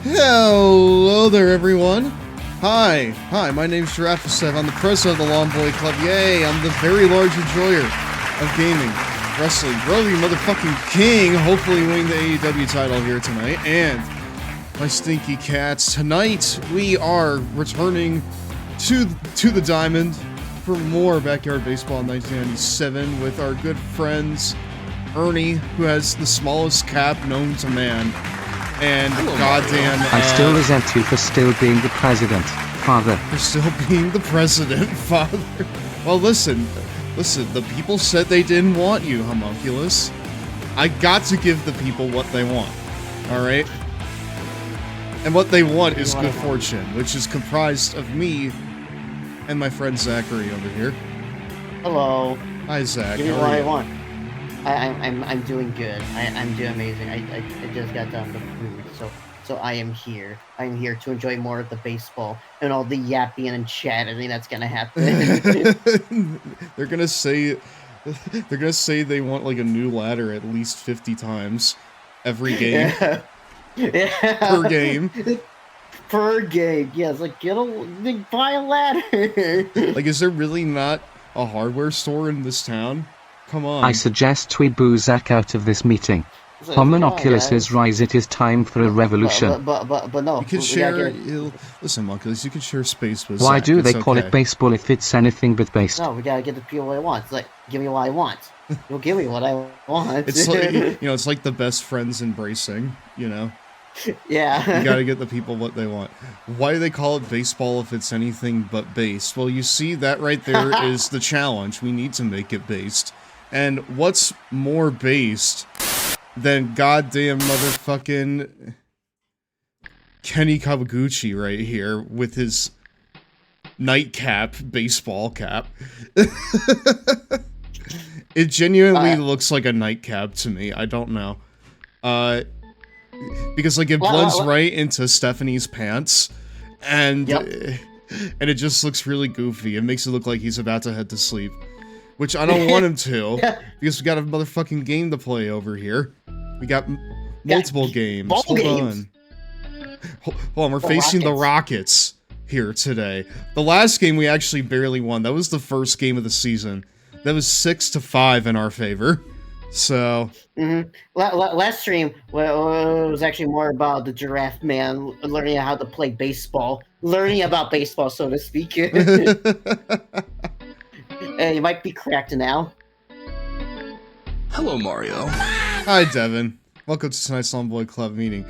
Hello there, everyone. Hi, my name's GirafaStev. I'm the president of the Lawn Boy Club. Yay, I'm the very large enjoyer of gaming, wrestling, Brody motherfucking king, hopefully winning the AEW title here tonight, and my stinky cats. Tonight, we are returning to the Diamond for more Backyard Baseball in 1997 with our good friends, Ernie, who has the smallest cap known to man. And goddamn, I still resent you for still being the president, father. For still being the president, father. Well, listen, the people said they didn't want you, homunculus. I got to give the people what they want, alright? And what they want is good fortune, which is comprised of me and my friend Zachary over here. Hello. Hi, Zach. Give me what I want. I'm doing good. I'm doing amazing. I just got done with food, so I am here. I'm here to enjoy more of the baseball and all the yapping and chatting that's gonna happen. They're gonna say they want like a new ladder at least 50 times every game. Yeah. Per game. Per game, yes. Like buy a ladder. Like, is there really not a hardware store in this town? Come on. I suggest we boo Zach out of this meeting. Homunculus rise, it is time for a revolution. But no. You can share... Listen, Homunculus, you can share space with Why Zach. do they call it baseball if it's anything but based? No, we gotta get the people what I want. It's like, give me what I want. You'll give me what I want. It's like, it's like the best friends embracing, Yeah. You gotta get the people what they want. Why do they call it baseball if it's anything but based? Well, you see, that right there is the challenge. We need to make it based. And what's more based than goddamn motherfucking Kenny Kawaguchi right here with his nightcap, baseball cap. It genuinely looks like a nightcap to me. I don't know. Because like it blends right into Stephanie's pants, and it just looks really goofy. It makes it look like he's about to head to sleep. Which I don't want him to, because we got a motherfucking game to play over here. We got multiple games. Hold on. Hold on, we're facing the Rockets here today. The last game we actually barely won. That was the first game of the season. That was 6-5 in our favor. So... Last stream was actually more about the giraffe man learning how to play baseball. Learning about baseball, so to speak. You might be cracked now. Hello, Mario. Hi, Devin. Welcome to tonight's Lawn Boy Club meeting.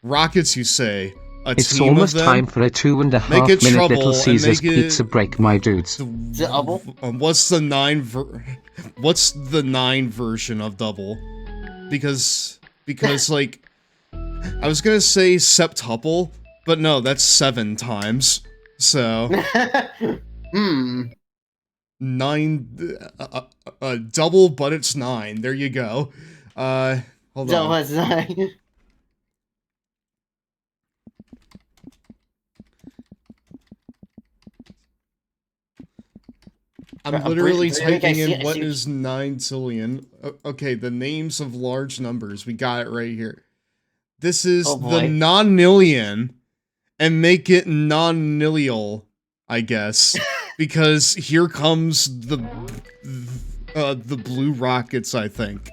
Rockets, you say? It's almost time for a 2.5 minute Little Caesars pizza break, my dudes. What's the 9 version of double? Because like, I was gonna say septuple, but no, that's 7 times. So... 9, double, but it's 9. There you go. Hold on. Double, it's 9. I'm literally typing in what is 9 zillion. Okay, the names of large numbers. We got it right here. This is the nonillion, and make it non-nillial, I guess. Because here comes the Blue Rockets, I think.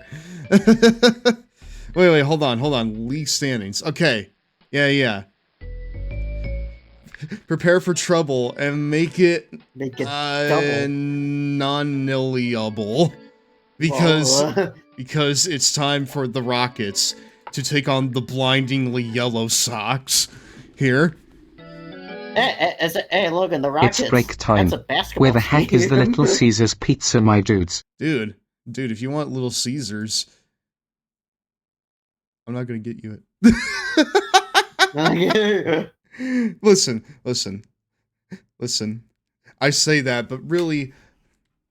wait, hold on. League standings. Okay. Yeah. Prepare for trouble and make it non-nilliable. Because it's time for the Rockets to take on the blindingly yellow Sox here. Hey, Logan, the Rockets. It's break time. That's a basketball Where the heck is the Little Caesars pizza, my dudes? Dude, if you want Little Caesars, I'm not gonna get you it. Listen. I say that, but really,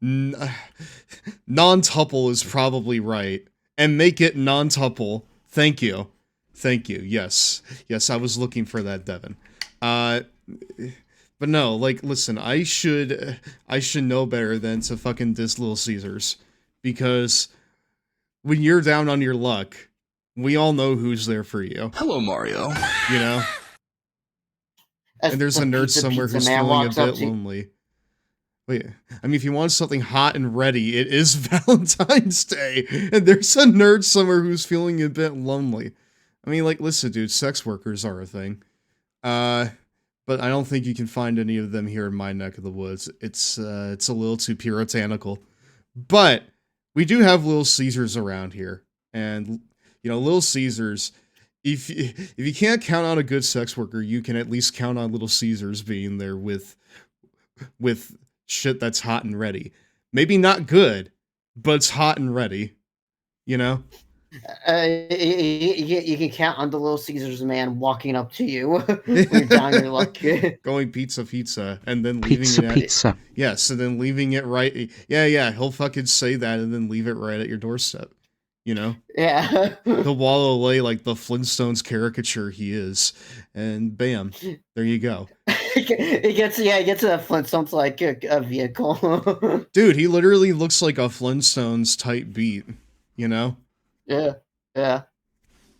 non-tuple is probably right. And make it non-tuple. Thank you. Yes, I was looking for that, Devin. But no, like, listen, I should know better than to fucking diss Little Caesars. Because when you're down on your luck, we all know who's there for you. Hello, Mario. You know? As And there's the a nerd pizza somewhere who's man feeling a walks up bit to you. lonely. Wait, I mean, if you want something hot and ready, it is Valentine's Day, and there's a nerd somewhere who's feeling a bit lonely. I mean, like, listen, dude, sex workers are a thing. But I don't think you can find any of them here in my neck of the woods. It's a little too puritanical. But we do have Little Caesars around here, and you know, Little Caesars. If you can't count on a good sex worker, you can at least count on Little Caesars being there with shit that's hot and ready. Maybe not good, but it's hot and ready. You know? You can count on the Little Caesars man walking up to you when you're down your luck. Going pizza, and then leaving Pizza, it at, pizza. Yes, and then leaving it right. Yeah, he'll fucking say that and then leave it right at your doorstep. You know? Yeah. He'll wallow away like the Flintstones caricature he is, and bam, there you go. It gets to that Flintstones like a vehicle. Dude, he literally looks like a Flintstones type beat. You know? Yeah.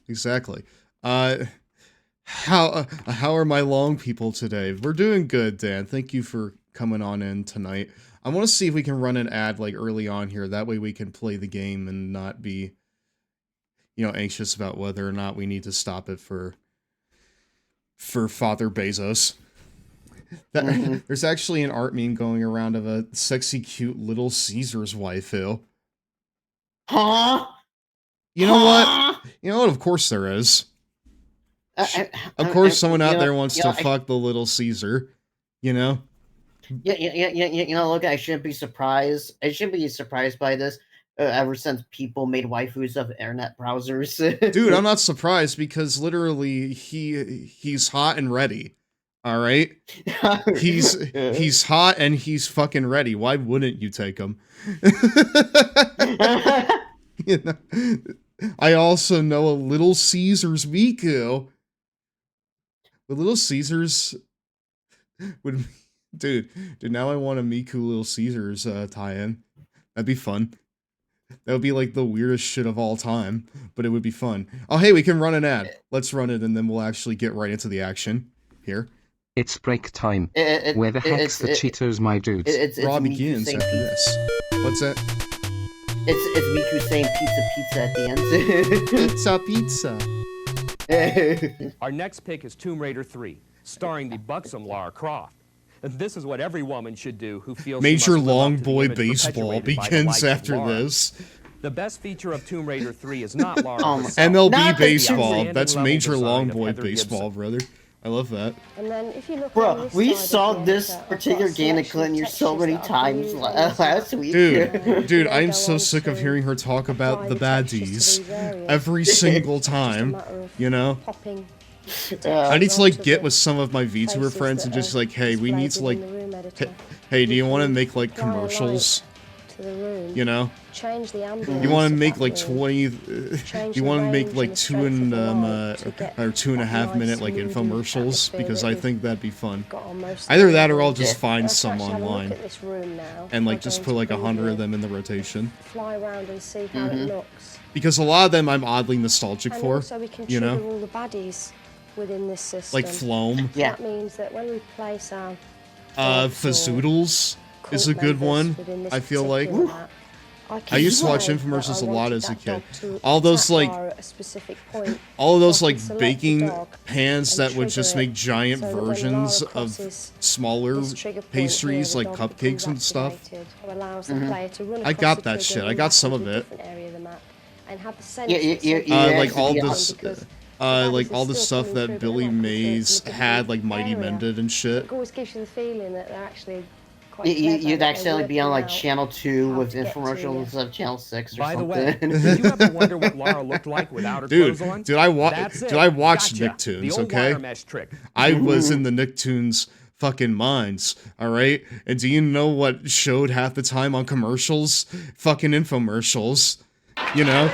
Exactly. How are my long people today? We're doing good, Dan. Thank you for coming on in tonight. I want to see if we can run an ad like early on here. That way we can play the game and not be, you know, anxious about whether or not we need to stop it for Father Bezos. There's actually an art meme going around of a sexy, cute Little Caesars waifu. Huh? You know what? You know what? Of course there is. Of course someone out there wants to fuck the Little Caesar. You know? Yeah. Look, I shouldn't be surprised. I shouldn't be surprised by this. Ever since people made waifus of internet browsers. Dude, I'm not surprised because literally he's hot and ready. All right? He's hot and he's fucking ready. Why wouldn't you take him? You know? I also know a Little Caesars Miku. The Little Caesars would... Dude, now I want a Miku Little Caesars tie-in. That'd be fun. That would be like the weirdest shit of all time, but it would be fun. Oh, hey, we can run an ad. Let's run it, and then we'll actually get right into the action. Here. It's break time. Where the heck's the Cheetos, my dudes? It's Raw Miku begins saying after pizza. this. What's that? It's Miku saying pizza at the end. Our next pick is Tomb Raider 3, starring the buxom Lara Croft. And this is what every woman should do who feels she Major must live up Long to the Boy image Baseball perpetuated by the begins likes of after Lara. this. The best feature of Tomb Raider 3 is not Lara herself. MLB Not the Baseball. outstanding That's level Major design Long of Boy Heather Baseball, brother. I love that. And then if you look on Bro, this we side saw of this I've got particular a game in selection of Clinton so textures many that I can times use on last this week. Dude, They I'm go so on sick of to hearing her talk about the apply the textures baddies to these areas. every single It's just a time, matter of you know? popping I need to like onto get the with some of my VTuber faces friends and that just are like, hey, we need to displayed like, within the room editor. hey, do you We want to can make like apply a light commercials? to the room, You know? change the ambience You want to of make that like room, 20, change you the want to range make and like the strength of the light to get or 2.5 that minute nice like moody infomercials atmosphere because that I we've think that'd be fun. got on most Either of that the or I'll rooms. just find Let's some actually have a look online at this room now. and We're like just going put to like 100 of preview them in the rotation. fly around and see how it looks. Because a lot of them I'm oddly nostalgic And for, also we can you trigger know? all the baddies within this system. Like Floam. Yeah. That means that when we place our Fazzoodles is a cult good members one, within this I feel like. particular map, I used to watch decide that infomercials I a lot wanted as a that kid. dog to All those attack like, Lara at a specific point, all of those so I like can select the baking dog pans and that would trigger just it make giant so that when versions Lara of crosses smaller this trigger point pastries here, the like dog cupcakes becomes and stuff. activated, so allows the player to run I across got the that trigger, shit. I run got back some into of a it. different area of the map, and have the sense Yeah, that you something's Like going all on this, because like baddies all are the still stuff coming that through, but Billy they're not coming through Mays from a had, different like Mighty area. Mended and shit. It always gives you the feeling that they're actually quite You'd clever, that accidentally they're be on like working out channel 2 how with to get to infomercials you. instead of channel 6 or By the something. way, did you ever wonder what Lara looked like without her Dude, clothes on? dude, I That's it. watched Gotcha. Nicktoons, The old okay? wire mesh trick. I was in the Nicktoons fucking minds, alright? And do you know what showed half the time on commercials? Fucking infomercials. You know?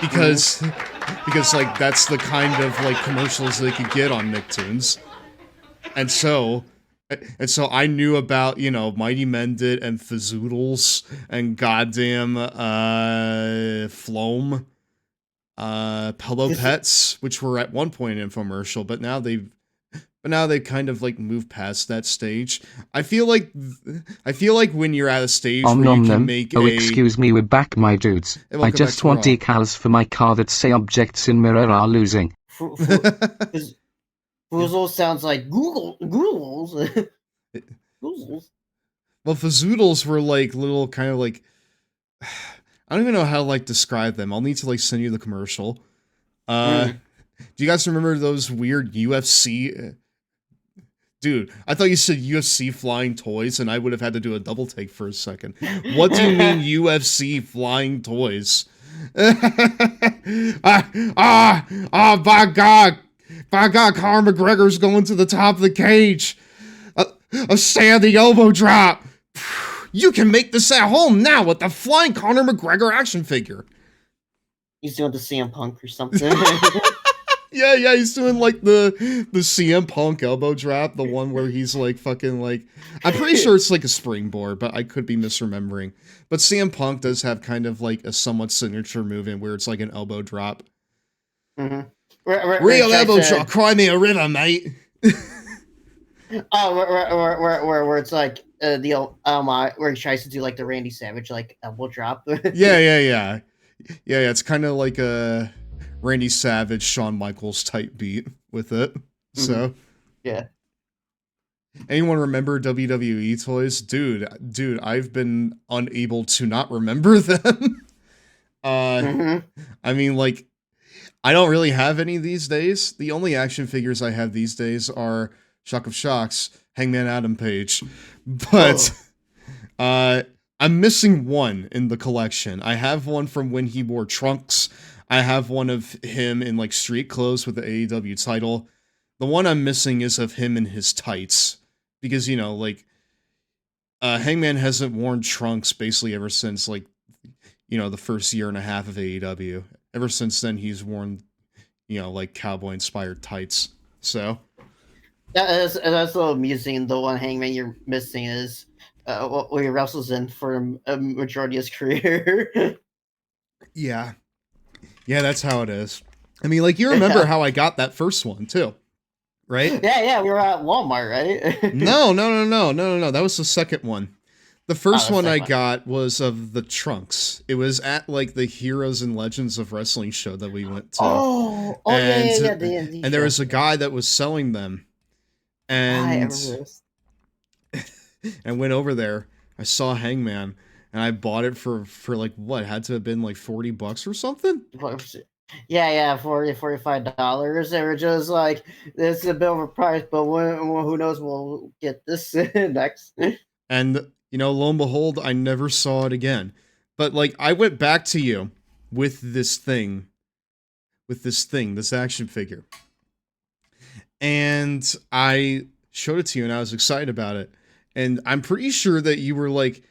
Because like that's the kind of like commercials they could get on Nicktoons. And so I knew about, you know, Mighty Mended and Fazzoodles and goddamn Floam. Pillow Pets, which were at one point an infomercial, but now they've kind of like moved past that stage. I feel like when you're at a stage where you can make Oh, excuse me, we're back, my dudes. Hey, I welcome just back to want Raw. decals for my car that say objects in mirror are losing. Foozle sounds like Googles. Googles. Well, Fazoodles were like little kind of like I don't even know how to like describe them. I'll need to like send you the commercial. Do you guys remember those weird UFC? Dude, I thought you said UFC flying toys, and I would have had to do a double take for a second. What do you mean UFC flying toys? By God! By God, Conor McGregor's going to the top of the cage. A standing elbow drop. You can make this at home now with the flying Conor McGregor action figure. He's doing the CM Punk or something. Yeah, he's doing like the CM Punk elbow drop, the one where he's like fucking like, I'm pretty sure it's like a springboard, but I could be misremembering. But CM Punk does have kind of like a somewhat signature movement where it's like an elbow drop. Mm-hmm. Real elbow drop, cry me a river, mate. Oh, where it's like the old where he tries to do like the Randy Savage like elbow drop. Yeah. It's kind of like a Randy Savage, Shawn Michaels type beat with it. So, yeah. Anyone remember WWE toys? Dude, I've been unable to not remember them. I mean, like, I don't really have any these days. The only action figures I have these days are Shock of Shocks, Hangman Adam Page. But, I'm missing one in the collection. I have one from when he wore trunks. I have one of him in, like, street clothes with the AEW title. The one I'm missing is of him in his tights. Because, you know, like, Hangman hasn't worn trunks basically ever since, like, you know, the first year and a half of AEW. Ever since then, he's worn, you know, like, cowboy-inspired tights. So... That's a little amusing. The one Hangman you're missing is what he wrestles in for a majority of his career. Yeah, that's how it is. I mean, like, you remember how I got that first one, too, right? Yeah, we were at Walmart, right? No. That was the second one. The first one I got was of the trunks. It was at, like, the Heroes and Legends of Wrestling show that we went to. Yeah. And there was a guy that was selling them. And I went over there. I saw Hangman, and I bought it for like what? It had to have been like $40 or something. Yeah, $45. They were just like, this is a bit of a price, but who knows? We'll get this next. And you know, lo and behold, I never saw it again. But like, I went back to you with this action figure. And I showed it to you, and I was excited about it. And I'm pretty sure that you were like,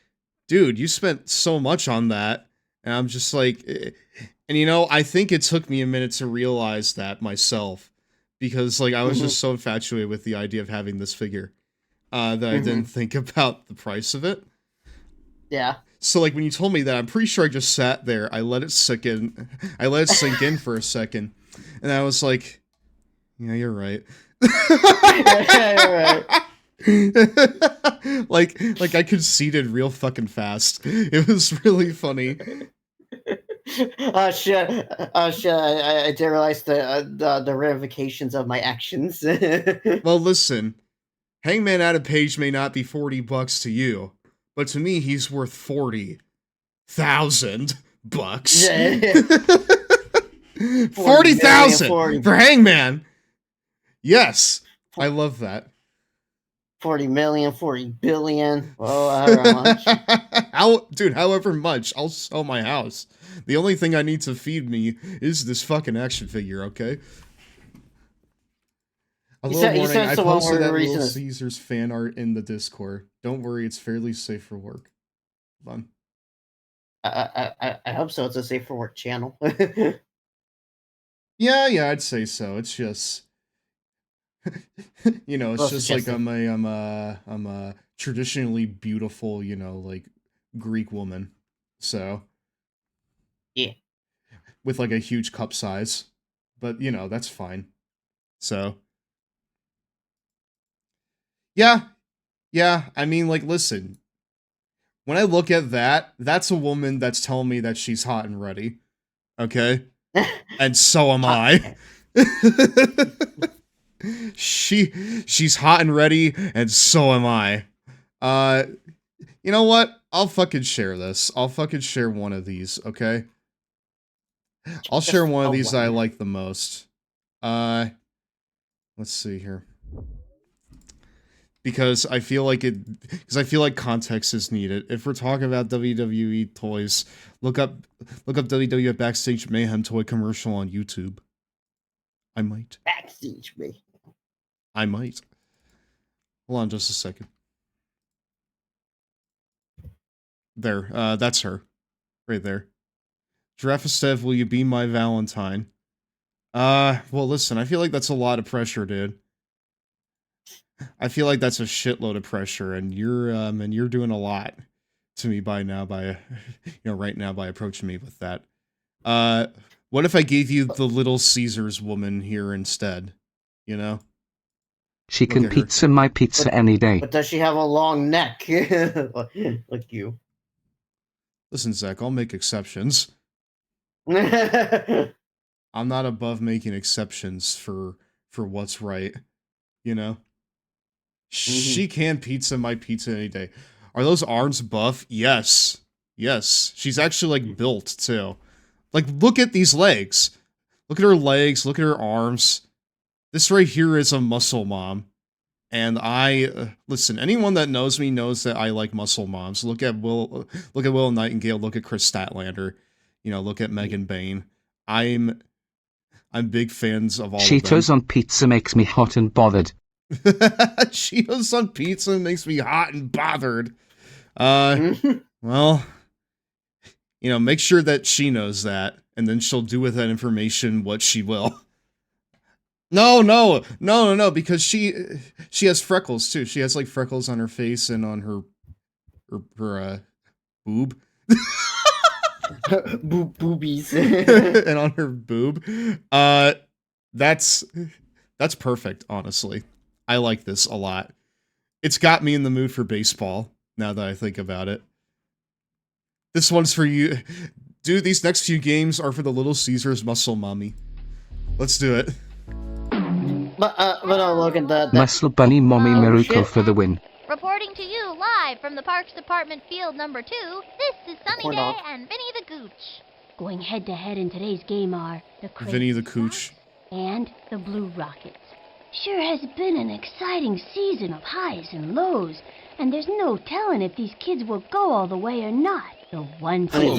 dude, you spent so much on that. And I'm just like, and you know, I think it took me a minute to realize that myself. Because like, I was just so infatuated with the idea of having this figure that I didn't think about the price of it. Yeah. So like, when you told me that, I'm pretty sure I just sat there. I let it sink in. I let it sink in for a second. And I was like, yeah, you're right. Yeah, you're right. like I conceded real fucking fast. It was really funny. Oh shit! I didn't realize the ramifications of my actions. Well, listen, Hangman Adam Page may not be $40 to you, but to me, he's worth $40,000. 40,000 for Hangman. Yes, I love that. 40 million, 40 billion. Oh, however much. Dude, however much, I'll sell my house. The only thing I need to feed me is this fucking action figure, okay? A little warning, I posted that Little Caesars fan art in the Discord. Don't worry, it's fairly safe for work. Fun. I hope so. It's a safe for work channel. Yeah, I'd say so. It's just... you know, it's just like I'm a traditionally beautiful, you know, like Greek woman. So yeah. with like a huge cup size. But, you know, that's fine. So, yeah. Yeah, I mean, like, listen. When I look at that, that's a woman that's telling me that she's hot and ready. Okay? And so am I. She's hot and ready, and so am I. You know what? I'll fucking share this. I'll fucking share one of these, okay? I'll share one of these that I like the most. Let's see here. Because I feel like context is needed. If we're talking about WWE toys, look up WWE Backstage Mayhem toy commercial on YouTube. I might. Backstage Mayhem. I might. Hold on just a second. There, that's her. Right there. GirafaStev, will you be my Valentine? Well, listen, I feel like that's a lot of pressure, dude. I feel like that's a shitload of pressure, and you're doing a lot to me right now by approaching me with that. What if I gave you the Little Caesars woman here instead? You know? She can pizza my pizza any day. But does she have a long neck? Like you. Listen, Zach, I'll make exceptions. I'm not above making exceptions for what's right. You know? She can pizza my pizza any day. Are those arms buff? Yes. Yes. She's actually, like, built, too. Like, look at these legs. Look at her legs. Look at her arms. This right here is a muscle mom. And listen, anyone that knows me knows that I like muscle moms. Look at Will Nightingale. Look at Chris Statlander. You know, look at Megan Bain. I'm big fans of all of them. Cheetos on pizza makes me hot and bothered. Cheetos on pizza makes me hot and bothered. Well, you know, make sure that she knows that, and then she'll do with that information what she will. No, because she has freckles too. She has like freckles on her face and on her boob. Boobies. And on her boob. That's perfect, honestly. I like this a lot. It's got me in the mood for baseball, now that I think about it. This one's for you. Dude, these next few games are for the Little Caesars Muscle Mommy. Let's do it. But look at the Muscle Bunny Mommy Miracle for the win. Reporting to you live from the Parks Department Field number 2, this is Sunny Day and Vinny the Gooch. Going head-to-head in today's game are the Vinny the Cooch and the Blue Rockets. Sure has been an exciting season of highs and lows, and there's no telling if these kids will go all the way or not. The one thing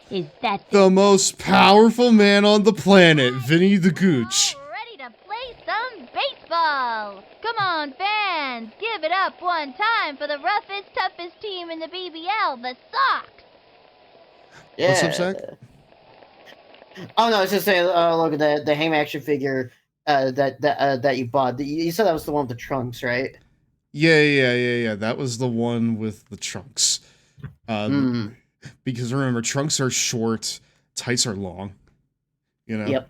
is that the most powerful man on the planet, Vinny the Gooch. Ready to play some baseball. Come on, fans, give it up one time for the roughest, toughest team in the BBL, the Sox. Yeah. What's up, Zach? Oh no, I was just saying. Look at the Ham action figure that you bought. You said that was the one with the trunks, right? Yeah. That was the one with the trunks. Because remember, trunks are short, tights are long. You know. Yep.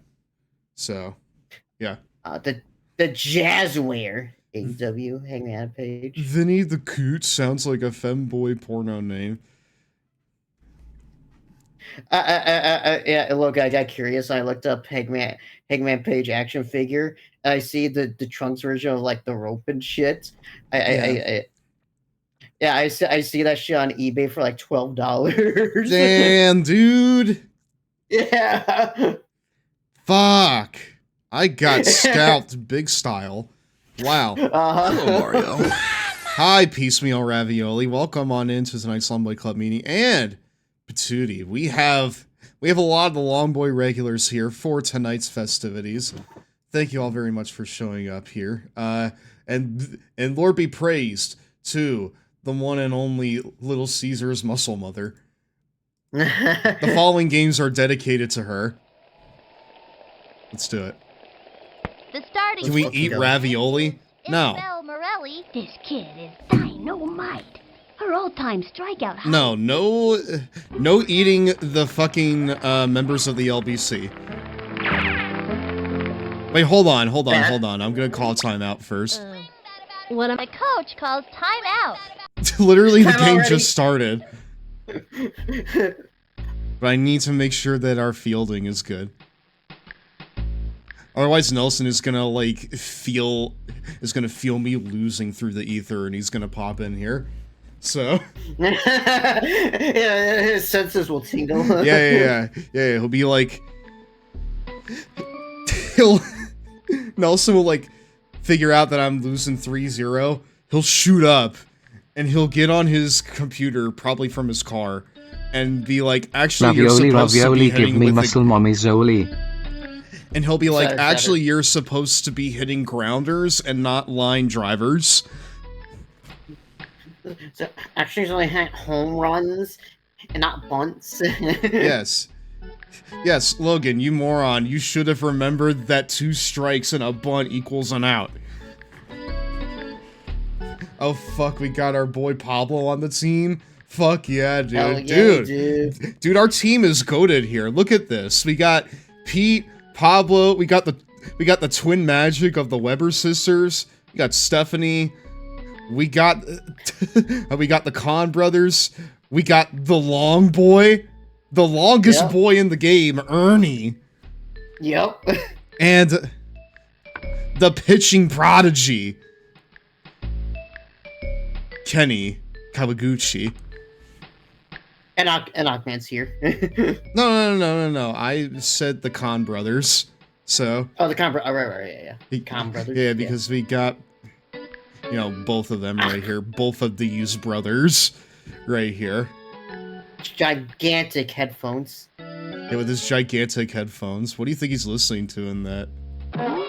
So, yeah. The Jazzware AEW Hangman page. Vinny the Cooch sounds like a femboy porno name. Yeah, look, I got curious. I looked up Hangman Page action figure, and I see the trunks version of like the rope and shit. I see that shit on eBay for like $12. Damn, dude. Yeah. Fuck. I got scalped big style. Wow. Hello, Mario. Hi, Piecemeal Ravioli. Welcome on into tonight's Longboy Club meeting. And Patootie, we have a lot of the Longboy regulars here for tonight's festivities. Thank you all very much for showing up here. And Lord be praised to the one and only Little Caesars Muscle Mother. The following games are dedicated to her. Let's do it. The starting Can we eat ravioli? No. Isabel Morelli. this kid is dynamite. Her all-time strikeout high. No eating the fucking members of the LBC. Wait, hold on. I'm gonna call timeout first. What my coach calls timeout. Literally, the Time game already. just started. But I need to make sure that our fielding is good. Otherwise, Nelson is gonna feel me losing through the ether, and he's gonna pop in here. So Yeah, his senses will tingle. yeah. He'll be like, Nelson will figure out that I'm losing 3-0. He'll shoot up, and he'll get on his computer, probably from his car, and be like, actually, you're supposed to be give hitting me with muscle mommy Zoli. and he'll be like, Sorry, actually, you're supposed to be hitting grounders and not line drivers. So, actually, he's only had home runs and not bunts. Yes, Logan, you moron. You should have remembered that 2 strikes and a bunt equals an out. Oh, fuck, we got our boy Pablo on the team. Fuck yeah, dude. Hell yeah, dude. Dude, our team is goated here. Look at this. We got Pete, Pablo, we got the twin magic of the Weber sisters. We got Stephanie. We got the Kahn brothers. We got the long boy, the longest boy in the game, Ernie. Yep. And the pitching prodigy, Kenny Kawaguchi. And Ahmed's here. No. I said the Kahn brothers. So. Oh, the Kahn brothers. Oh, right, yeah. Kahn brothers. Yeah, because we got, both of them right here. Both of these brothers right here. Gigantic headphones. Yeah, with his gigantic headphones. What do you think he's listening to in that? I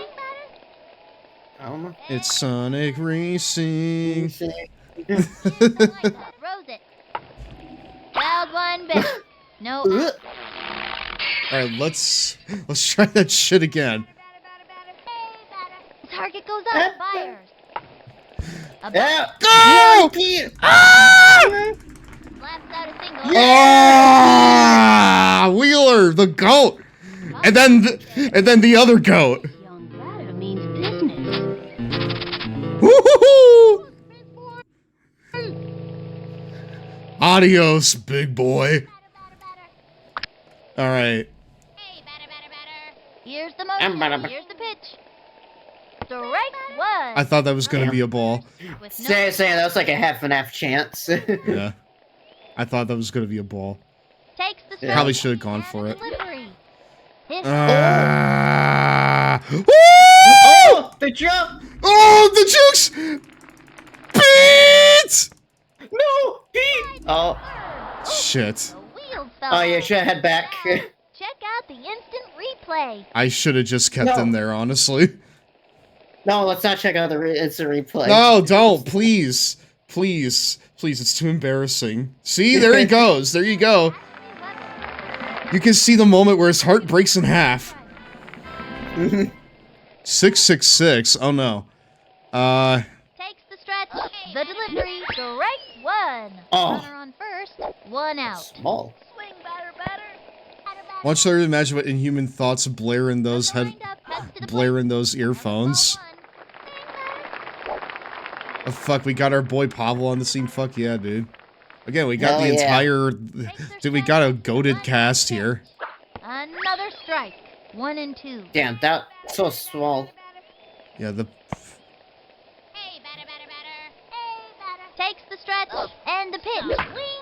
don't know. It's Sonic Racing. Throws it. Wild one back. No. Alright, let's try that shit again. Target goes up. Fires. Yeah. Go! Blasts out a single. Ah! Wheeler, the goat! And then the other goat. Young batter means business. Woo-hoo-hoo! Adios, big boy. Alright. Hey, batter. Here's the motion. Here's the pitch. Strike one. I thought that was gonna be a ball. With no Saying that was like a half and half chance. Yeah. I thought that was gonna be a ball. takes the strike. Probably should have gone and for the it. delivery. His Oh, the jump! Oh, the jukes! Pete! No, Pete! Oh, Shit. the wheels fell oh yeah, off. should have head back. Check out the instant replay. I should have just kept No. him there, honestly. No, let's not check out the instant replay. No, don't, please. Please. Please, it's too embarrassing. See, there he goes. There you go. You can see the moment where his heart breaks in half. 666. Oh no. Takes the stretch. The delivery. Strike one. Oh. Runner on first. One out. Small. Swing, batter. Want you to imagine what inhuman thoughts blare in those blare in those earphones. Oh fuck, we got our boy Pablo on the scene. Fuck yeah, dude. Again, we got Hell the yeah. entire dude, we got a goated cast here. Another strike. 1 and 2. Damn, that's so small. Yeah, the Hey, batter. Takes the stretch and the pitch. Swing.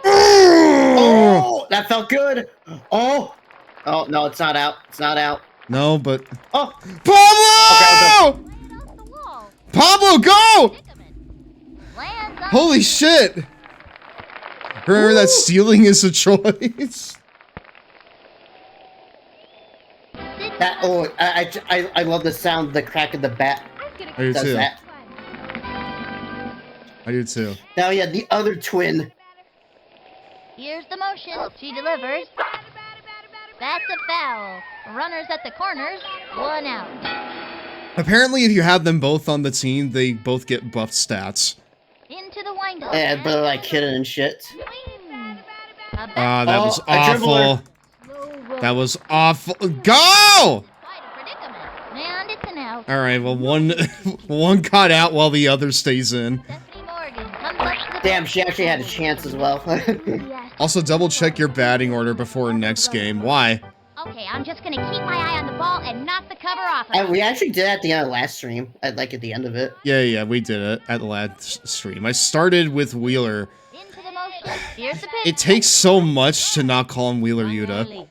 Oh, that felt good. Oh, oh no, it's not out. It's not out. No, but Oh, Pablo! Off the wall. Pablo, go! Dickerman lands on Holy the shit! Remember that stealing is a choice. that. Oh, I love the sound, the crack of the bat I do does too. that. I do too. Now, yeah, the other twin. Here's the motion. She delivers. That's a foul. Runners at the corners. 1 out. Apparently, if you have them both on the team, they both get buffed stats. Into the windup. Yeah, but like hidden and shit. Ah, that was a dribbler. awful. That was awful. Go! Quite a predicament. And it's an out. All right, well, one got out while the other stays in. Stephanie Morgan comes up to the Damn, she actually had a chance as well. Also, double check your batting order before next game. Why? Okay, I'm just gonna keep my eye on the ball and knock the cover off of it. We actually did that at the end of last stream. Like at the end of it. Yeah, we did it at the last stream. I started with Wheeler. into the motion. Here's the pitch. It takes so much to not call him Wheeler Yuta.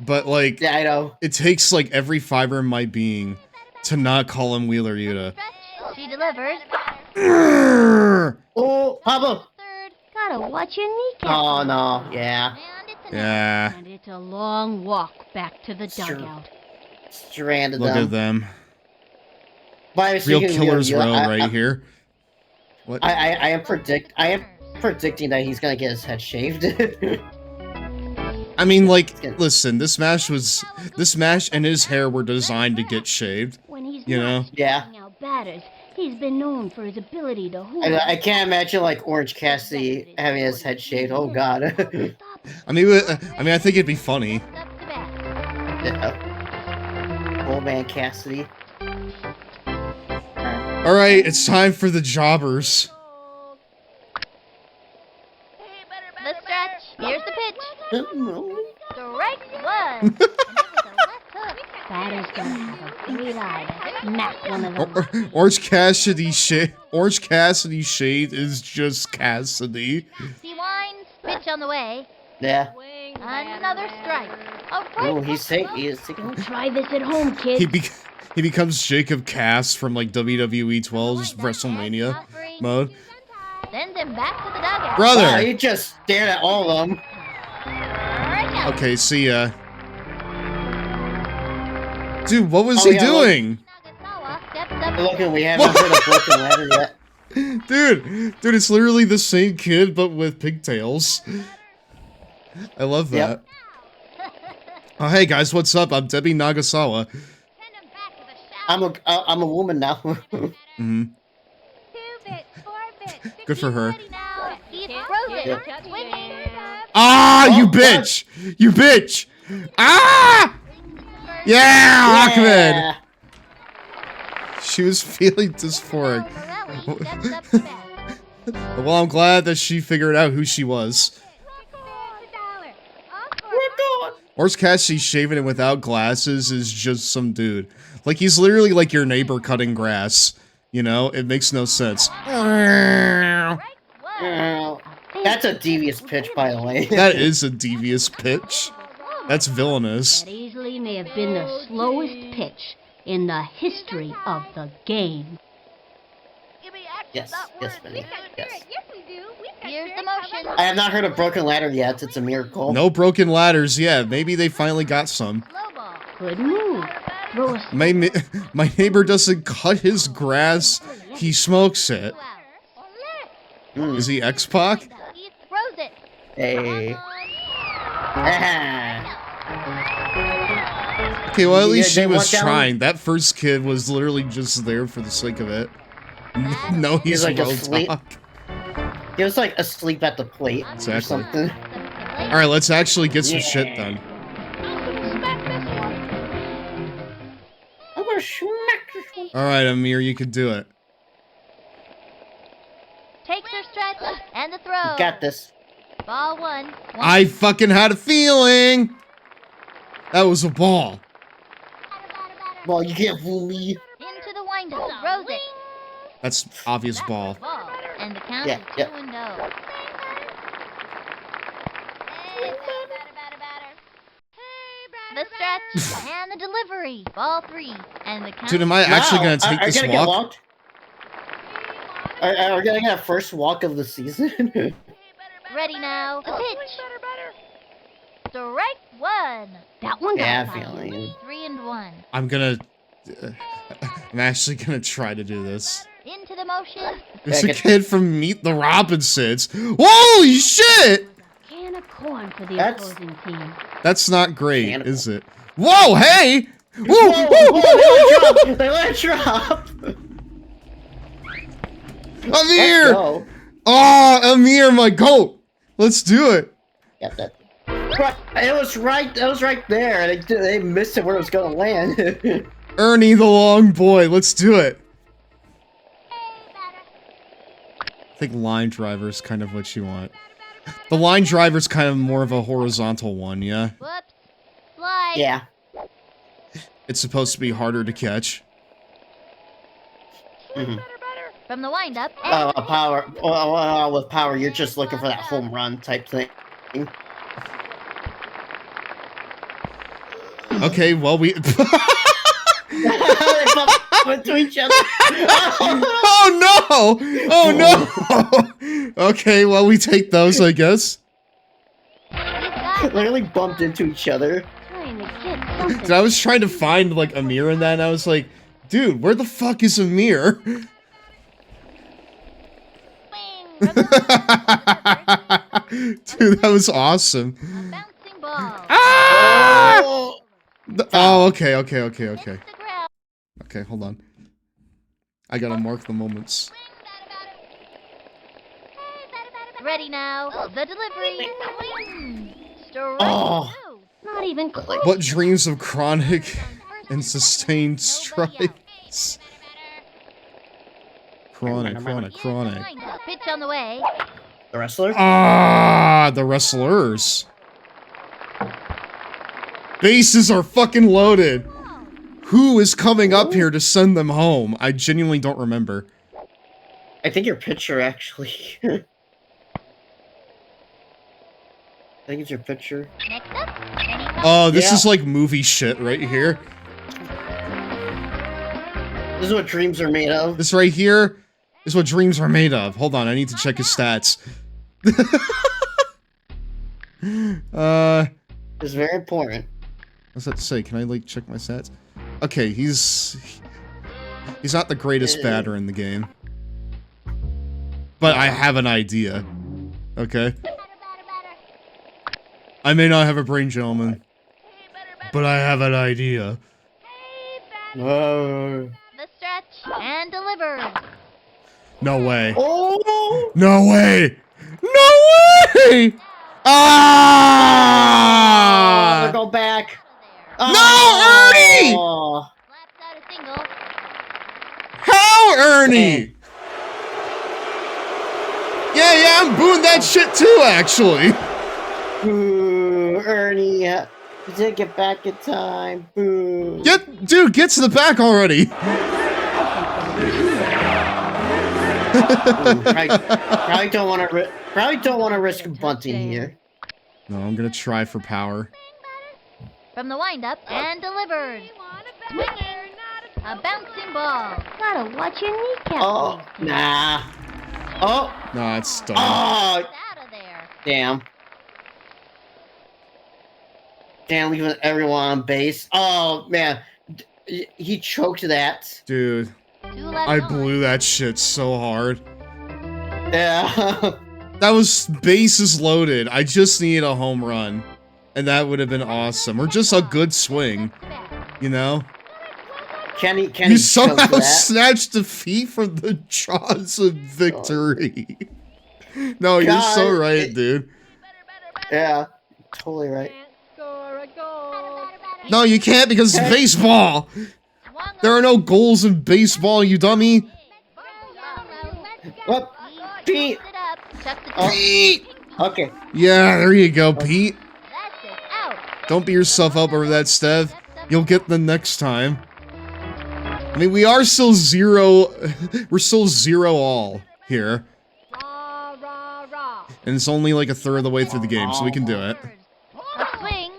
But, like, Yeah, I know. it takes, like, every fiber in my being to not call him Wheeler Yuta. Stretch. She delivers. Oh, Pablo. Third. Gotta watch your kneecap. Oh no, yeah. And it's an Yeah, And it's a long walk back to the Sure. dugout. Stranded look them. at them. By Real speaking of killer's you, row right here. What? I am predicting that he's gonna get his head shaved. I mean, like, listen, this match and his hair were designed to get shaved. When he's You know? not Yeah. striking out batters, he's been known for his ability to hold. I can't imagine like Orange Cassidy having his head shaved. Oh god. I mean, I think it'd be funny. up to bat. Yeah. Old man Cassidy. All right, it's time for the jobbers. The stretch. Here's the pitch. Strike one. And it was a left hook. Batter's gonna have a great eye to smack one of them. Orange Cassidy shade is just Cassidy. He winds. Pitch on the way. Yeah. Another strike. A right Oh, he's hook. taking. Don't try this at home, kids. He becomes Jacob Cass from like WWE 12's WrestleMania mode. Sends him back to the dugout. Wow, Brother. he just stared at all of them. Right out. Okay, see ya. Dude, what was Oh, he yeah, doing? Nagasawa steps up. Look, we haven't heard a broken ladder yet. Dude, it's literally the same kid but with pigtails. I love that. Yep. Oh, hey guys, what's up? I'm Debbie Nagasawa. Send him back to the shower. I'm a woman now. hmm 2 bits, 4 bits. Good for her. Ready now. He throws it. Yep. Swinging. Ah, Oh, you what? bitch! You bitch! Ah! Yeah, Ahmed! Yeah. She was feeling dysphoric. Morelli steps up to bat. Well, I'm glad that she figured out who she was. Orange Cassidy shaving it without glasses is just some dude. Like, he's literally like your neighbor cutting grass. You know? It makes no sense. That's a devious pitch, by the way. That is a devious pitch. That's villainous. That easily may have been the slowest pitch in the history of the game. Yes, buddy. Yes. Here's the motion. I have not heard a broken ladder yet. It's a miracle. No broken ladders, yeah. Maybe they finally got some. Slow ball. Good move. Throw a My neighbor doesn't cut his grass, he smokes it. 2 out. Mm. Is he X-Pac? He throws it. Hey. Ah. Okay, well at least Yeah, she they was walk down- trying. That first kid was literally just there for the sake of it. No, he's like low asleep. talk. He was like asleep at the plate or Exactly. something. Alright, let's actually get some Yeah. shit done. I'm gonna smack this one. Alright, Amir, you can do it. Takes her stretch and the throw. Got this. Ball 1. I fucking had a feeling! That was a ball. Well, you can't fool me. Into the windup. Throws it. That's obvious ball. Ball. And the count Yeah, is yeah. 2-0. The stretch and the delivery. Ball 3. And the count. Dude, am I actually gonna take are this you gonna get walk? walked? Are we gonna get a first walk of the season? Ready now. The pitch. Strike 1. That one got yeah, by you. feeling. 3-1. I'm actually gonna try to do this. Into the motion. There's Yeah, a get- kid from Meet the Robinsons. Holy shit! Can of corn for the That's- opposing team. That's not great, Cannibal. is it? Whoa, hey! Woo, Whoa, woo, woo, woo, woo. they let it drop. Amir! Let's go. Oh, Amir, my goat. Let's do it. Got that. Right, it was right. It was right there. They missed it where it was gonna land. Ernie the long boy. Let's do it. I think line driver is kind of what you want. The line driver's kind of more of a horizontal one, yeah? Whoops. Slide. Yeah. It's supposed to be harder to catch. From the windup. Oh, power. With power, you're just looking for that home run type thing. Okay, well, we... They bump into each other. Oh, no! Oh, no! Okay, well, we take those, I guess. Literally bumped into each other. Trying to get something. Dude, I was trying to find, like, Amir in that, and I was like, dude, where the fuck is Amir? Dude, that was awesome. Bouncing ball. Ah! Oh! Oh, okay. Okay, hold on. I gotta mark the moments. Ready now. The delivery. Straight Oh. through. Not even close. What dreams of chronic and sustained strikes? Chronic. Windup. Pitch on the way. The wrestler? Ah, the wrestlers. Bases are fucking loaded. Who is coming up here to send them home? I genuinely don't remember. I think your picture, actually. I think it's your picture. Next up. Anyone? Oh, this Yeah. is like movie shit right here. This is what dreams are made of. This right here is what dreams are made of. Hold on, I need to check his stats. It's very important. What's that to say? Can I, like, check my stats? Okay, he's not the greatest batter in the game. But I have an idea. Okay? I may not have a brain, gentlemen. But I have an idea. Whoa. The stretch and delivered. No way. Oh! No way! No way! Ah! Go back. No, Ernie! Oh. Slaps out a single. How, Ernie? Yeah, I'm booing that shit too, actually. Boo, Ernie. You didn't get back in time. Boo. Dude, get to the back already. Probably don't want to risk bunting here. No, I'm gonna try for power. From the windup and delivered. Swinging. A bouncing ball. Gotta watch your kneecap. Oh, nah. Oh, Nah, it's done. oh, Out of there. damn. Damn, leaving everyone on base. Oh, man. He choked that. Dude, Two left I on. blew that shit so hard. Yeah. That was bases loaded. I just needed a home run. And that would have been awesome. Or just a good swing. You know? Can he You choke somehow that? snatched defeat from the jaws of victory. No, you're God, so right, dude. Yeah, totally right. No, you can't because it's baseball. There are no goals in baseball, you dummy. What? Pete. Oh, Pete! okay. Yeah, there you go, Pete. That's it. Out. Don't beat yourself up over that, Stev. You'll get the next time. I mean, we are still zero. We're still 0-all here. And it's only like a third of the way through the game, so we can do it. A swing.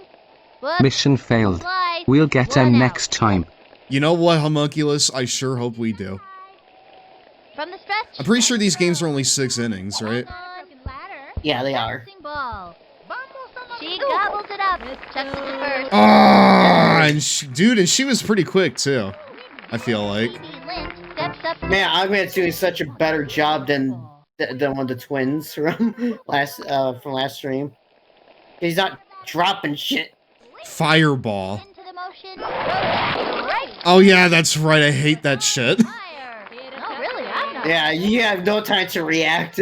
Whoops. Mission failed. Slide. We'll get One him out. next time. You know what, Homunculus? I sure hope we do. From the stretch. I'm pretty sure these games are only 6 innings, right? Yeah, they are. Bouncing ball. She gobbles it up. Chucks it to first. Ah, and dude, and she was pretty quick too. I feel like. Phoebe Lynch steps up. Man, Agman's doing such a better job than one of the twins from last stream. He's not dropping shit. Fireball. Into the motion. Right. Oh yeah, that's right. I hate that shit. Fire. No, really, I'm Yeah, you have no time to react.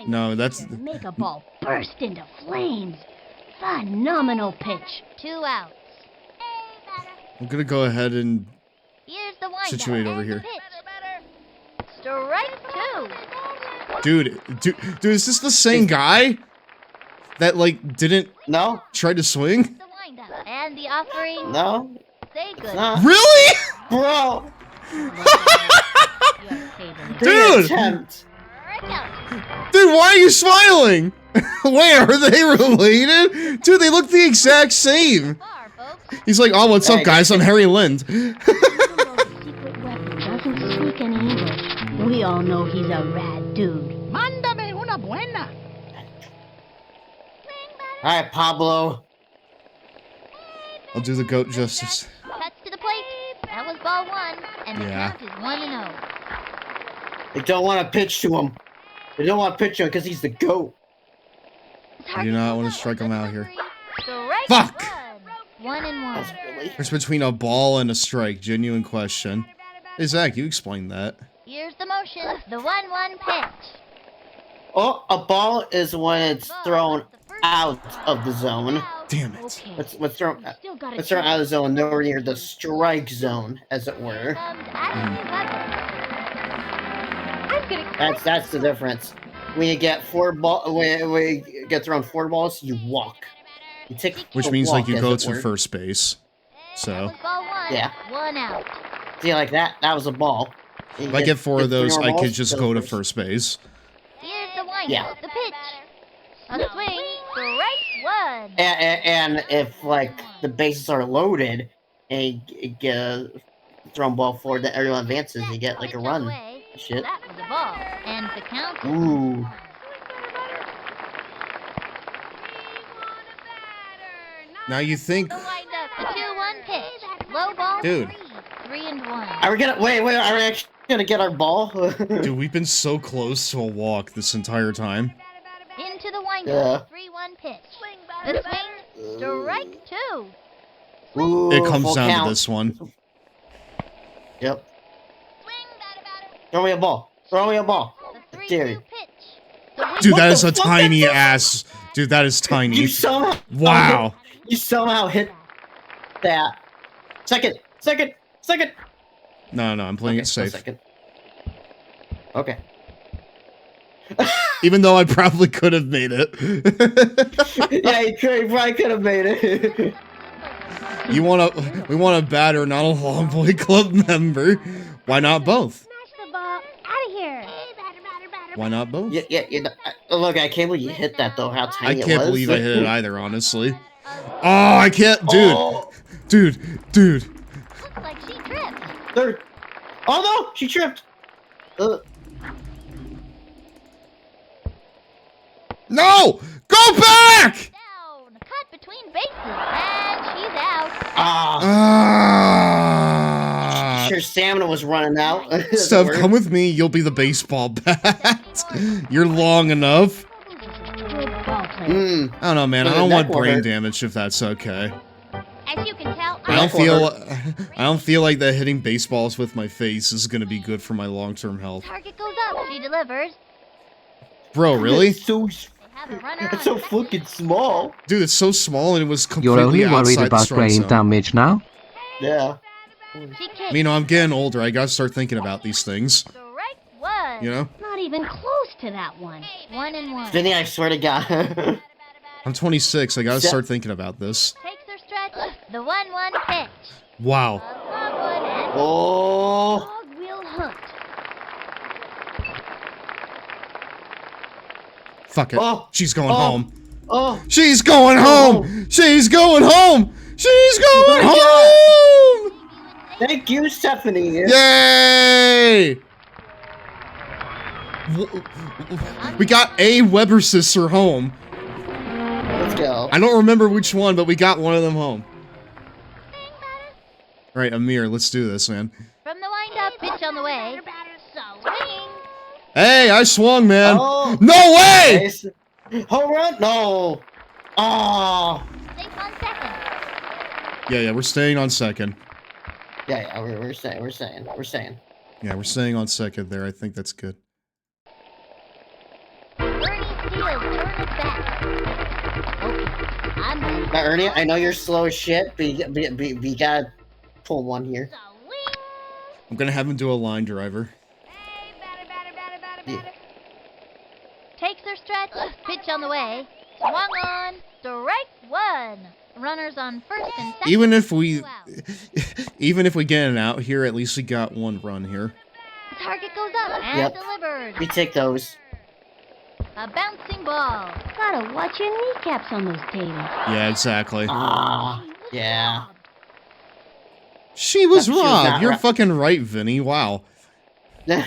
No, that's... Make a ball burst into flames. Phenomenal pitch. 2 outs. I'm gonna go ahead and Here's the windup. situate over and the here. pitch. Strike 2. Dude, is this the same guy that, like, didn't No, try to swing? The windup. And the offering. no, Say it's good. not. Really? Bro, Dude! attempt. Strike out. Dude, why are you smiling? Wait, are they related? Dude, they look the exact same. Far, folks. He's like, oh, what's up, Hey, guys? I'm Harry Lind. Even though the secret weapon doesn't speak any English, we all know he's a rad dude. Mándame una buena. All right, Pablo. I'll do the goat justice. Cuts to the plate. That was ball 1. And the Yeah. count is 1-0. They don't want to pitch to him. They don't want to pitch to him because he's the GOAT. I do not want to strike him out here. Strike Fuck! 1. 1-1. That's really. Difference between a ball and a strike. Genuine question. Hey, Zach, you explained that. Here's the motion. The 1-1 pitch. Oh, a ball is when it's thrown out of the zone. Damn it. Okay. What's thrown? Still got It's thrown out of the zone, nowhere near the strike zone, as it were. Comes Adam Weber. That's the difference. When you get when you get thrown 4 balls, you walk. You take Which the means, like, walk, you as go it to were. first base. That So, was ball 1. Yeah. 1 out. See, like that was a ball. You if I get 4 of those, three I more could balls, just go to first base. Here's the windup. Yeah. The pitch. A swing. Strike 1. And if, like, the bases are loaded, and you get a thrown ball forward that everyone advances, you get, like, a run. Away. Shit. That was a ball. And the count is Ooh. Now you think... the windup. The 2-1 pitch. Low ball. Dude. 3-1. Are we gonna wait? Are we actually gonna get our ball? Dude, we've been so close to a walk this entire time. Into the windup. Yeah. 3-1 pitch. The swing. Strike 2. Ooh, It comes full down count. to this one. Yep. Swing, batter. Throw me a ball. Throw me a ball. The 3-2 Dare you. pitch. The win- Dude, What that the is a fuck? tiny ass. Dude, that is tiny. You somehow. Wow. You somehow hit that. Second. No, I'm playing it A safe. second. Okay. Even though I probably could have made it. Yeah, you probably could have made it. We want a batter, not a Long Boy Club member. Why not both? Smash the ball out of here. Why not both? yeah. Look, I can't believe you hit that though. How I tiny it was. can't believe I hit it either, honestly. Oh, I can't, dude. Oh, Dude. Looks like she tripped. third. Oh no, she tripped. No! Go back! Down. Cut between bases. And she's out. Ah. Sure, stamina was running out. Stev, come with me. You'll be the baseball bat. You're long enough. Good ball player. Mm. I don't know, man. I Look, don't that want will brain hurt. damage if that's okay. As you can tell, I don't That will feel. I don't feel like that hitting baseballs with my face is gonna be good for my long-term health. target goes up. She delivers. Bro, really? It's so, They have a runner it's so on second. fucking small. Dude, it's so small and it was You're completely only worried outside the about strike brain zone. damage now? Yeah. She kicks. You know, I'm getting older. I gotta start thinking about these things. Strike 1. You know? Not even close to that one. 1-1. Vinny, I swear to God. I'm 26. I gotta Step- start thinking about this. Takes her stretch. The 1-1 pitch. Wow. A long one and Oh. Dog will hunt. Fuck it. Oh. She's going Oh. home. Oh. She's going Oh. home. She's going home. She's going my home. Thank you, Stephanie. Yay! We got a Weber sister home. Let's go. I don't remember which one, but we got one of them home. Right, Amir, let's do this, man. from the windup. Pitch on the way. Swing. Hey, I swung, man. Oh. No way! Nice. Home run? No. Oh. Safe on second. Yeah, we're staying on second. Yeah, we're saying. Yeah, we're staying on second there. I think that's good. Ernie steals, turn it back. Okay, I'm ready. Now, Ernie, I know you're slow as shit, but you gotta pull one here. I'm gonna have him do a line driver. Yeah. Takes their stretch, pitch on the way, swung on, strike one. Runners on first and second. Even if we, 2 out. even if we get an out here, at least we got one run here. The target goes up and Yep. delivered. We take those. A bouncing ball. Gotta watch your kneecaps on those taters. Yeah, exactly. Ah, yeah. She was She was robbed. not You're robbed. fucking right, Vinny. Wow. You're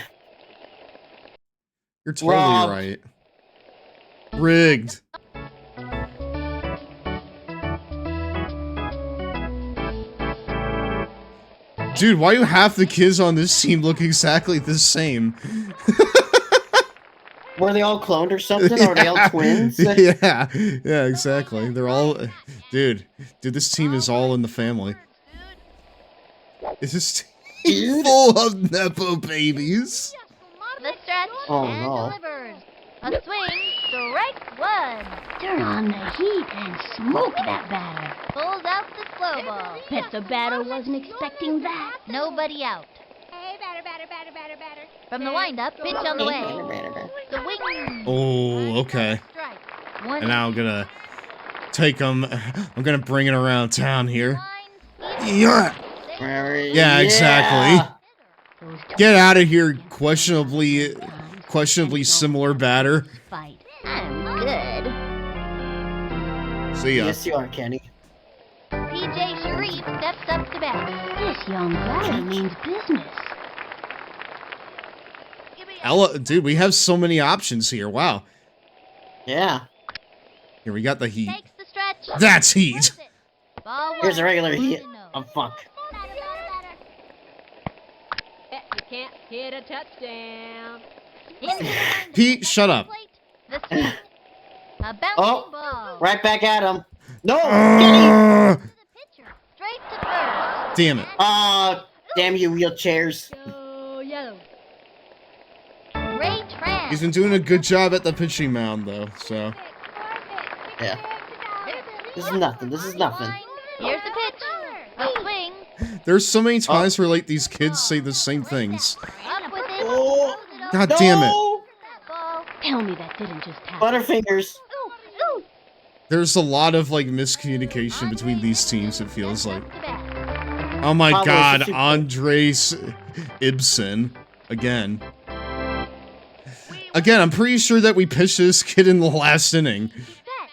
totally Robbed. right. Rigged. Dude, why do half the kids on this team look exactly the same? Were they all cloned or something? Or are they all twins? Yeah, yeah, exactly. They're all, dude, this team is all in the family. Is this team full of nepo babies? The stretch Oh, and no. delivered. A swing, strike one. Turn on the heat and smoke that batter. Pulls out the slow ball. Bet the batter wasn't expecting that. Nobody out. From the windup, pitch on the way. The wing. Oh, okay. Strike. One And now I'm gonna take them. I'm gonna bring it around town here. Yeah. Yeah, exactly. Get out of here, questionably similar batter. Fight. I'm good. See ya. Yes, you are, Kenny. PJ Sharif steps up to bat. This young batter means business. Ella, dude, we have so many options here. Wow. Yeah. Here we got the heat. Takes the stretch. That's heat. Ball Here's a one. regular One heat. to no. Oh, fuck. You can't hit a touchdown. Into the windup. Pete, shut up. The swing. A bouncing Oh, ball. right back at him. No, Kenny! To the pitcher. Straight to first. Damn it. Oh, damn you, wheelchairs. Go yellow. Ray Tran. He's been doing a good job at the pitching mound, though, so. Yeah. This is nothing. This is nothing. Here's the pitch. A swing. There's so many times where, like, these kids say the same things. Up with it. Oh, God damn it. no! Ball. Tell me that didn't just happen. Butterfingers. Ooh, ooh. There's a lot of, like, miscommunication between these teams, it feels like. To bat. Oh my Pablo god, Suzuki. Andres Ibsen. Again. Again, I'm pretty sure that we pitched this kid in the last inning.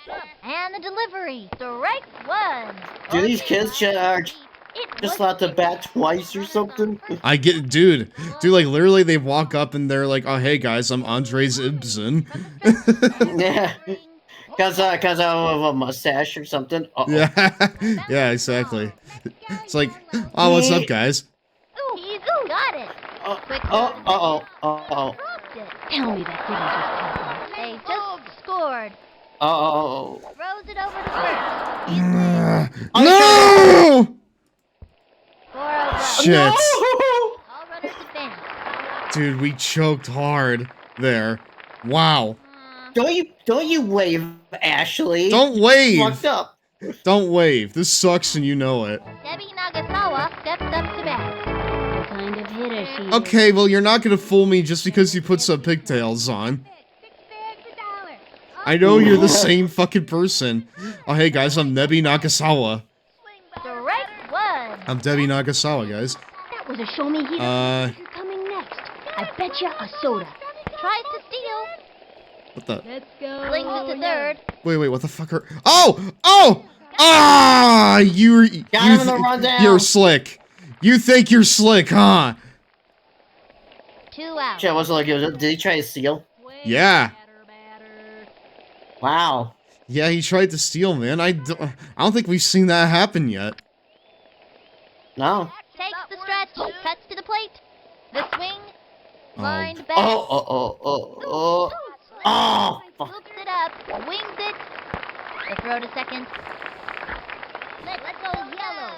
Set. And the delivery. Strike one. Do these kids just allowed to bat twice or something? I get, dude, like, literally they walk up and they're like, oh, hey guys, I'm Andres Ibsen. Yeah. Cause of a mustache or something. Uh-oh. Yeah, yeah, exactly. It's like, oh, what's up, guys? Ooh, he's got it. Quick Oh, throw. uh-oh. Dropped it. Tell me that didn't just happen. They just scored. Uh-oh. Throws it over to first. No! For a run. Shit. All runners advance. Dude, we choked hard there. Wow. Don't you wave, Ashley. Don't wave. Fucked up. Don't wave. This sucks and you know it. Debbie Nagasawa steps up to bat. What kind of hitter she is. Okay, well, you're not gonna fool me just because you put some pigtails on. I know you're the same fucking person. Oh, hey guys, I'm Debbie Nagasawa. Strike one. I'm Debbie Nagasawa, guys. That was a show me hitter. Who's coming next? I bet you a soda. Tries to steal. What the? Let's go. Flings it to third. Wait, what the fuck are... Oh! Oh! Ah! You're him in the rundown. You're slick. You think you're slick, huh? 2 out. Shit, was it like, did he try to steal? Yeah. Wow. Yeah, he tried to steal, man. I don't think we've seen that happen yet. No. Takes the stretch. Cuts to the plate. The swing. Oh. Lined back. Oh, fuck. Scoops it up. Wings it. The throw to second. Let's go yellow.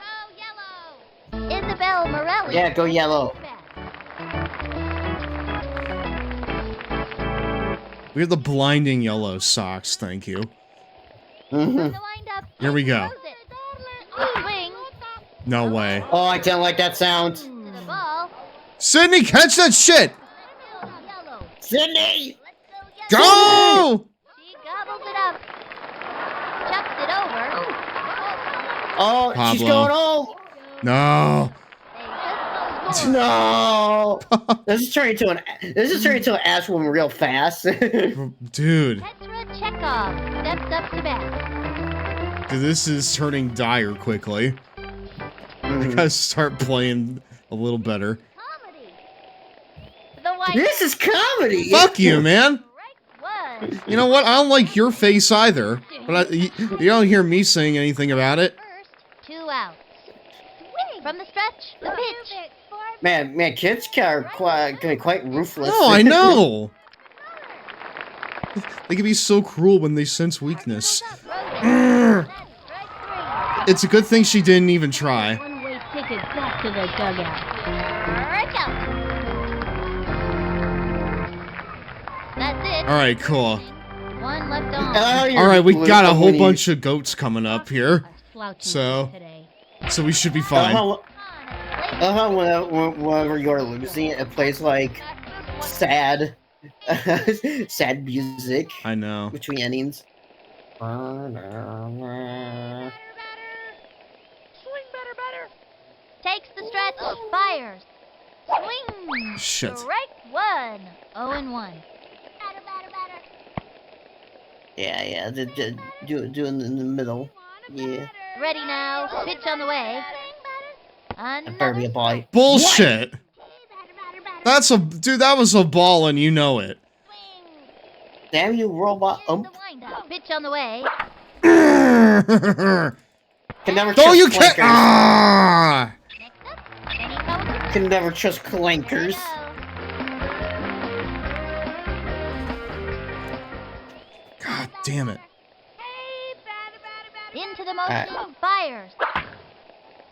Go yellow. Isabel Morelli. Yeah, go yellow. We have the blinding yellow socks, thank you. Here we go. Swing No way. Oh, I don't like that sound. to the ball. Sydney, catch that shit! Yellow. Sydney! Go! She gobbles it up. Chucks it over. Oh, she's Pablo. going home. No. They just score. No. This is turning into an ass woman real fast. Dude. Petra Chekhov steps up to bat. Dude, this is turning dire quickly. I gotta start playing a little better. Comedy. The white. This is comedy. Fuck you, man. Strike one. You know what? I don't like your face either. But you don't hear me saying anything about it. First, 2 outs. Swing. From the stretch, the pitch. Man, kids are quite ruthless. No, I know. They can be so cruel when they sense weakness. It's a good thing she didn't even try. One-way ticket back to the dugout. Strike out. That's it. All right, cool. One left on. All right, we got a whole bunch of goats coming up here, Slouching So- today. so we should be fine. Whenever you're losing, it plays like sad, sad music I know. between innings. Takes the stretch. Fires. Swing. Shit. Strike one. 0-1. Yeah, do it in the middle. Yeah, Ready now. Pitch on the way. that better be a ball. Bullshit. That's a dude. That was a ball, and you know it. Damn you, robot! The windup. Pitch on the way. Can never No, trust you can't. clankers. Ah! Next up. Any comes. Can never trust clankers. God damn it. Into the motion. Fires.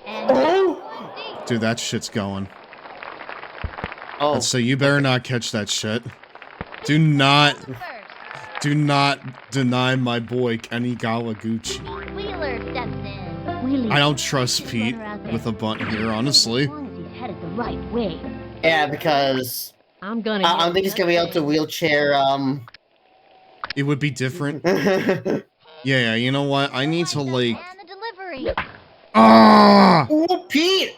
And Oh, Dude, that shit's going. oh, So you better not catch that shit. Do not deny my boy Kenny Gawaguchi. Wheeler steps in. Wheelie. I don't trust Pete with a bunt here, honestly. As long as he's headed the right way. yeah, because I'm gonna. I don't think he's gonna be able to wheelchair. It would be different. Yeah, you know what? I need to like. And the delivery. Ah! Oh, Pete!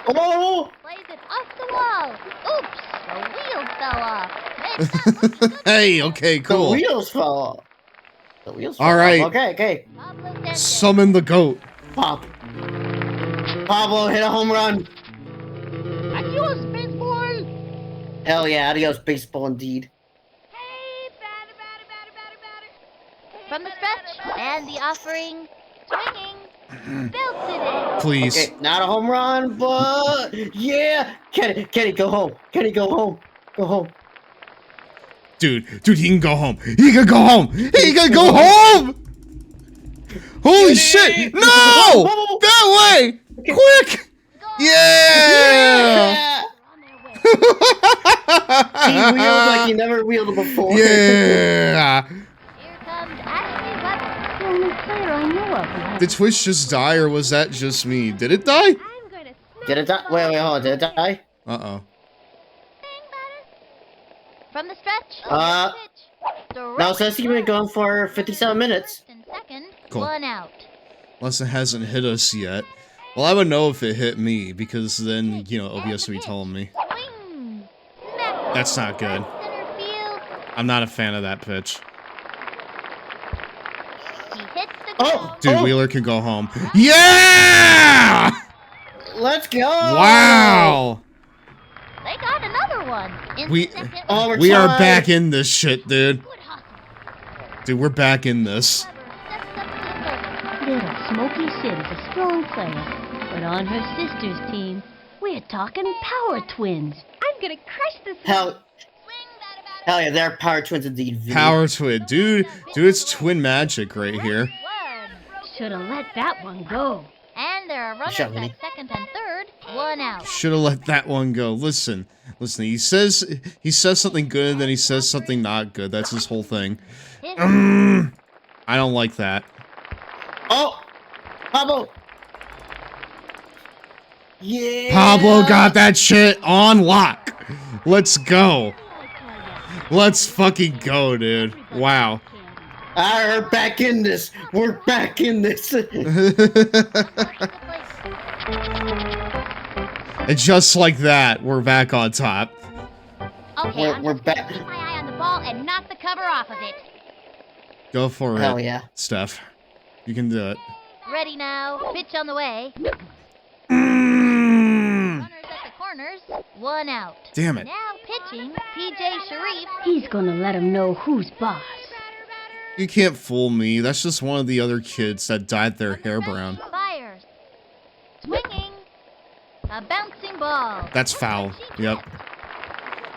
Oh! Plays it off the wall. Oops. The wheels fell off. It's not looking good. Hey, okay, The cool. wheels fell off. The wheels fell All right. off. Okay. Pablo steps in. Summon the goat. Pablo hit a home run. Adios, baseball. Hell yeah, adios baseball indeed. From the stretch. And the offering. Swinging. Belts it in. Please. Okay, not a home run, but yeah. Kenny, go home. Kenny, go home. Go home. Dude, he can go home. He can go home. He can go home! Holy shit! No! That way! Quick! Yeah! He wheeled like he never wheeled before. Yeah! Here comes Ashley Webber. The only player I know of who has Did Twitch just die, or was that just me? Did it die? I'm gonna. Did it die? Wait, hold on. Did it die? Uh-oh. From the stretch. Pitch. No, so it's been going for 57 minutes. First and second. Cool. 1 out. Unless it hasn't hit us yet. Well, I would know if it hit me, because then, you know, OBS would be telling me. Swing. Snap. That's not good. Center field. I'm not a fan of that pitch. He hits the Oh! ground. Dude, Wheeler can go home. Yeah! Let's go! Wow! They got another one. In We- second. Oh, we're We are tied. back in this shit, dude. Good hustle. Dude, we're back in this. Weber steps up to the plate. Little Smoky Sid's a strong player, but on her sister's team, we're talking power twins. I'm gonna crush this. Hell yeah, they're power twins indeed. V. Power twin. Dude, it's twin magic right here. One. Should have let that one go. And And there are runners shot, Vinny. at second and third. 1 out. Should have let that one go. Listen. He says something good, and then he says something not good. That's his whole thing. I don't like that. Oh, Pablo. Yeah. Pablo got that shit on lock. Let's go. Let's fucking go, dude. Wow. We're back in this. We're back in this. And just like that, we're back on top. Okay, We're I'm just gonna back. keep my eye on the ball and knock the cover off of it. Go for it. Hell yeah. Steph. You can do it. Ready now. Pitch on the way. Runners at the corners. 1 out. Damn it. Now pitching, PJ Sharif. He's gonna let him know who's boss. You can't fool me. That's just one of the other kids that dyed their hair brown. Fires. Swinging. A bouncing ball. That's foul. Yep.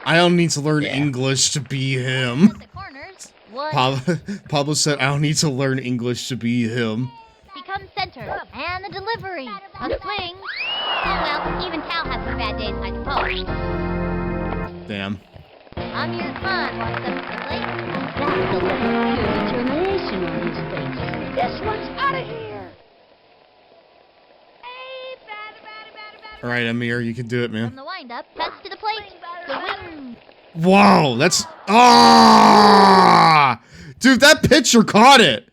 I don't need to learn English to be him. At the corners. 1 Pablo said, I don't need to learn English to be him. becomes center. And the delivery. A swing. Oh well, even Cal has her bad days, I suppose. Damn. Amir's fun wants them to play. That's the look of pure determination on his face. This one's out of here. Alright, Amir, you can do it, man. From the windup, cuts to the plate. The wing. Wow, that's... Ah! Dude, that pitcher caught it!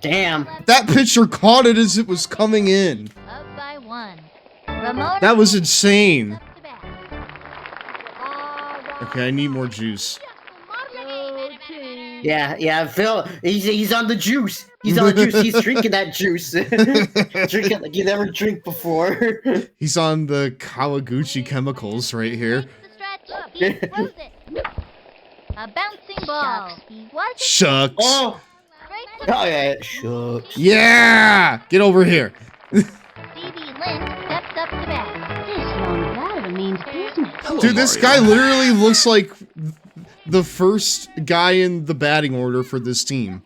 Damn. That pitcher caught it as it was coming in. Up by 1. Ramona That was insane. up to bat. Okay, I need more juice. Yeah, Phil, he's on the juice. He's on the juice. He's drinking that juice. Drinking like you never drink before. He's on the Kawaguchi chemicals right here. He throws it. A bouncing ball. He was Shucks. Oh, straight to oh yeah, shucks. Yeah! Get over here. Stevie Lynn steps up to bat. This long ladder means business. Hello, Dude, this Mario. guy literally looks like the first guy in the batting order for this team.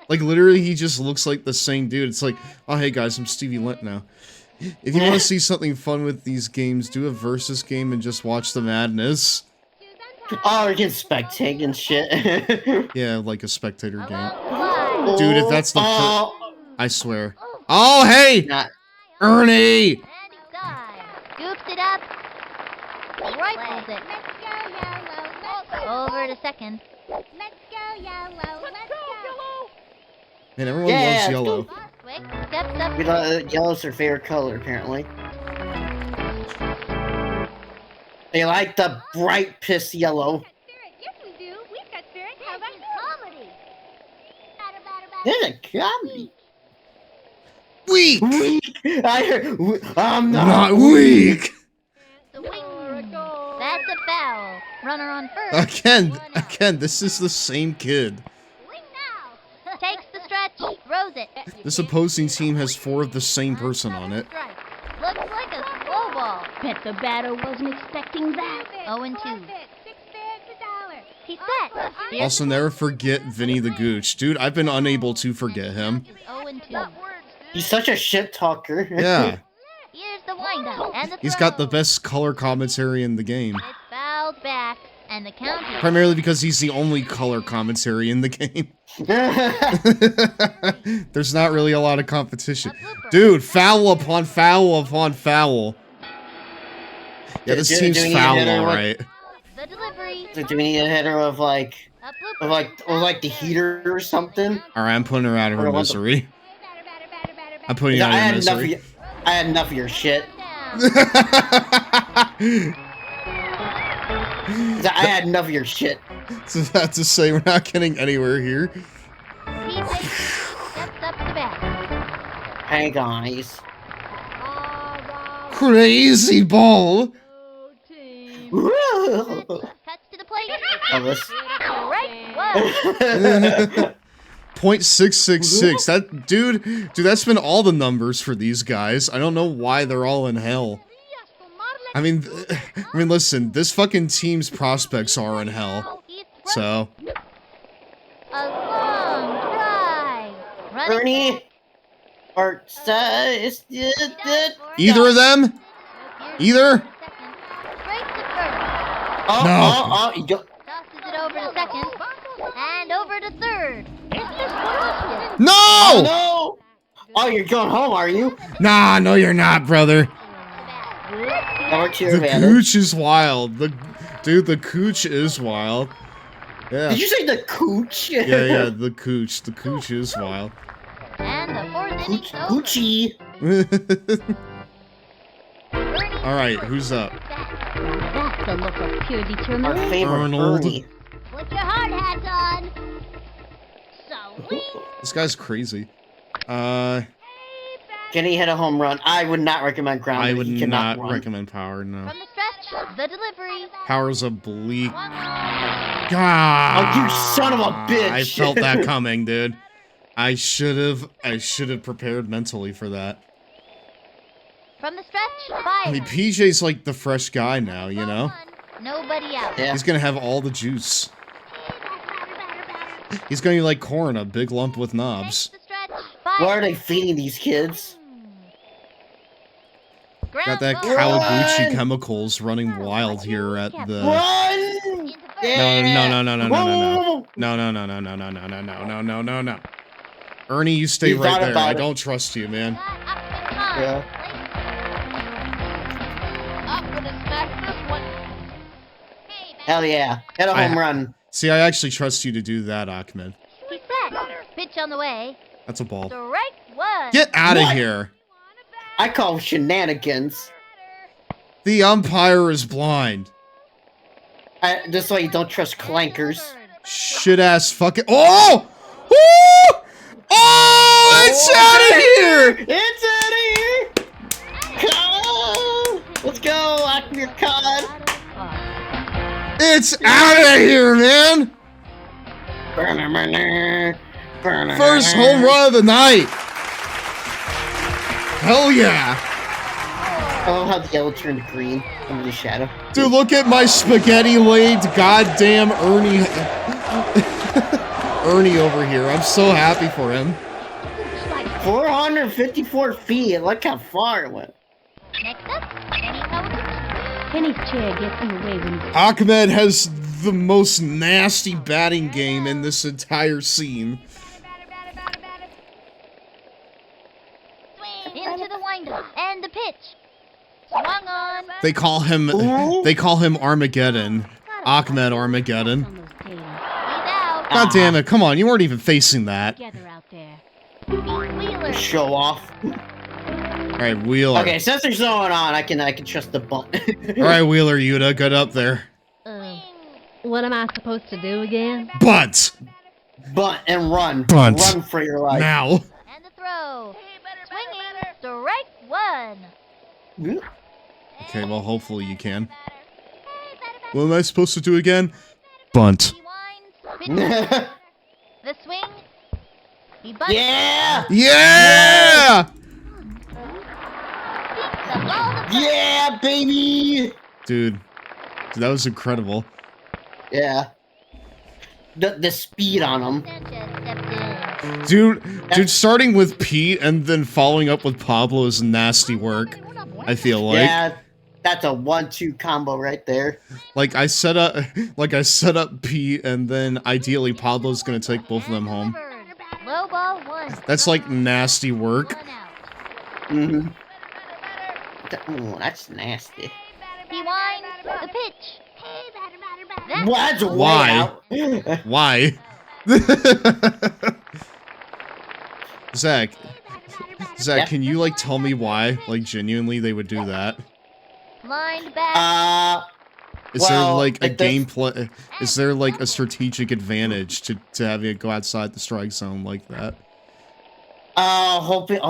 Like, literally, he just looks like the same dude. It's like, oh, hey, guys, I'm Stevie Lint now. If you want to see something fun with these games, do a versus game and just watch the madness. Oh, we can spectate and shit. Yeah, like a spectator game. Fly. Dude, if that's the oh, I swear. Oh, hey! not. Ernie! And he dives. Scoops it up. Rifles it. Over to second. Man, everyone Yeah, loves yellow. Boswick steps up. We love, yellow's her favorite color, apparently. They like the bright piss yellow. Yes, we do. We've got spirit. How about comedy? There's a comedy. Weak! Weak. I heard. I'm Not weak! The wing. That's a foul. Runner on first. Again, this is the same kid. Wing now. Takes the stretch. Throws it. This opposing team has 4 of the same person on it. Strike. Looks like a slow ball. Bet the batter wasn't expecting that. 0-2. He's set. Also, never forget Vinny the Gooch. Dude, I've been unable to forget him. 0-2. He's such a shit talker. Yeah, Here's the windup and the he's got the throw. best color commentary in the game. It's fouled back, and the count is Primarily because he's the only color commentary in the game. There's not really a lot of competition. Dude, foul upon foul upon foul. Yeah, this Do- team's do we need foul, another one? alright. the delivery. Do we need a hitter of like, A blooper. the heater or something? Alright, I'm putting her out of her Or what the- misery. I'm putting I her out had of enough of misery. I had enough of your shit. Down. I had enough of your shit. So that's to say, we're not getting anywhere here. PJ steps up to bat. Hey guys. Crazy ball! Woo! Cuts to the plate. Elvis. Right one. .666. That dude, that's been all the numbers for these guys. I don't know why they're all in hell. I mean, listen, this fucking team's prospects are in hell. So, A long drive. Running Ernie. Art size. Either of them? Either? Oh, you go. Tosses it over to second. And over to third. No! Oh, no! Oh, you're going home, are you? Nah, no, you're not, brother. Over to your The advantage. cooch is wild. Dude, the cooch is wild. Yeah. Did you say the cooch? Yeah, the cooch. The cooch is wild. And the fourth inning's over. Coochie. Alright, who's up? That's the look of pure Our determination. favorite Arnold. Ernie. Put your hard hats on. So This guy's crazy. Can he hit a home run? I would not recommend ground. I He would cannot not run. recommend power, no. From the stretch, the delivery. Power's a bleak. Swung on. God! Oh, you son of a bitch! I felt that coming, dude. I should have prepared mentally for that. From the stretch, fire. I mean, PJ's like the fresh guy now, you know? Nobody out. Yeah. He's gonna have all the juice. He's gonna be like corn, a big lump with knobs. Takes the stretch, fire. Why are they feeding these kids? Got that Ground ball. Kawaguchi Run! chemicals running wild here at the... Run! Into third. No. Ernie, you stay You right thought there. about I it. don't trust you, man. Yeah. I'm gonna smack this one. Hell yeah. Hit a home run. See, I actually trust you to do that, Ahmed. He's set. Pitch on the way. That's a ball. Strike one. Get out of What? here. I call shenanigans. The umpire is blind. That's why you don't trust clankers. Shit ass fucking. Oh! Oh! Oh! It's out of here! It's out of here! Come! Let's go, Akmir Khan! It's out of here, man! First home run of the night! Hell yeah! I love how the yellow turned green under the shadow. Dude, look at my spaghetti-laid goddamn Ernie. Ernie over here. I'm so happy for him. 454 feet. Look how far it went. Next up, Kenny Kawaguchi. Kenny's chair gets in the way when he's Ahmed has the most nasty batting game in this entire scene. Into the windup and the pitch. Swung on. They call him Armageddon. Ahmed Armageddon. on those tails. He's out. God damn it, come on, you weren't even facing that. Together out there. Beat Wheeler. Show off. Alright, Wheeler. Okay, since there's no one on, I can trust the bunt. Alright, Wheeler, Yuta, get up there. What am I supposed to do again? Bunt! Bunt and run. Bunt. Run for your life. Now. And the throw. Swinging. Strike one. Okay, well, hopefully you can. What am I supposed to do again? Bunt. He winds. Pitch. The swing. He bunts. Yeah! Yeah! The ball to Yeah, baby! Dude, that was incredible. Yeah. The speed on him. Sanchez stepped in. Dude, starting with Pete and then following up with Pablo is nasty work. I feel like. Yeah, that's a 1-2 combo right there. Like I set up Pete and then ideally Pablo's gonna take both of them home. Low ball one. That's like nasty work. One out. Mm-hmm. Ooh, that's nasty. He winds. The pitch. That's That's way Why? out. Why? Zach, Yeah. can you like tell me why? Like genuinely they would do that? lined back. Is there Well, like a it does- gameplay? Is there like a strategic advantage to having it go outside the strike zone like that? Hoping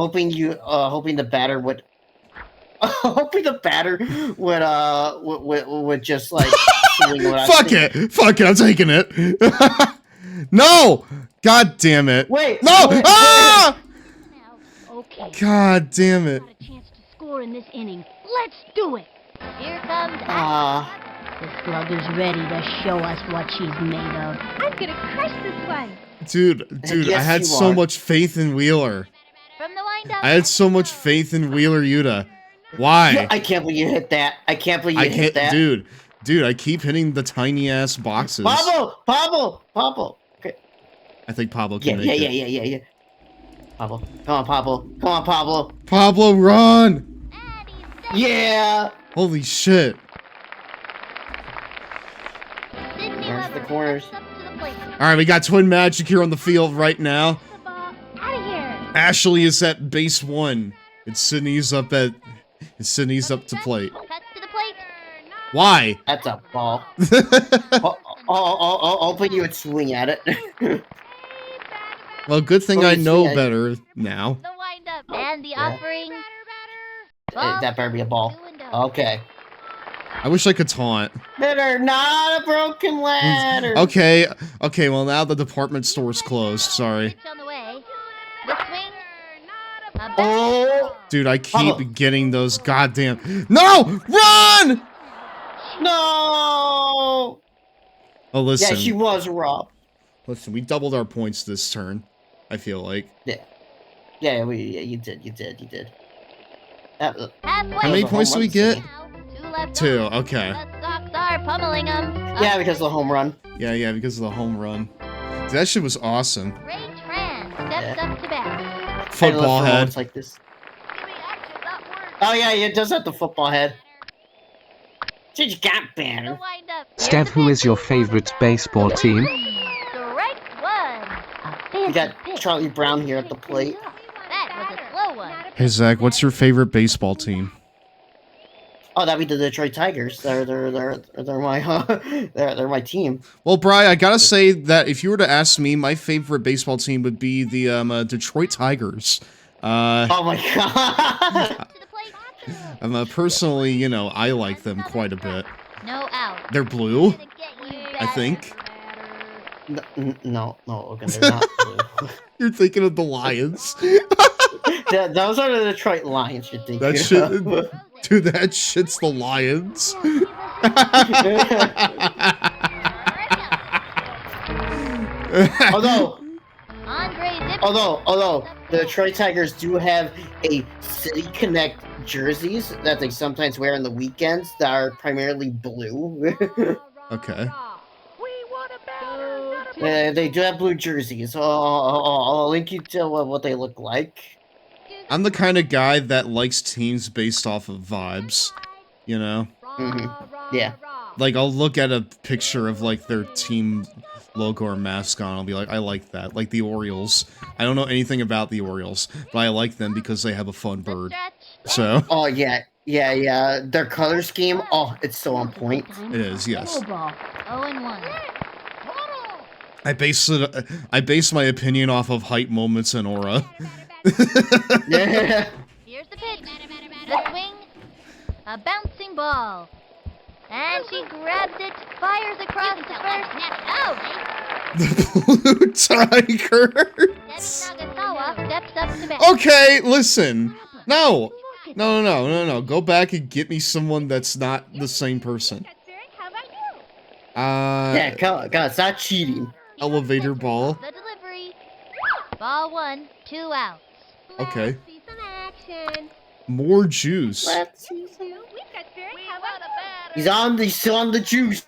the batter would. Hoping the batter would just like swing what I Fuck think. it! Fuck it! I'm taking it. No! God damn it! Wait! No! wait, Ah! Okay. God damn it! Got a chance to score in this inning. Let's do it. Here comes The slugger's ready to show us what she's made of. I'm gonna crush this one. Dude, I Yes, had you so are. much faith in Wheeler. from the I had so much faith in Wheeler Yuta. Why? I can't believe you hit that. I can't believe you hit that. Dude, I keep hitting the tiny ass boxes. Pablo. Okay. I think Pablo can make it. Yeah. Pablo, come on, Pablo. Pablo, run! Yeah. Holy shit. There's the corners. Alright, we got Twin Magic here on the field right now. Ashley is at base 1. And Sydney's up to plate. Why? That's a ball. I'll put you would swing at it. Well, good thing I know better now. The wind up and the offering. That better be a ball. Okay. I wish I could taunt. Better not a broken ladder. Okay, well now the department store's closed, sorry. On the way. The swing. Oh! Dude, I keep getting those goddamn— No! Run! No! Oh, listen. Yeah, she was robbed. Listen, we doubled our points this turn, I feel like. Yeah, you did. How many points do we get? 2, okay. The Sox are pummeling them. Yeah, because of the home run. Yeah, because of the home run. Dude, that shit was awesome. Ray Tran steps up to bat. Football head. Like this. Oh yeah, it does have the football head. She got banner. Stev, who is your favorite baseball team? Strike one. We got Charlie Brown here at the plate. That was a slow one. Hey Zach, what's your favorite baseball team? Oh, that'd be the Detroit Tigers. They're my they're my team. Well, Bri, I gotta say that if you were to ask me, my favorite baseball team would be the Detroit Tigers. Oh my god! Personally, you know, I like them quite a bit. No out. They're blue, I think. No, okay, they're not blue. You're thinking of the Lions. Those are the Detroit Lions. You're thinking. That shit, dude, that shit's the Lions. Although the Detroit Tigers do have a City Connect jerseys that they sometimes wear on the weekends that are primarily blue. Okay. They do have blue jerseys. I'll link you to what they look like. I'm the kind of guy that likes teams based off of vibes, you know? Mm-hmm. Yeah. Like, I'll look at a picture of, like, their team logo or mascot, and I'll be like, I like that. Like the Orioles. I don't know anything about the Orioles, but I like them because they have a fun bird. So. Oh, yeah. Their color scheme, oh, it's so on point. It is, yes. 0-1. I base my opinion off of hype moments and aura. Yeah. Here's the pitch. The swing. A bouncing ball. And she grabs it, fires across the first net. Oh! The Blue Tigers! Nagasawa steps up to bat. Okay, listen. No. Go back and get me someone that's not the same person. Yeah, God, stop cheating. Elevator ball. The delivery. Ball 1, 2 outs. Okay. See some action. More juice. Let's see some. He's still on the juice.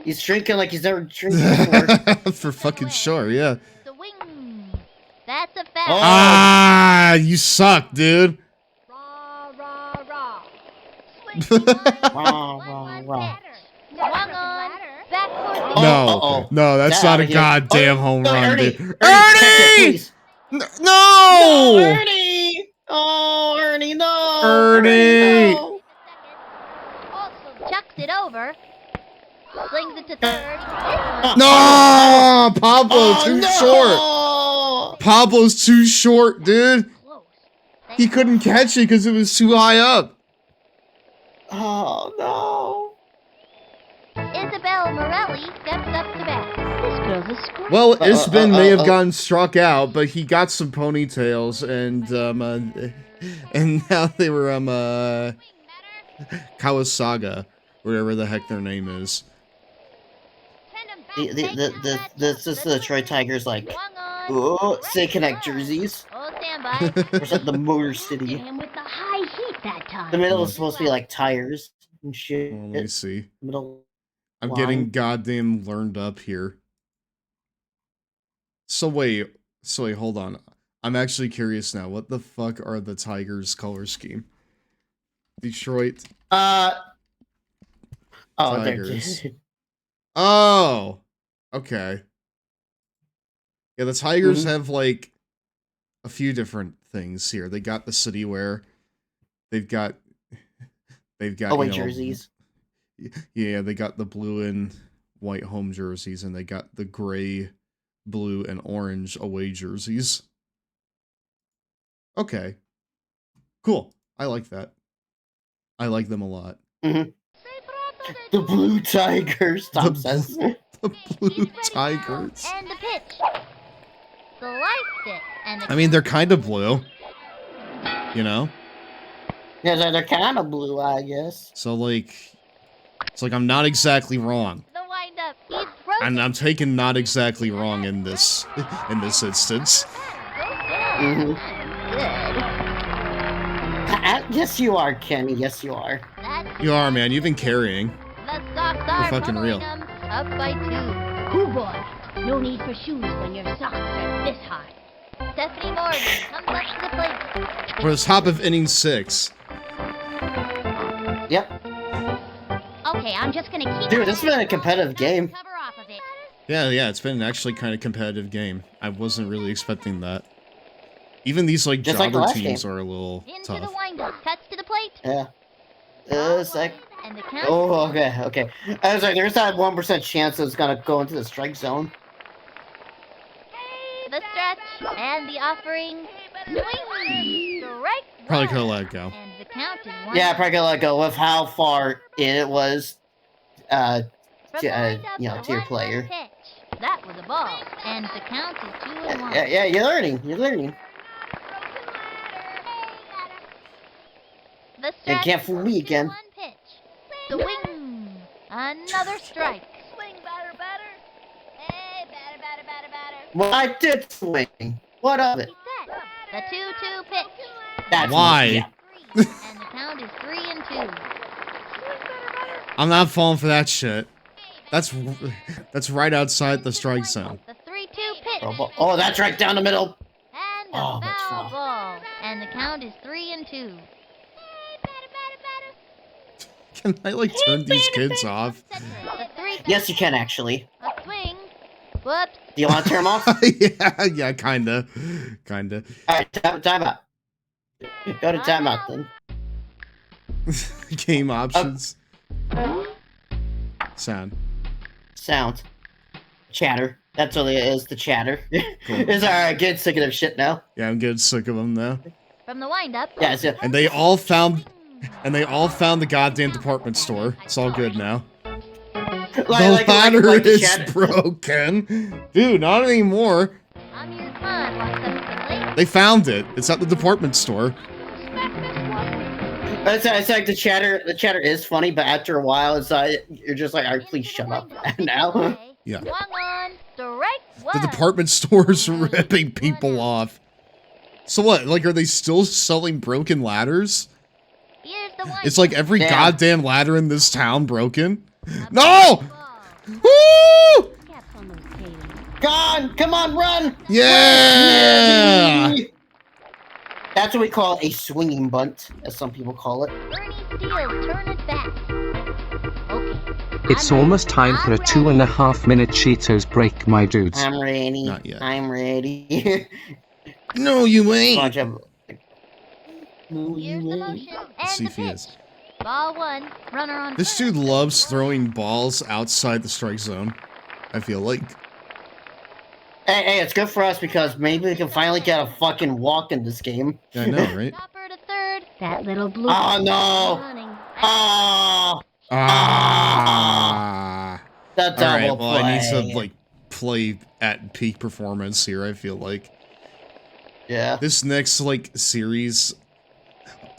He's drinking like he's never drinking before. For fucking sure, yeah. The wing. That's a foul. Oh. Ah, you suck, dude. Rah, rah, rah. Rah. Swung on. Backwards. No, that's not a goddamn home run, Ernie! dude. Ernie! No! Ernie! Oh, Ernie, no! Ernie! No. Chucks it over. Slings it to third. No! Pablo, too no! short. Pablo's too short, dude. Close. He couldn't catch it because it was too high up. Oh, no. Isabel Morelli steps up to bat. This girl's a screw. Well, Isbin may have gotten struck out, but he got some ponytails, and now they were, Kawasaga, whatever the heck their name is. This is the Detroit Tigers, like, oh, City Connect jerseys. Oh, Sam on, bud. Where's the Motor City? Him with the high heat that time. The middle is supposed to be like tires and shit. Well, let me see. Middle. I'm line. getting goddamn learned up here. So wait, hold on. I'm actually curious now. What the fuck are the Tigers' color scheme? Detroit. Oh, Tigers. Oh, okay. Yeah, the Tigers have like a few different things here. They got the city wear. They've got away jerseys. Yeah, they got the blue and white home jerseys, and they got the gray, blue, and orange away jerseys. Okay. Cool. I like that. I like them a lot. The Blue Tigers, Tom says. The Blue Tigers. And the pitch. Sliced it. And I mean, they're kind of blue. You know? Yeah, they're kind of blue, I guess. So, like... It's like I'm not exactly wrong. the wind-up. He's And I'm taking not exactly wrong in this instance. Good. Yes, you are, Kenny. Yes, you are. You are, man. You've been carrying. The Sox are fucking real. pummeling them up by 2. Hoo boy, no need for shoes when your socks are this high. Stephanie Morgan comes up to the plate. We're the top of inning 6. Yep. Okay, I'm just gonna keep. Dude, this has been a competitive game. Cover off of it. Yeah, it's been actually kind of competitive game. I wasn't really expecting that. Even these like Just like the jobber last teams game. are a little Into the tough. wind-up. Cuts to the plate. Yeah. Sec. And the count. Oh, okay. I was like, there's that 1% chance that it's gonna go into the strike zone. The stretch and the offering. Swing. Strike. Probably one. could have let it go. And the count is 1. Yeah, probably gonna let go with how far in it was, From the to wind-up, to your 1-1 player. pitch. That was a ball. And the count is 2-1. Yeah, you're learning. The You stretch. can't fool me again. 2-1 pitch. Swing. Another strike. Swing, batter, batter. Hey, batter, batter, batter, batter. Well, I did swing. What of it? Set. The 2-2 pitch. That's Why? Yeah. And the count is 3-2. I'm not falling for that shit. That's right outside the strike zone. The 3-2 pitch. Oh, that's right down the middle. And a Oh, that's foul foul. ball. And the count is 3-2. Can I like turn these kids off? The 3 Yes, you can actually. A swing. Whoops. Do you want to turn them off? yeah, kinda. Alright, timeout. Go to timeout then. Game options. Sound. Chatter. That's what it is, the chatter. Cool. It's alright, get sick of this shit now. Yeah, I'm getting sick of them now. From the windup. Yeah, it's And they all found the goddamn department store. It's all good now. The ladder is broken. Dude, not anymore. I'm your fun. Want some of the plate? They found it. It's at the department store. It's like the chatter is funny, but after a while, it's you're just like, alright, please shut up now. Yeah. Swung on. Strike one. The department store's ripping people off. So what? Like, are they still selling broken ladders? Here's the one. It's like every Damn. goddamn ladder in this town broken. No! Woo! Caps on those cables. Gone! Come on, run! Yeah! That's what we call a swinging bunt, as some people call it. Bernie Steele, turn it back. Okay. It's almost time for a 2.5-minute Cheetos break, my dudes. I'm ready. Not yet. I'm ready. No, you ain't. Bunch of- Here's the motion. Let's see And if the he pitch. is. Ball 1. Runner on This first. dude loves throwing balls outside the strike zone. I feel like. Hey, it's good for us because maybe we can finally get a fucking walk in this game. Yeah, I know, right? Chopper to third. That little blue. Oh no! Running. Oh! Ah. The All double right. Well, play. I need to like play at peak performance here. I feel like Yeah. this next like series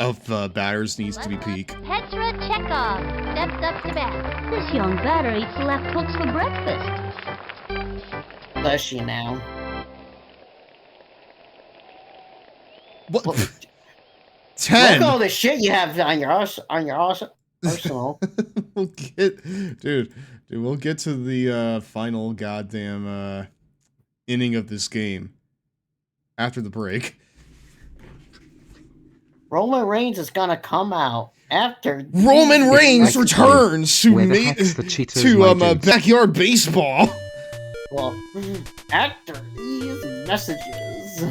of batters needs to be peak. Petra Chekhov steps up to bat. This young batter eats left hooks for breakfast. Bless you now. What? Look 10. at all the shit you have on your arsenal. We'll get, dude, we'll get to the final goddamn inning of this game after the break. Roman Reigns is gonna come out after Roman Reigns returns to Where the heck's the cheaters, my dudes? backyard baseball. Well, after these messages.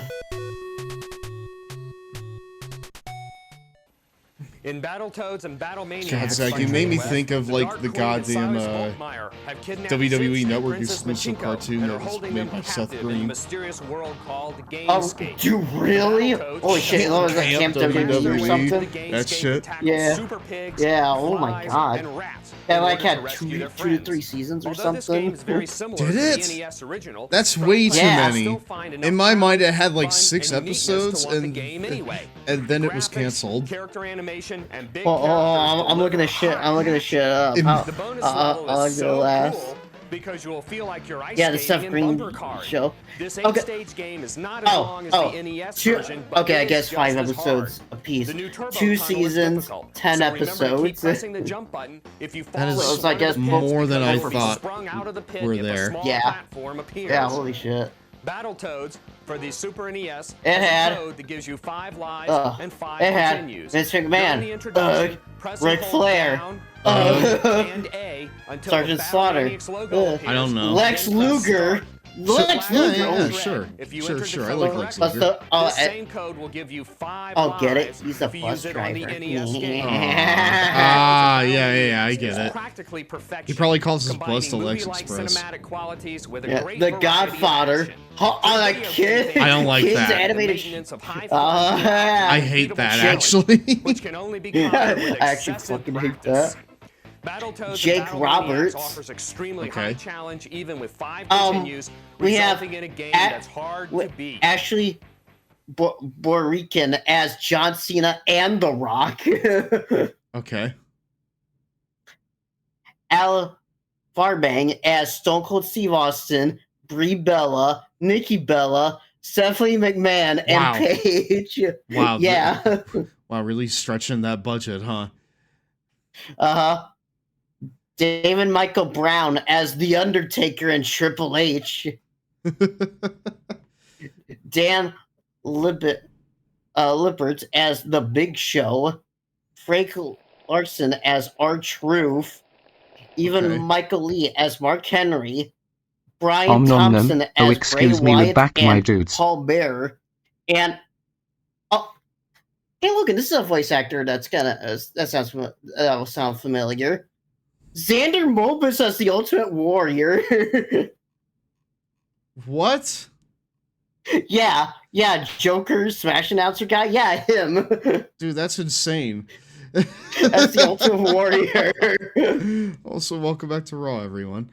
In Battletoads and Battlemania, God, Zach, you made me think of like the goddamn WWE Network exclusive cartoon that was made by Seth Green. Mysterious world called Oh, you really? Holy shit! That was like Camp WWE or something. That shit. Yeah. Yeah. Oh my god. That like had two to three seasons or something. Did it? That's way too many. In my mind, it had like 6 episodes, and then it was canceled. Character animation and big I'm looking at shit. I'm looking at shit up. The bonus level is so last. cool because you'll feel like you're ice Yeah, the skating Seth in Green bumper cars. show. This Okay. 8-stage game is not as long as the NES version, but okay, I it is guess just 5 as episodes hard. apiece. The new turbo 2 tunnel is seasons, difficult, 10 so remember to keep episodes. pressing the jump button. If you fall That is So, I guess more than I if you thought sprung out of the pit, were if a there. small Yeah. platform appears. Yeah, holy shit. Battletoads for the Super NES It has had- a code that gives you 5 lives and 5 it had continues. Vince During McMahon, the introduction, press and Ric hold Flair, down, and A until Sergeant the Slaughter, Battle logo appears. I don't know. Lex Then press Luger. start. Lex Yeah, Luger. yeah, Holy sure. If you Sure, entered the sure. I code like Lex correctly, Luger. this same code will give you 5 Oh, get it? lives He's a if you bus use it on the driver. NES game. Ah, yeah, I get It's it. practically perfection, He probably calls his combining bus the Lex movie-like Express. cinematic qualities with a Yeah, great The variety of Godfather. action. That kid. I don't like Kids that. animated Maintenance of high I hate that, actually. which can only be Yeah, conquered with I actually excessive fucking hate practice. that. Battletoads Jake and Battle Roberts. Maniacs offers extremely Okay. high challenge even with 5 continues, we have resulting in a game at- that's hard to beat. Ashley Borican as John Cena and The Rock. Okay. Al Farbang as Stone Cold Steve Austin, Brie Bella, Nikki Bella, Stephanie McMahon, Wow. and Paige. Wow. Yeah. Wow, really stretching that budget, huh? Damon Michael Brown as The Undertaker and Triple H. Dan Lippert as The Big Show. Frank Larson as R-Truth. Even Okay. Michael Lee as Mark Henry. Brian Nom nom nom. Thompson Oh, as excuse Bray me, we're Wyatt back, my and dudes. Paul Bearer. And hey, look, this is a voice actor that will sound familiar. Xander Mobus as the Ultimate Warrior. What? yeah, Joker, Smash Announcer guy. Yeah, him. Dude, that's insane. That's the Ultimate Warrior. Also, welcome back to Raw, everyone.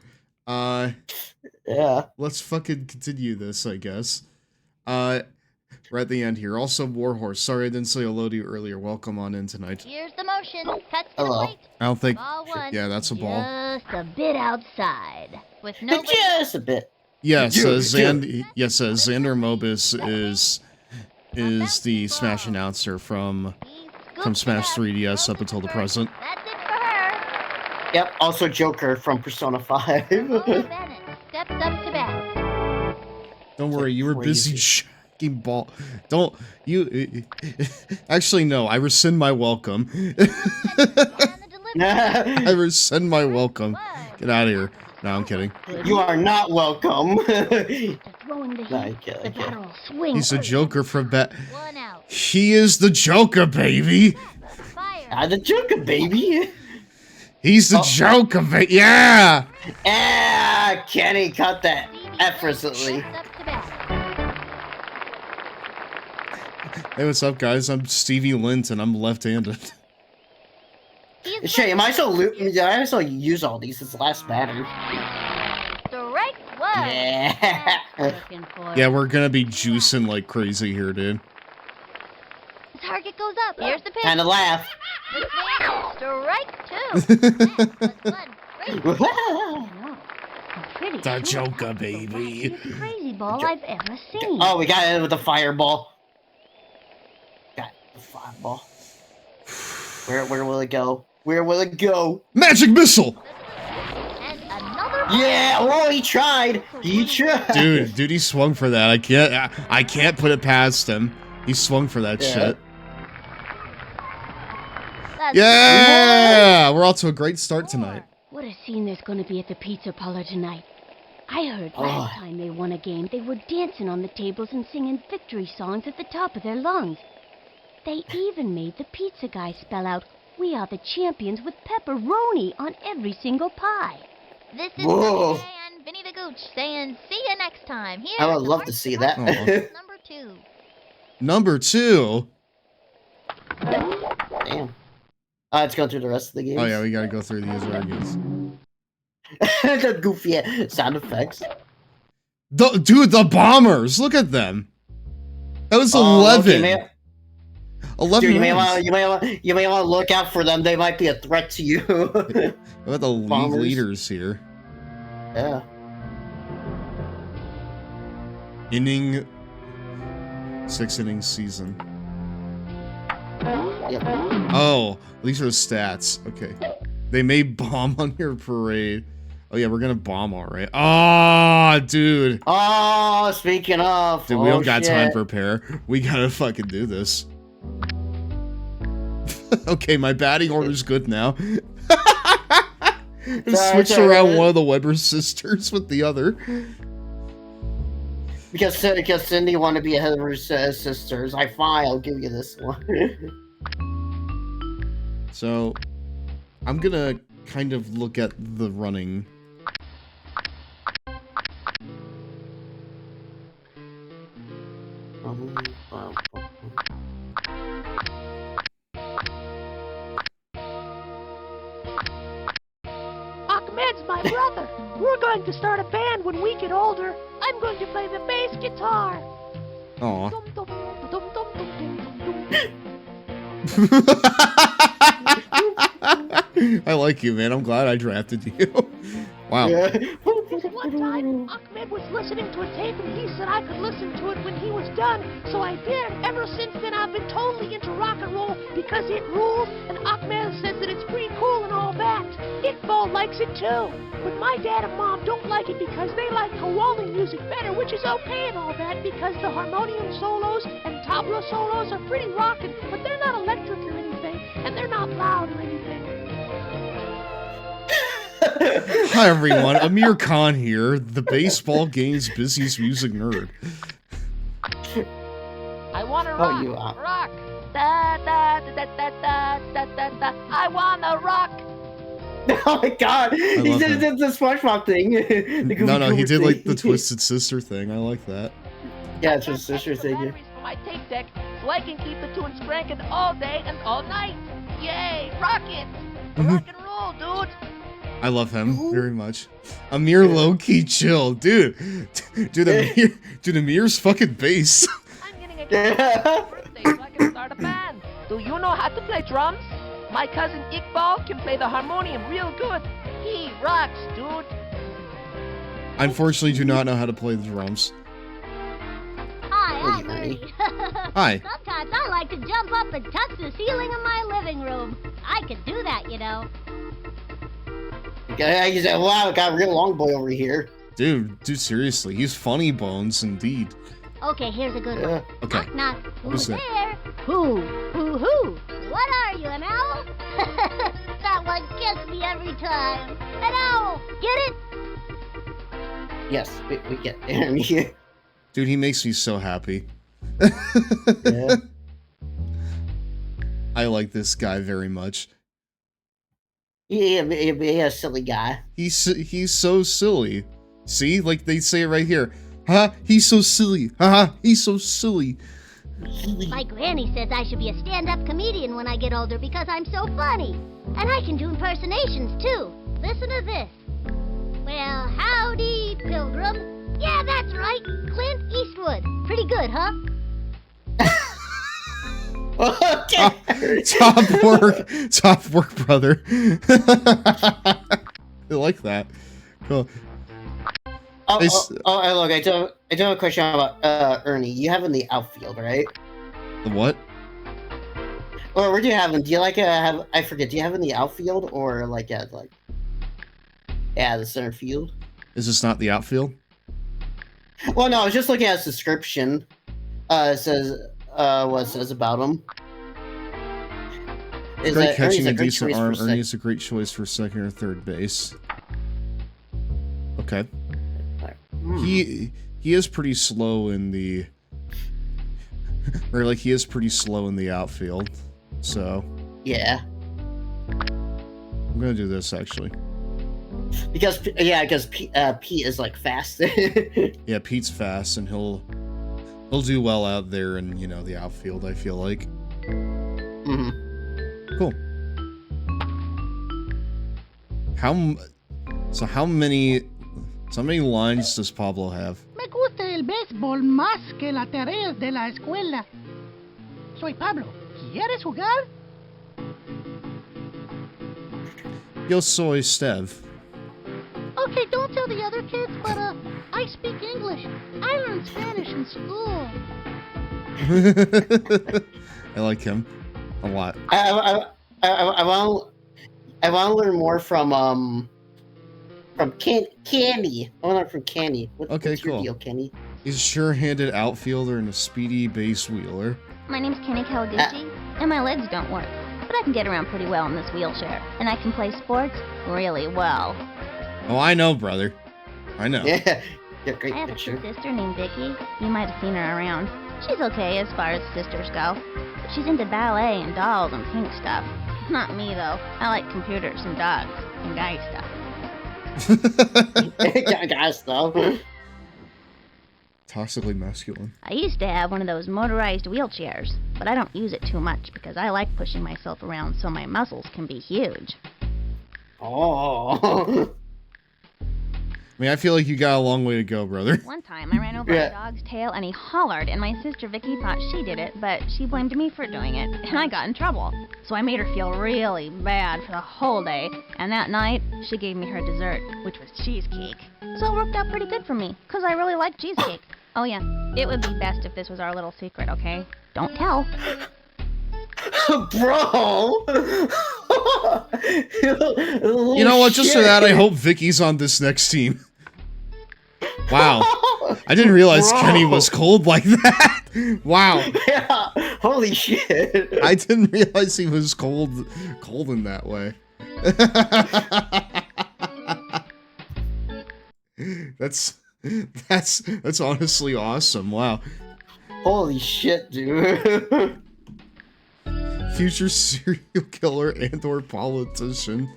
Yeah. Let's fucking continue this, I guess. We're at the end here. Also, Warhorse. Sorry I didn't say hello to you earlier. Welcome on in tonight. Here's the motion. Cuts to the Hello. plate. I don't think... Ball one. Yeah, that's a ball. Just a bit outside. With no Just a bit. Yes, Xander Mobus is the Smash announcer from Smash 3DS up until the present. That's it for her. Yep, also Joker from Persona 5. Mona Bennett steps up to bat. Don't worry, you were busy Crazy. shaking ball. Don't you? Actually, no. I rescind my welcome. And the delivery. I rescind my welcome. Get out of here. No, I'm kidding. You are not welcome. To throwing the heat, No, I get it, the I get it. batter will swing. He's the Joker from Bat. 1 out. He is the Joker, baby. Fire. The Joker, baby. He's the Joker, baby. Yeah. Kenny cut that effortlessly. Steps up to bat. Hey, what's up, guys? I'm Stevie Lint, and I'm left-handed. He's Shay, I might as well use all these as the last batter. strike one. Yeah. Looking for Yeah, we're gonna be juicing like crazy here, dude. The target goes up. Here's the pitch. Kind of laugh. The swing. Strike 2. Plus 1. Great. Oh, I'm pretty The sure Joker, that's the baby. biggest crazy ball I've ever seen. Oh, we got it with the fireball. Fireball. Where will it go? Where will it go? Magic missile! And another. Yeah! Oh, he tried! He tried! Dude, he swung for that. I can't put it past him. He swung for that shit. Yeah! We're off to a great start tonight. What a scene there's going to be at the pizza parlor tonight. I heard last time they won a game, they were dancing on the tables and singing victory songs at the top of their lungs. They even made the pizza guy spell out, "We are the champions," with pepperoni on every single pie. This is Vinny and Vinny the Gooch saying, "See you next time." Here. I would love to see that. Number 2. Number 2? Damn. Let's go through the rest of the games. Oh yeah, we gotta go through these games. The goofy sound effects. Dude, the bombers! Look at them! That was 11. Okay, 11 Dude, you may want to look out for them. They might be a threat to you. What about the league leaders here? Yeah. Inning 6 inning season. Yep. Oh, these are the stats. Okay. They may bomb on your parade. Oh yeah, we're gonna bomb alright. Ah, dude. Oh, speaking of. Dude, we don't got time to prepare. We gotta fucking do this. Okay, my batting order's good now. I switched around one of the Weber sisters with the other. Because Cindy wanted to be ahead of her sisters. Fine, I'll give you this one. So, I'm gonna kind of look at the running. Ahmed's my brother. We're going to start a band when we get older. I'm going to play the bass guitar. Aw. I like you, man. I'm glad I drafted you. Wow. One time, Ahmed was listening to a tape and he said I could listen to it when he was done, so I did. Ever since then, I've been totally into rock and roll because it rules, and Ahmed says that it's pretty cool and all that. Iqbal likes it too, but my dad and mom don't like it because they like Kawali music better, which is okay and all that because the harmonium solos and tabla solos are pretty rockin', but they're not electric or anything, and they're not loud or anything. Hi everyone, Amir Khan here, the baseball game's busiest music nerd. I wanna rock, rock, da da da da da da da da. I wanna rock. Oh my god, he did the SpongeBob thing. No, he did like the Twisted Sister thing. I like that. Yeah, it's his sister thing. My tape deck, so I can keep the tunes cranking all day and all night. Yay, rock it, rock and roll, dude. I love him very much. Amir low-key chill. Dude, Amir's fucking bass. I'm getting a birthday so I can start a band. Do you know how to play drums? My cousin Iqbal can play the harmonium real good. He rocks, dude. I unfortunately do not know how to play the drums. Hi, I'm Ernie. Hi. Sometimes I like to jump up and touch the ceiling of my living room. I could do that, you know. He said, wow, got a real long boy over here. Dude, seriously, he's funny bones indeed. Okay, here's a good one. Okay. Knock, knock. Who's that? there? Who? What are you, an owl? That one gets me every time. An owl, get it? Yes, we get it. Dude, he makes me so happy. Yeah. I like this guy very much. Yeah, a silly guy. He's so silly. See, like they say it right here. Huh? He's so silly. Haha, he's so silly. My granny says I should be a stand-up comedian when I get older because I'm so funny. And I can do impersonations, too. Listen to this. Well, howdy, pilgrim. Yeah, that's right. Clint Eastwood. Pretty good, huh? Top work, brother. I like that. Cool. Look, I do have a question about Ernie. You have in the outfield, right? The what? Or where do you have him? Do you like have? I forget. Do you have him in the outfield or like at like? Yeah, the center field. Is this not the outfield? Well, no, I was just looking at his description. It says what it says about him. Great catching, a decent arm. Ernie is a great choice for second or third base. Okay. He is pretty slow in the or like he is pretty slow in the outfield. So yeah. I'm gonna do this actually. Because Pete is like fast. Yeah, Pete's fast and he'll do well out there in, you know, the outfield, I feel like. Mm-hmm. Cool. How many lines does Pablo have? Me gusta el béisbol más que las tareas de la escuela. Soy Pablo. ¿Quieres jugar? Yo soy Stev. Okay, don't tell the other kids, but I speak English. I learned Spanish in school. I like him a lot. I want to learn more from Kenny. I want to learn from Kenny. What's cool. Your deal, Kenny? He's a sure-handed outfielder and a speedy base wheeler. My name's Kenny Kawaguchi, and my legs don't work, but I can get around pretty well in this wheelchair, and I can play sports really well. Oh, I know, brother. I know. Yeah, great I have picture. a sister named Vicky. You might have seen her around. She's okay as far as sisters go, but she's into ballet and dolls and pink stuff. Not me, though. I like computers and dogs and guy stuff. Guy stuff. Toxically masculine. I used to have one of those motorized wheelchairs, but I don't use it too much because I like pushing myself around so my muscles can be huge. Oh. I mean, I feel like you got a long way to go, brother. One time, I ran over a dog's tail and he hollered, and my sister Vicky thought she did it, but she blamed me for doing it, and I got in trouble. So I made her feel really bad for the whole day, and that night, she gave me her dessert, which was cheesecake. So it worked out pretty good for me, because I really like cheesecake. Oh yeah, it would be best if this was our little secret, okay? Don't tell. Bro! You know what? Just for that, I hope Vicky's on this next team. Wow. I didn't realize Kenny was cold like that. Wow. Yeah. Holy shit. I didn't realize he was cold in that way. That's honestly awesome. Wow. Holy shit, dude. Future serial killer and or politician.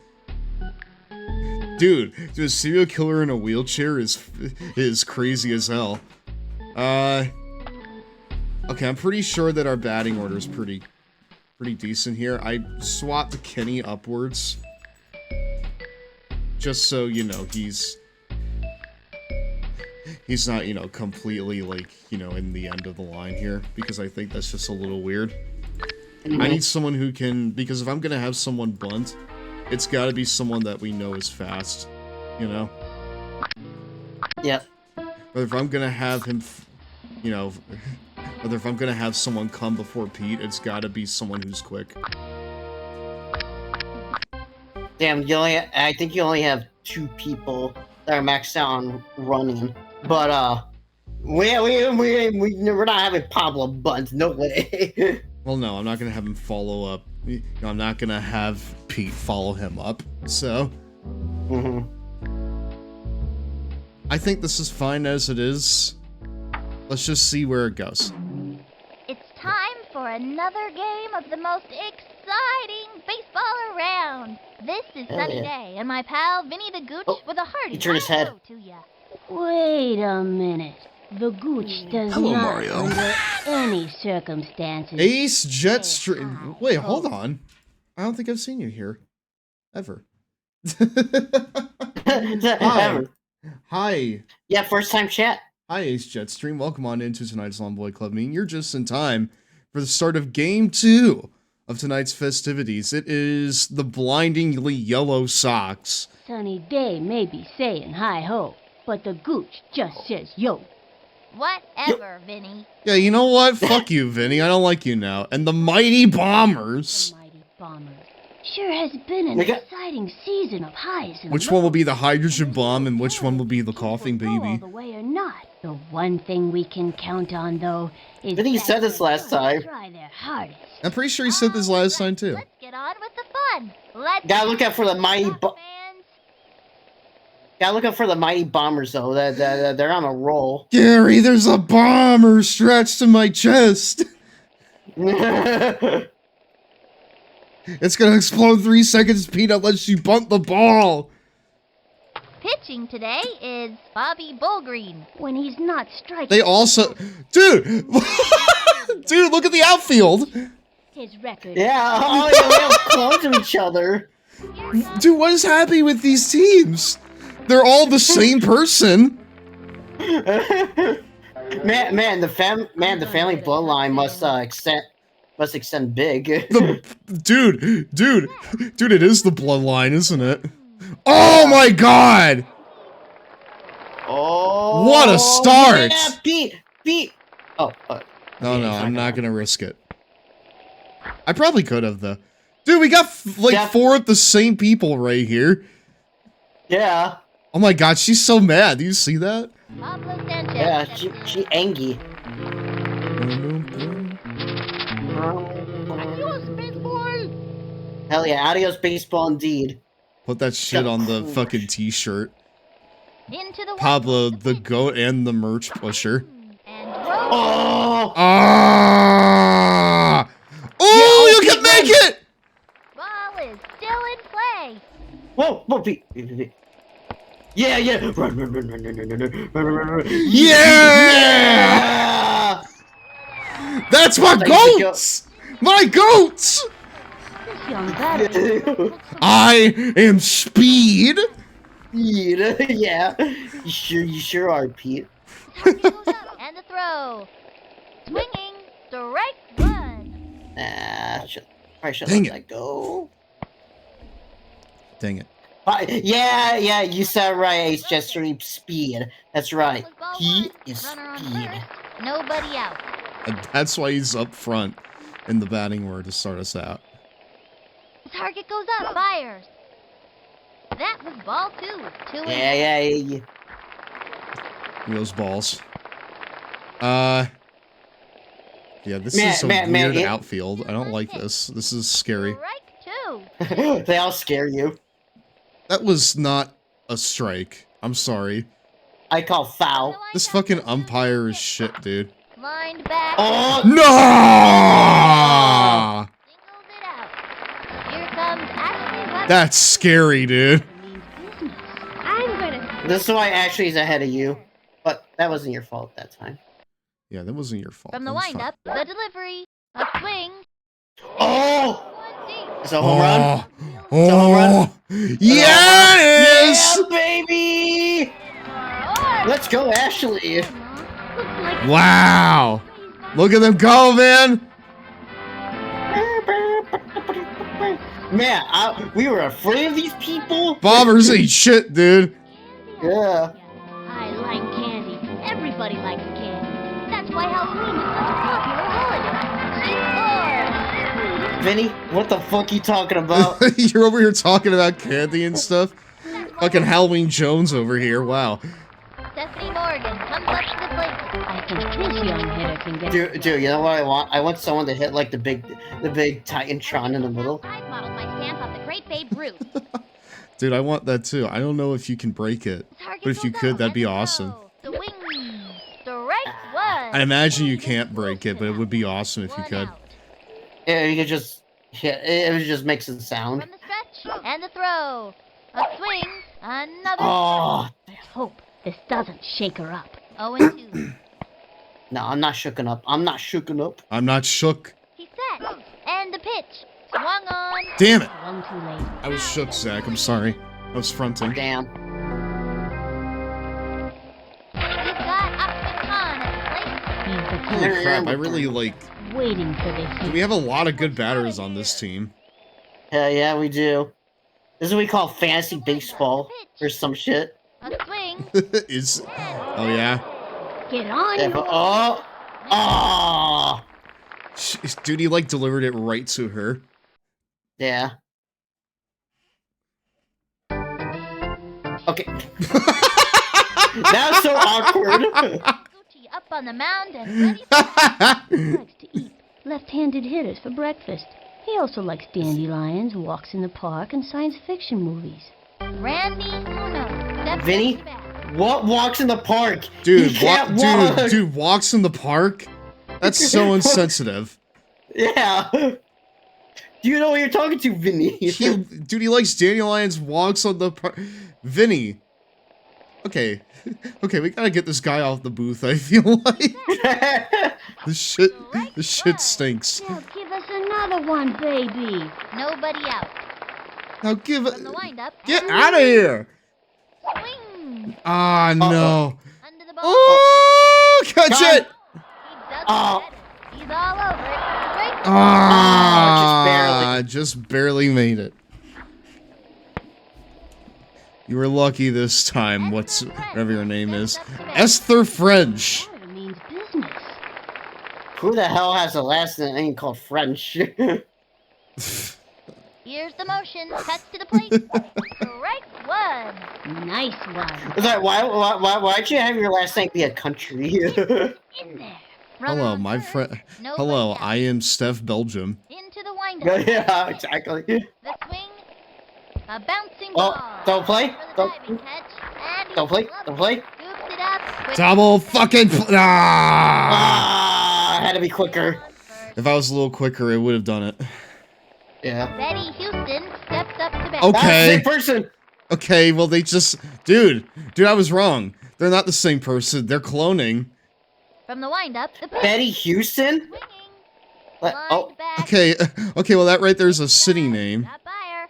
Dude, a serial killer in a wheelchair is crazy as hell. Okay, I'm pretty sure that our batting order is pretty decent here. I swapped Kenny upwards. Just so, you know, he's not, you know, completely, like, you know, in the end of the line here. Because I think that's just a little weird. I need someone who can, because if I'm gonna have someone bunt, it's gotta be someone that we know is fast, you know? Yep. But if I'm gonna have him, you know, whether if I'm gonna have someone come before Pete, it's gotta be someone who's quick. Damn, I think you only have 2 people that are maxed out on running. But, we're not having Pablo bunt, no way. Well, no, I'm not gonna have him follow up. You know, I'm not gonna have Pete follow him up, so... I think this is fine as it is. Let's just see where it goes. It's time for another game of the most exciting baseball around. This is Sunny Day, and my pal Vinny the Gooch with a hearty He turned his head. hello to ya. Wait a minute. The Gooch does Hello, not, Mario. under any circumstances... Ace Jetstream. Wait, hold on. I don't think I've seen you here. Ever. Hi. Hi. Yeah, first time chat. Hi, Ace Jetstream. Welcome on into tonight's Lawn Boy Club meeting. You're just in time for the start of Game 2 of tonight's festivities. It is the blindingly yellow Sox. Sunny Day may be saying hi-ho, but the Gooch just says yo. Whatever, Vinny. Yeah, you know what? Fuck you, Vinny. I don't like you now. And the Mighty Bombers. The Mighty Bombers. Sure has been an exciting season of highs and Which lows. one will be the hydrogen bomb and which one will be the coughing Will go all baby? the way or not. The one thing we can count on, though, is Didn't he that said this the last boys time? try their hardest. I'm pretty sure he said this last time too. Let's get on with the fun. Let's Gotta look out for the mighty. fans. Gotta look out for the mighty bombers though. They're on a roll. Gary, there's a bomber stretched to my chest. It's gonna explode 3 seconds, Pete, unless you bunt the ball. Pitching today is Bobby Bullgreen. When he's not striking. They also... Dude! Dude, look at the outfield! His record. Yeah, oh yeah, we have clones of each other. Dude, what is happening with these teams? They're all the same person. man, the family bloodline must extend big. Dude, it is the bloodline, isn't it? Oh my god! Oh, What a start! Yeah, Pete. Oh, No, I'm not gonna risk it. I probably could have though. Dude, we got like 4 of the same people right here. Yeah. Oh my god, she's so mad. Do you see that? Pablo Sanchez. Yeah, she angry. Adios, baseball! Hell yeah, adios baseball indeed. Put that shit on the fucking t-shirt. Into the Pablo, the goat and the merch pusher. and Oh! Ah! Oh, you can make it! ball is still in play. Whoa, Pete. Yeah. Run. Yeah! That's my goats! My goats! This young batter. I am Speed. Yeah. You sure are, Pete. And the throw. Swinging. Strike one. I should Dang let it. that go. Dang it. Yeah, you said it right, Ace Jester Speed. That's right. Was ball He one. is Runner on speed. first. Nobody out. And that's why he's up front in the batting order to start us out. The target goes up. Fires. That was ball 2. 2 Yeah. Those balls. Yeah, this is a Man, weird it- outfield. I don't like this. This is scary. Strike 2. They all scare you. That was not a strike. I'm sorry. I call foul. This fucking umpire is shit, dude. Lined back. Oh! No! Singles it out. Here comes Ashley Webber. That's scary, dude. I'm gonna. This is why Ashley's ahead of you. But that wasn't your fault that time. Yeah, that wasn't your fault. From the That was fine. windup, the delivery, a swing. Oh! One deep. It's a home run. Oh, yes! Yeah, baby! Let's go, Ashley. Wow! Look at them go, man! Man, we were afraid of these people. Bombers ain't shit, dude. Yeah. I like candy. Everybody likes candy. That's why Halloween is such a popular holiday. Vinny, what the fuck you talking about? You're over here talking about candy and stuff. Fucking Halloween Jones over here. Wow. Stephanie Morgan comes up to the plate. I think this young hitter can get. Dude, you know what I want? I want someone to hit like the big Titantron in the middle. I've modeled my stamp off the great Babe Ruth. Dude, I want that too. I don't know if you can break it. Target But if you goes could, out, that'd be and the awesome. throw. Swing. Strike one. I imagine you can't break it, but it would be awesome if you One could. out. Yeah, you could just hit. It just makes a sound. From the stretch and the throw. A swing. Another. Oh, Let's hope this doesn't shake her up. 0-2. no, I'm not shooken up. I'm not shooken up. I'm not shook. He's set. And the pitch. Swung on. Damn it! One too late. I was shook, Zach. I'm sorry. I was fronting. Damn. We've got Ahmed Khan at the plate. He's the Holy kid crap, I really, like... waiting for this. We have a lot of good batters on this team. Hell yeah, we do. This is what we call fantasy baseball or some shit. A swing. Oh, yeah? Get on Yeah, your but, oh! Oh! Dude, he like delivered it right to her. Yeah. Okay. That's so awkward. Gucci up on the mound and ready for He likes to eat left-handed hitters for breakfast. He also likes dandelions, walks in the park, and science fiction movies. Randy Uno. Vinny, what walks in the park? Dude, He can't walk. dude walks in the park? That's so insensitive. Yeah. Do you know what you're talking to, Vinny? Dude, he likes dandelions, walks on the park. Vinny. Okay. Okay, we gotta get this guy off the booth, I feel like. This shit stinks. Now give us another one, baby. Nobody out. Now give it. From the windup. Get out of here! Swing. Ah, no. Under the ball. Oh, catch it! He doesn't get it. He's all over it. Break. Ah, just barely made it. You were lucky this time, whatever your name is. Esther French. That means business. Who the hell has a last name called French? Here's the motion. Cuts to the plate. Strike one. Nice one. It's like, why'd you have your last name be a country? In there. Runner Hello, on my first. friend. Nobody Hello, out. I am Steph Belgium. Into the windup. Yeah, exactly. The swing. A bouncing ball. Oh, don't play. For the diving catch. And he Don't play. loves Don't play. it. Scoops it up. Quick. Double fucking. Ah, I had to be quicker. If I was a little quicker, I would have done it. Yeah. Betty Houston steps up to bat. Okay. That's the same person. Okay, well they just. Dude, I was wrong. They're not the same person. They're cloning. From the windup, the pitch. Betty Houston? Swinging. What? Lined Oh, back. Okay, okay, well that right there's a city name. Not by her.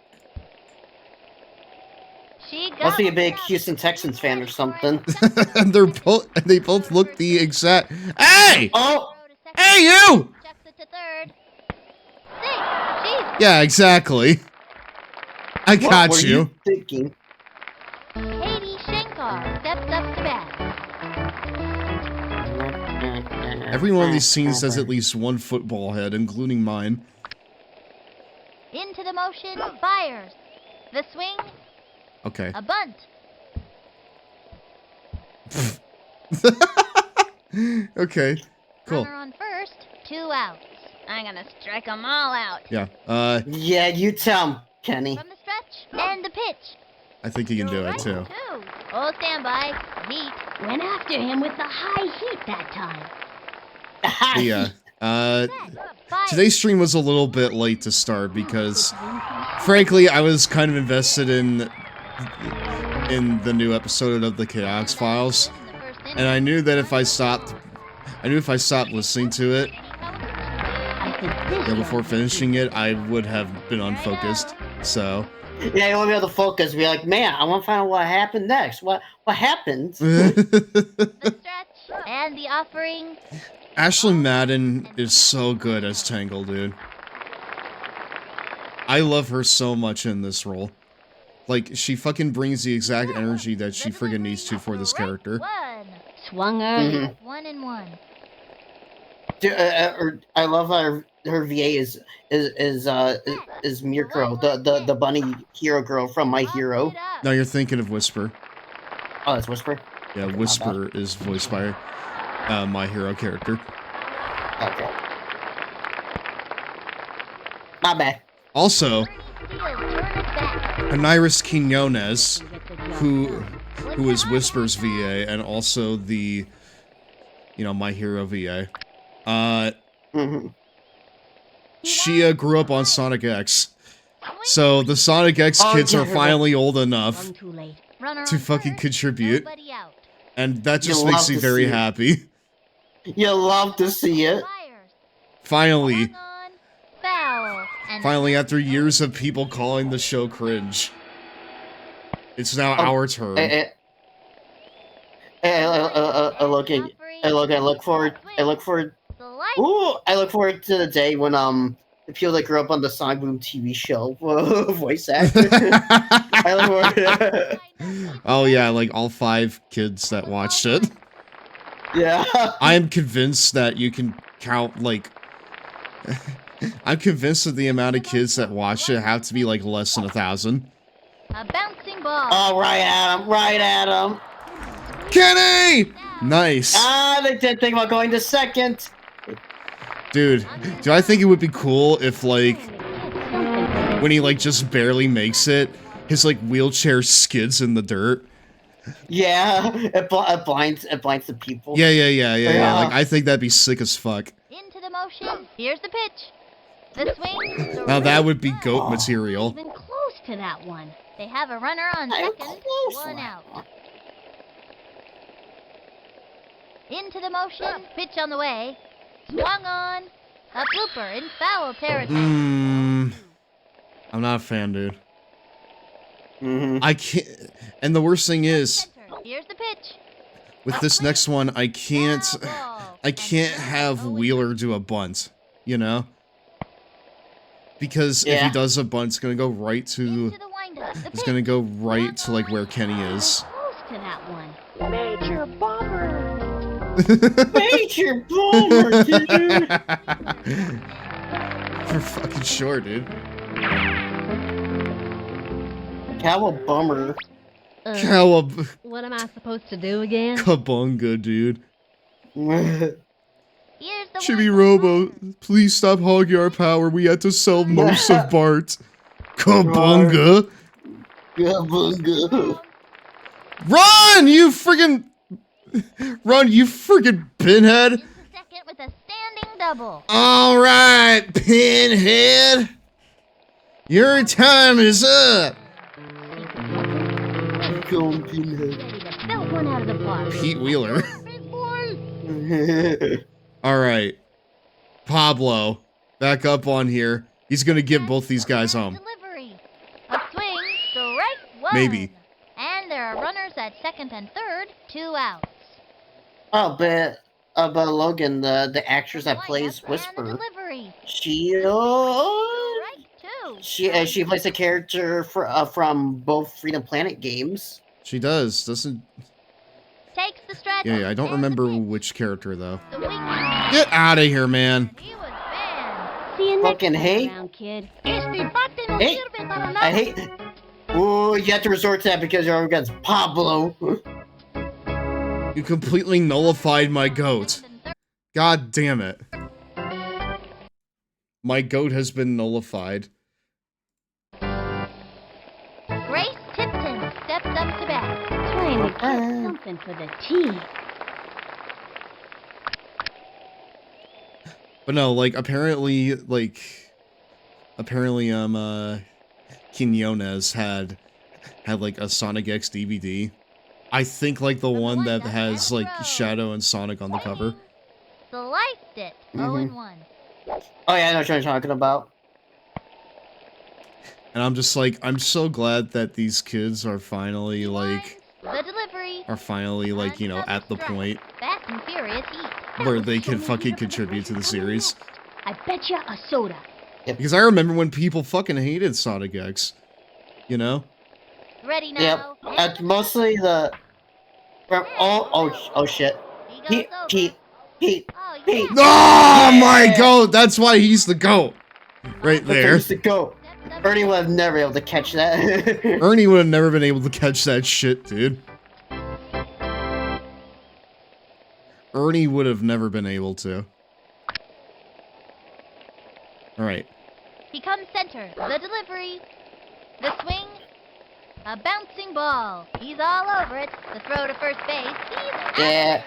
She must be a gobbles big it up. Houston Texans fan or something. And they both look the exact. Hey! Oh, Hey, you! Chucks it to third. Jeez. Yeah, exactly. I what got were you. you thinking? Katie Shankar steps up to bat. Every one of these scenes has at least one football head, including mine. Into the motion, fires. The swing, Okay. a bunt. Okay. Cool. Runner on first, 2 outs. I'm gonna strike them all out. Yeah. Yeah, you tell him, Kenny. From the stretch, and the pitch. I think he can do it Right, too. 2. Oh, standby. Heat. Went after him with the high heat that time. Yeah. Fire. Today's stream was a little bit late to start because, frankly, I was kind of invested in the new episode of the Chaos Files, In the first inning, and I knew that if I stopped listening to it I think this before finishing it, I would have been unfocused. So. Yeah, you won't be able to focus. Be like, man, I want to find out what happened next. What happened? the stretch, and the offering. Ashley Madden is so good as Tangle, dude. I love her so much in this role. Like, she fucking brings the exact energy that she friggin' needs to for this character. One. swung early. 1-1. Dude, I love how her VA is Mirko, the bunny hero girl from My Hero. No, you're thinking of Whisper. Oh, that's Whisper. Yeah, Whisper is voiced by My Hero character. Okay. My bad. Also, Aniris Quinones, who is Whisper's VA and also the, My Hero VA. She grew up on Sonic X. So the Sonic X kids are finally old enough to fucking contribute. And that just makes me very happy. You love to see it. Finally. Foul. Finally, after years of people calling the show cringe. It's now our turn. I look forward to the day when the people that grew up on the Sonic Boom TV show voice act. I look forward. Oh yeah, like all 5 kids that watched it. Yeah. I am convinced that you can count, like... I'm convinced that the amount of kids that watch it have to be, like, less than 1,000. A bouncing ball. Oh, right at him. Right at him. Kenny! Nice. They did think about going to second. Dude, do I think it would be cool if, like, when he, like, just barely makes it, his, like, wheelchair skids in the dirt? Yeah, it blinds the people. Yeah. Like, I think that'd be sick as fuck. Into the motion. Here's the pitch. The swing. Now that would be GOAT material. Even close to that one. They have a runner on second. One out. Into the motion. Pitch on the way. Swung on. A blooper in foul territory. I'm not a fan, dude. I can't. And the worst thing is, Here's the pitch. with this next one, I can't have Wheeler do a bunt, you know? Because if he does a bunt, it's gonna go right to, it's gonna go right to, like, where Kenny is. Close to that one. Major bummer. Major bummer, dude. For fucking sure, dude. Cowabummer. What am I supposed to do again? Kabunga, dude. Here's the Chibi Robo, please stop hogging our power. We had to sell most of Bart. Kabunga. Kabunga. Run, you friggin'... Run, you friggin' pinhead. Into second with a standing double. Alright, pinhead. Your time is up. Go, pinhead. Ready to belt one out of the park. Pete Wheeler. Alright. Pablo. Back up on here. He's gonna get both these guys home. Delivery. A swing. Strike one. Maybe. And there are runners at second and third. 2 outs. Oh, but Logan, the actress that plays Whisper, Delivery. she plays a character from both Freedom Planet games. She does, doesn't... Takes the strike. Yeah, I don't remember which character, though. The wing. Get out of here, man. He was banned. See you next Fucking time hate. around, kid. Hey, I hate... Oh, you have to resort to that because you're against Pablo. You completely nullified my goat. God damn it. My goat has been nullified. Grace Tipton steps up to bat. Trying to get something for the team. But no, like, apparently, Quinones had like a Sonic X DVD. I think like the one that has like Shadow and Sonic on the cover. Sliced it. 0-1. Oh yeah, I know what you're talking about. And I'm just like, I'm so glad that these kids are finally like, The delivery. you know, at the point Fast and Furious Heat. where they can fucking contribute to the series. I bet you a soda. Because I remember when people fucking hated Sonic X, you know? Ready now. Yep, that's mostly the... Oh shit. Pete. Oh my goat! That's why he's the goat! Right there. He's the goat. Ernie would have never been able to catch that. Ernie would have never been able to catch that shit, dude. Ernie would have never been able to. Alright. He comes center. The delivery. The swing. A bouncing ball. He's all over it. The throw to first base. He's Yeah.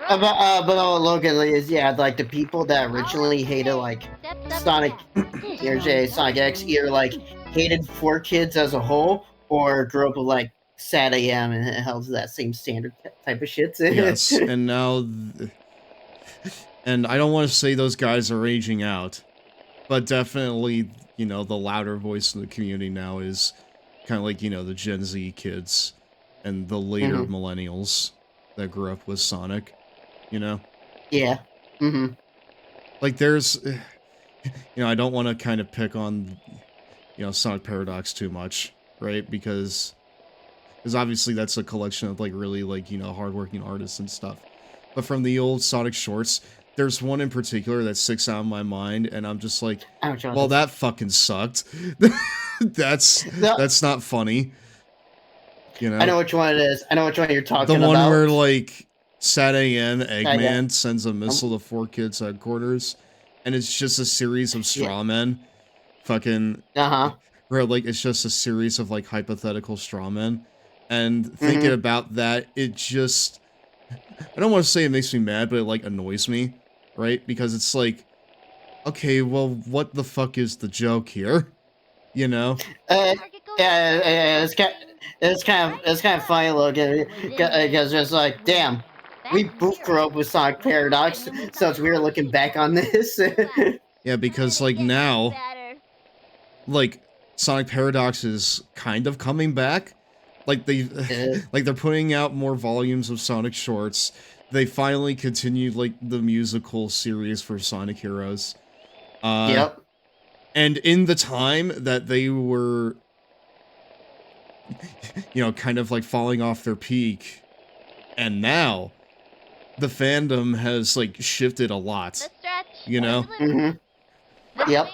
But Logan is, yeah, like the people that originally hated like Sonic Sonic X either like hated 4Kids as a whole or grew up with like Sad AM and held to that same standard type of shit. Yes, and now... And I don't want to say those guys are aging out, but definitely, you know, the louder voice in the community now is kind of like, you know, the Gen Z kids and the later millennials that grew up with Sonic, you know? Yeah. Like, there's... You know, I don't want to kind of pick on, you know, Sonic Paradox too much, right? Because obviously that's a collection of, like, really, like, you know, hardworking artists and stuff. but from the old Sonic shorts, there's one in particular that sticks out in my mind, and I'm just like, well, that fucking sucked. That's not funny. You know? I know which one it is. I know which one you're talking about. The one where, like, Sad AM Eggman sends a missile to 4 Kids headquarters, and it's just a series of straw men. Fucking... Where, like, it's just a series of, like, hypothetical straw men. And thinking about that, it just... I don't want to say it makes me mad, but it, like, annoys me. Right? Because it's like... Okay, well, what the fuck is the joke here? You know? Yeah, it's kind of funny looking, because it's like, damn, we both grew up with Sonic Paradox, so it's weird looking back on this. Yeah, because, like, now, like, Sonic Paradox is kind of coming back. Like, they're putting out more volumes of Sonic shorts. They finally continued, like, the musical series for Sonic Heroes. Yep. And in the time that they were, you know, kind of, like, falling off their peak, and now, the fandom has, like, shifted a lot. You know? Yep.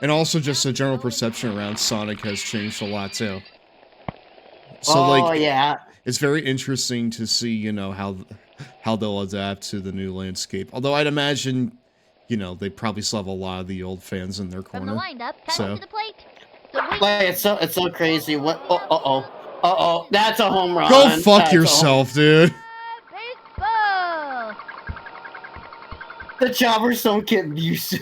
And also just the general perception around Sonic has changed a lot, too. So, like, it's very interesting to see, you know, how they'll adapt to the new landscape. Although I'd imagine, you know, they probably still have a lot of the old fans in their corner. So, like, it's so crazy. What? Uh-oh. That's a home run. Go fuck yourself, dude. The jobbers don't get used to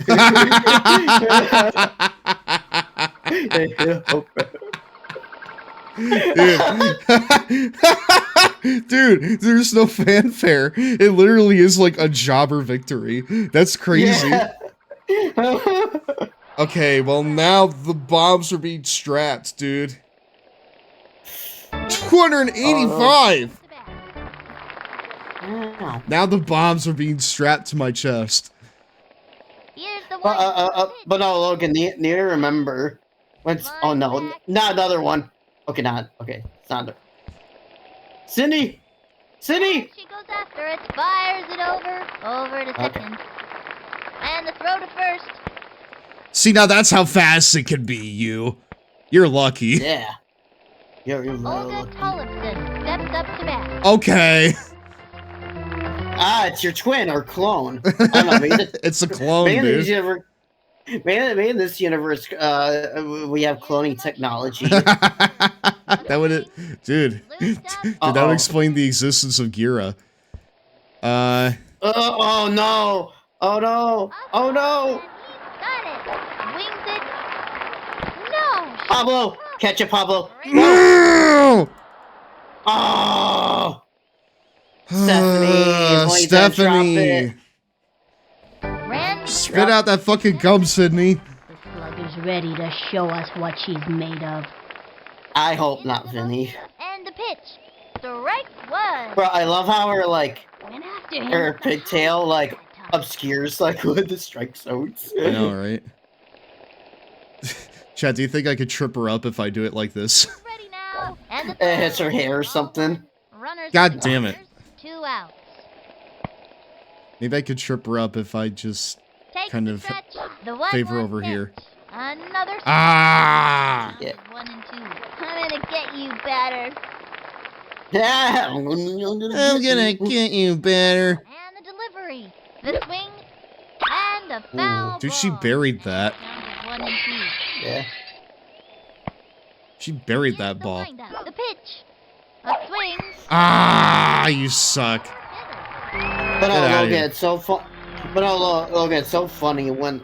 Dude, there's no fanfare. It literally is like a jobber victory. That's crazy. Yeah. Okay, well now the bombs are being strapped, dude. 285! Now the bombs are being strapped to my chest. But no, Logan, need to remember. Oh no, not another one. Okay, it's not. Cindy! She goes after it, fires it over to second. And the throw to first. See, now that's how fast it can be, you. You're lucky. Yeah. You're Olga Tollefson steps up to bat. Okay. It's your twin or clone. I don't know, maybe it's a clone, dude. Maybe in this universe, we have cloning technology. That would, dude. That would explain the existence of Gira. Oh no! Oh no! Oh no! Got it. Wings it. No. Pablo, catch it, Pablo. No! Oh. Stephanie. Spit out that fucking gum, Sydney. The slug is ready to show us what she's made of. I hope not, Vinny. And the pitch. Strike one. Bro, I love how her, like, Went after him. her pigtail, like, obscures, like, with the strike zones. I know, right? Chad, do you think I could trip her up if I do it like this? Ready now. And It hits her hair or something. God damn it. 2 outs. Maybe I could trip her up if I just kind of favor over here. Another Ah! Yeah. 1 and 2. I'm gonna get you, batter. I'm gonna get you, batter. And the delivery. The swing. And the foul. Dude, she buried that. 1 and 2. Yeah. She buried that ball. The pitch. A swing. Ah, you suck. But Logan, it's so fun. But Logan, it's so funny when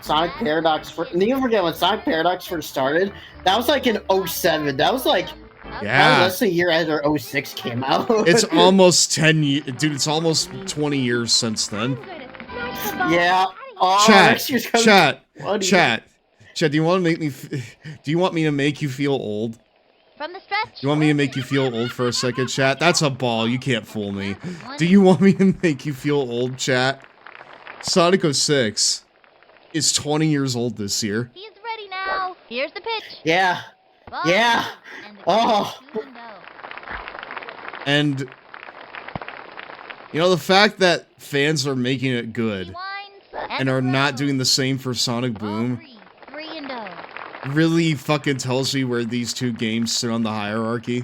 Sonic Paradox first. And you forget when Sonic Paradox first started. That was like in 07. That was like that was less than a year after 06 came out. It's almost 10 years, dude. It's almost 20 years since then. Yeah. Oh, Chat. Do you want to make me? Do you want me to make you feel old? From the stretch. Do you want me to make you feel old for a second, chat? That's a ball. You can't fool me. Do you want me to make you feel old, chat? Sonic 06 is 20 years old this year. He's ready now. Here's the pitch. Yeah. Yeah. And You know, the fact that fans are making it good and are not doing the same for Sonic Boom really fucking tells me where these two games sit on the hierarchy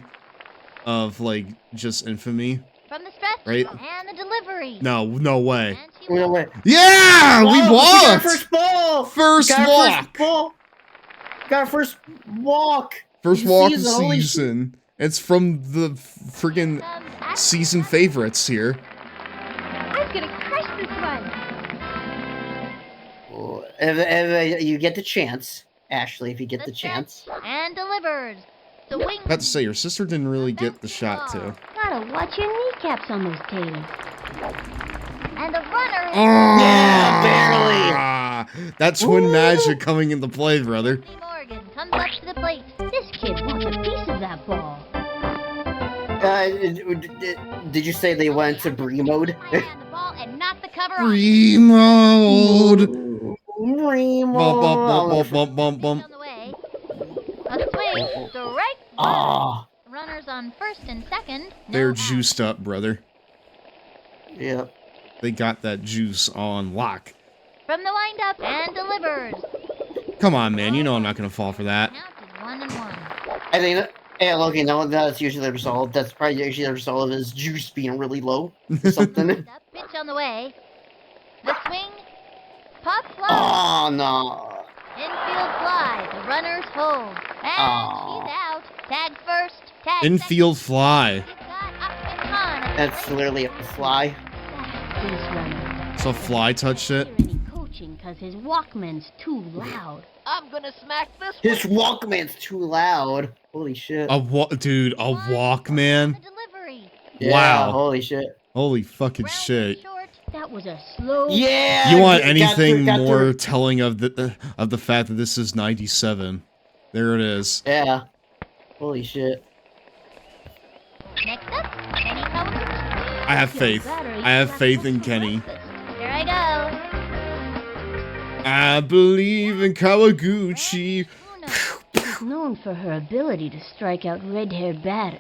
of, like, just infamy. From the stretch Right? and the delivery. No way. No way. Yeah! We Whoa, walked! got our first ball! First Got our walk! First ball! Got our first walk! First walk of Holy season. It's from the friggin' season favorites here. I'm gonna crush this one. If you get the chance, Ashley, if you get the chance. And delivers. The wing. I have to say, your sister didn't really get the shot, too. Gotta watch your kneecaps on those taters. And the runner. Yeah, barely. That twin magic coming into play, brother. Morgan comes up to the plate. This kid wants a piece of that ball. Did you say they went to Bree mode? And the ball and knock the cover off. Free mode. Bree Bump, bump, mode. bump, bump, bump, bump. On the way. A swing. Strike. Ah. Runners on first and second. No They're out. juiced up, brother. Yep. They got that juice on lock. From the windup and delivers. Come on, man. You know I'm not going to fall for that. Count is 1-1. I think yeah, Loki, no, that's usually the result. That's probably usually the result of his juice being really low or something. Pitch on the way. The swing. Pop fly. Oh, no. Infield fly. The runners hold. And she's out. Tag first. Tag Infield fly. second. She's got Upton Khan. That's literally a fly. This runner. So Fly touched it. Any coaching cause his Walkman's too loud. I'm gonna smack this His Walkman's too loud. Holy shit. Dude, a Walkman? The delivery. Yeah, Wow. holy shit. Holy fucking Round shit. short. That was a slow. Yeah. You want got anything got more telling of the fact that this is 97? There it is. Yeah. Holy shit. Next up, Kenny Kawaguchi. I have faith. I have faith in Kenny. Here I go. I believe in Kawaguchi. She's known for her ability to strike out red-haired batters,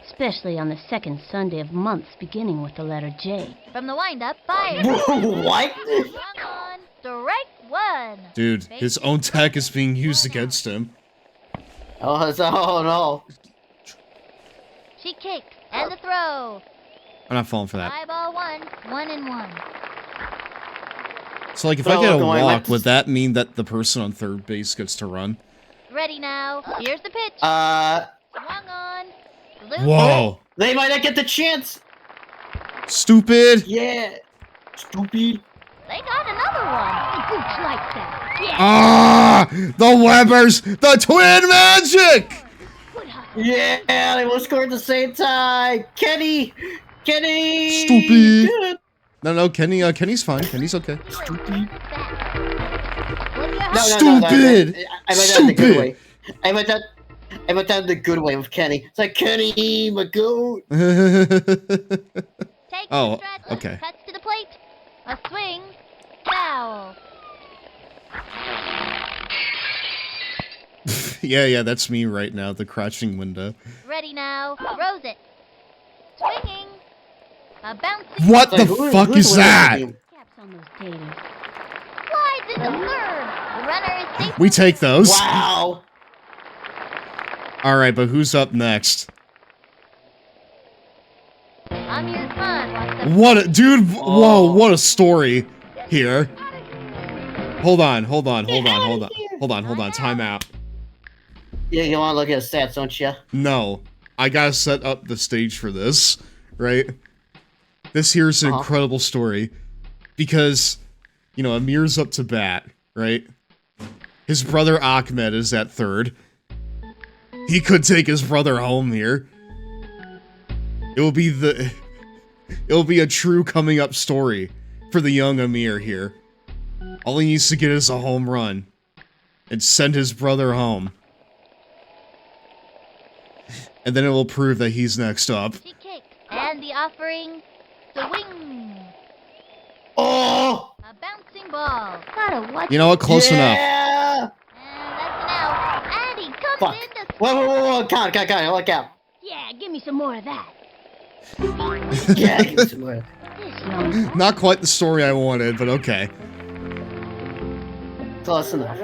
especially on the second Sunday of months beginning with the letter J. From the windup, fire. What? Swung on. Strike one. Dude, his own tech is being used against him. Oh no. She kicks. And the throw. I'm not falling for that. 5-1. 1-1. So, like, if So, I get a going walk, next. would that mean that the person on third base gets to run? Ready now. Here's the pitch. Swung on. Loose. Whoa. They might not get the chance. Stupid. Yeah. Stupid. They got another one. Gooch likes that. Yeah. Ah! The Webbers! The twin magic! Yeah, they will score at the same time. Kenny. Stupid. Good. No, Kenny, Kenny's fine. Kenny's okay. Stupid. No, Stupid. I meant that in the good way. I meant that in the good way with Kenny. It's like Kenny, my goat. Takes Oh, the stretch. okay. Cuts to the plate. A swing. Foul. Yeah, that's me right now, the crouching window. Ready now. Throws it. Swinging. A bouncing. What the fuck is that? Caps on those taters. Slides into third. The runner is safe. We take those. Wow. Alright, but who's up next? Amir Khan wants to What a dude, whoa, what a story here. Hold on, time out. Yeah, you want to look at his stats, don't you? No, I gotta set up the stage for this, right? This here's an incredible story, because, you know, Amir's up to bat, right? His brother Ahmed is at third. He could take his brother home here. It'll be a true coming up story for the young Amir here. All he needs to get is a home run and send his brother home. And then it will prove that he's next up. She kicks. And the offering. The wing. Oh! A bouncing ball. Gotta watch. You know what? Close enough. Yeah! And that's an out. And he comes Fuck. in to Whoa, count, look out. Yeah, give me some more of that. Yeah, give it to her. This young Not quite the story I wanted, but okay. Close enough.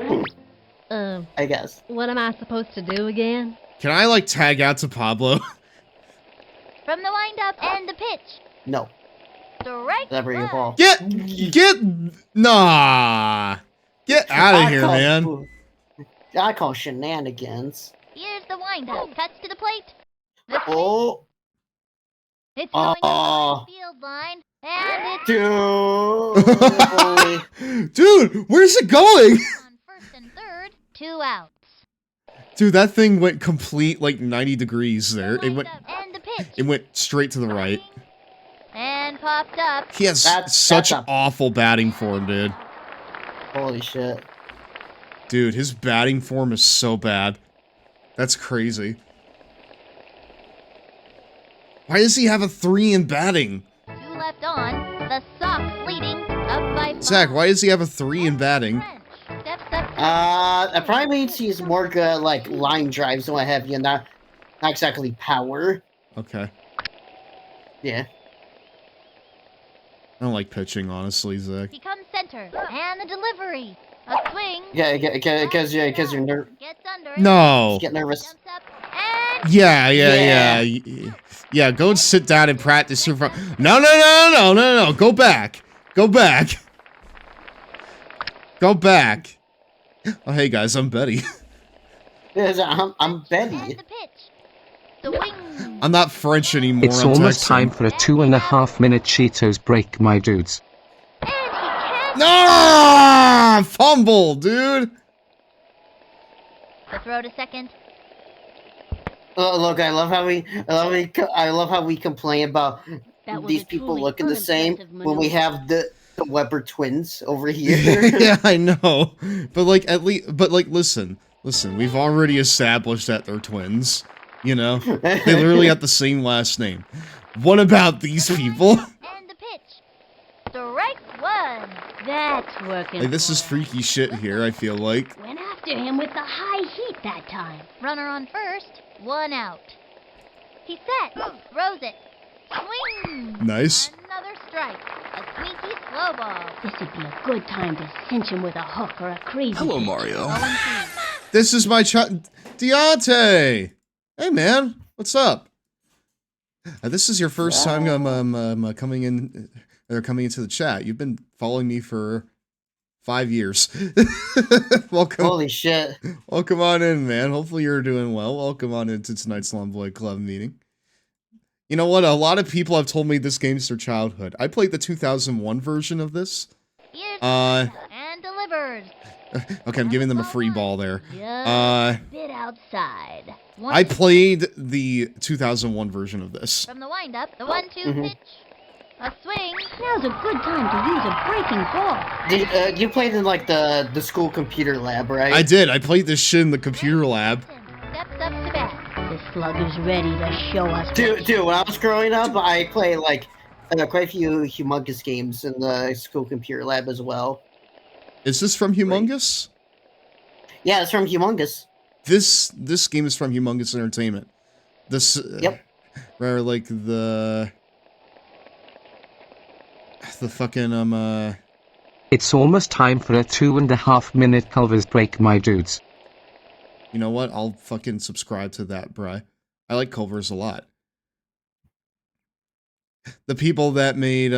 I guess. What am I supposed to do again? Can I, like, tag out to Pablo? From the wind-up and the pitch. No. Strike Never your one. ball. Nah. Get out of here, man. I call shenanigans. Here's the wind-up. Cuts to the plate. The swing. Oh, It's going Oh. to the field line. And it's dude. Dude, where's it going? on first and third. 2 outs. Dude, that thing went complete, like, 90 degrees there. The It went, wind-up and the pitch. it went straight to the right. And popped up. He has That's such a- awful batting form, dude. Holy shit. Dude, his batting form is so bad. That's crazy. Why does he have a 3 in batting? 2 left on. The Sox leading up by 5. Zach, why does he have a 3 in batting? French steps up to That probably means he's more good at, like, line drives and what have you, not exactly power. Okay. Yeah. I don't like pitching, honestly, Zach. becomes center. And the delivery. A swing. Yeah, because you're Gets under. No. get nervous. Jumps up. And Yeah. Yeah. Yeah, go and sit down and practice your... No. Go back. Go back. Go back. Oh, hey, guys, I'm Betty. Yes, I'm and Betty. the pitch. The wing. I'm not French anymore. It's I'm almost texting. time for a 2.5-minute Cheetos break, my dudes. And he catches. No! Fumble, dude. The throw to second. Oh, look, I love how we complain about That was these a people truly looking the same unimpressive when we maneuver. have the Weber twins over here. Yeah, I know. But like listen, we've already established that they're twins. You know? They literally have the same last name. What about these people? And the pitch. Strike 1. That's working. Like, this for is him. freaky shit here, I feel like. Went after him with the high heat that time. Runner on first. 1 out. He set. Throws it. Swing. Nice. Another strike. A sneaky slow ball. This would be a good time to cinch him with a hook or a crazy. Hello, pitch. Mario. 0-2. This is my Deontay! Hey, man. What's up? This is your first time coming in, or coming into the chat. You've been following me for 5 years. Welcome. Holy shit. Welcome on in, man. Hopefully you're doing well. Welcome on into tonight's Lomboy Club meeting. You know what? A lot of people have told me this game's their childhood. I played the 2001 version of this. Here's Uh, and delivers. okay, I'm giving them a free ball there. Just Uh, a bit outside. One I played the 2001 version of this. from the windup. The 1-2 Mhm. pitch. A swing. Now's a good time to use a breaking ball. You played in like the school computer lab, right? I did. I played this shit in the computer lab. Steps up to bat. The slugger's ready to show us. Dude, when I was growing up, I played like quite a few humongous games in the school computer lab as well. Is this from Humongous? Yeah, it's from Humongous. This game is from Humongous Entertainment. This Yep. Where like the fucking It's almost time for a 2.5-minute Culver's break, my dudes. you know what? I'll fucking subscribe to that, bruh. I like Culver's a lot. The people that made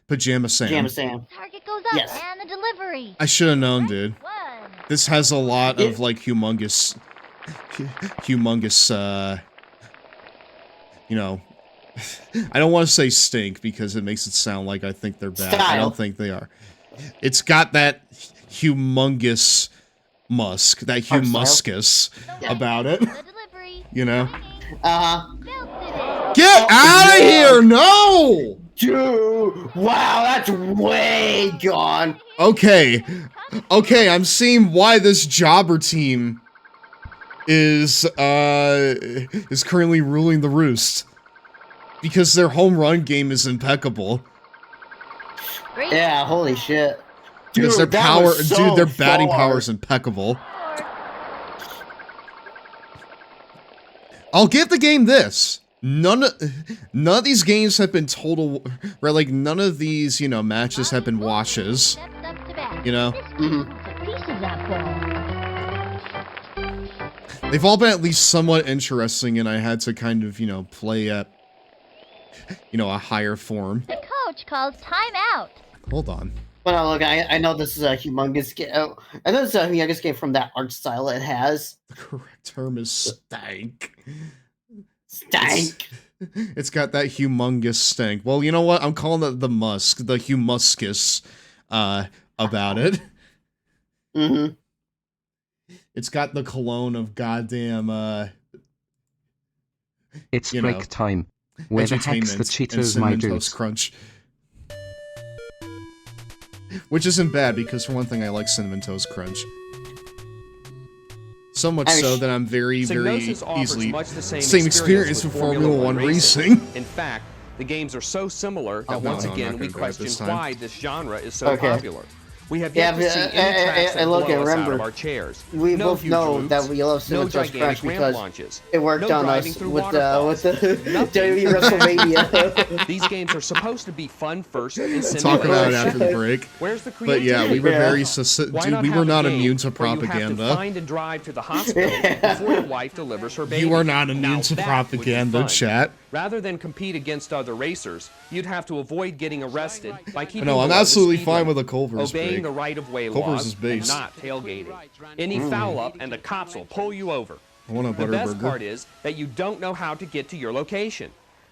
Pajama Sam. Pajama Sam. Target goes up. Yes. And the delivery. I should have known, dude. 1. This has a lot of like humongous you know, I don't want to say stink because it makes it sound like I think they're bad. I Style. don't think they are. It's got that humongous musk, that Art style. humuscus about it, The delivery. you know? Uh-huh. Belted it. Get out of here! No! Dude, wow, that's way gone. Okay, I'm seeing why this jobber team is currently ruling the roost. Because their home run game is impeccable. Great. Yeah, holy shit. Because their that power, was so their batting far. power is impeccable. I'll give the game this. none of these games have been total, right? Like none of these, you know, matches have been washes. You know, they've all been at least somewhat interesting, and I had to kind of, you know, play at, you know, a higher form. The coach calls timeout. Hold on. Well, look, I know this is a humongous game. I know this is a humongous game from that art style it has. The correct term is stank. Stank. It's got that humongous stank. Well, you know what? I'm calling it the musk, the humuscus, about it. Mm-hmm. It's got the cologne of goddamn, It's break time. Where the heck's the Cheetos, my dudes? Crunch. Which isn't bad, because for one thing, I like Cinnamon Toast Crunch. So much so that I'm very easily much the same experience with Formula 1 racing. In fact, the games are so similar that once again we question why this genre is so Okay. popular. We have yet to see any tracks that blow us out of our chairs. We No both huge know roofs, that we love no Cinnamon Toast Crunch gigantic ramp because launches, it worked no on driving us through with waterfalls, the WWE WrestleMania. These games are supposed to be fun first and Talk about it after the simulation. break. Where's the But yeah, we were very dude, we were not immune to where you have to propaganda. find and drive to the hospital before your wife delivers her baby. You are not immune Now to that would be propaganda, fun. chat. Rather than compete against other racers, you'd have to avoid getting arrested by keeping No, I'm below the absolutely speed fine limit, with a Culver's obeying break. the right-of-way Culver's laws, is and based. not tailgating. Any foul up and the cops will pull you over. I want a The best Butterburger. part is that you don't know how to get to your location.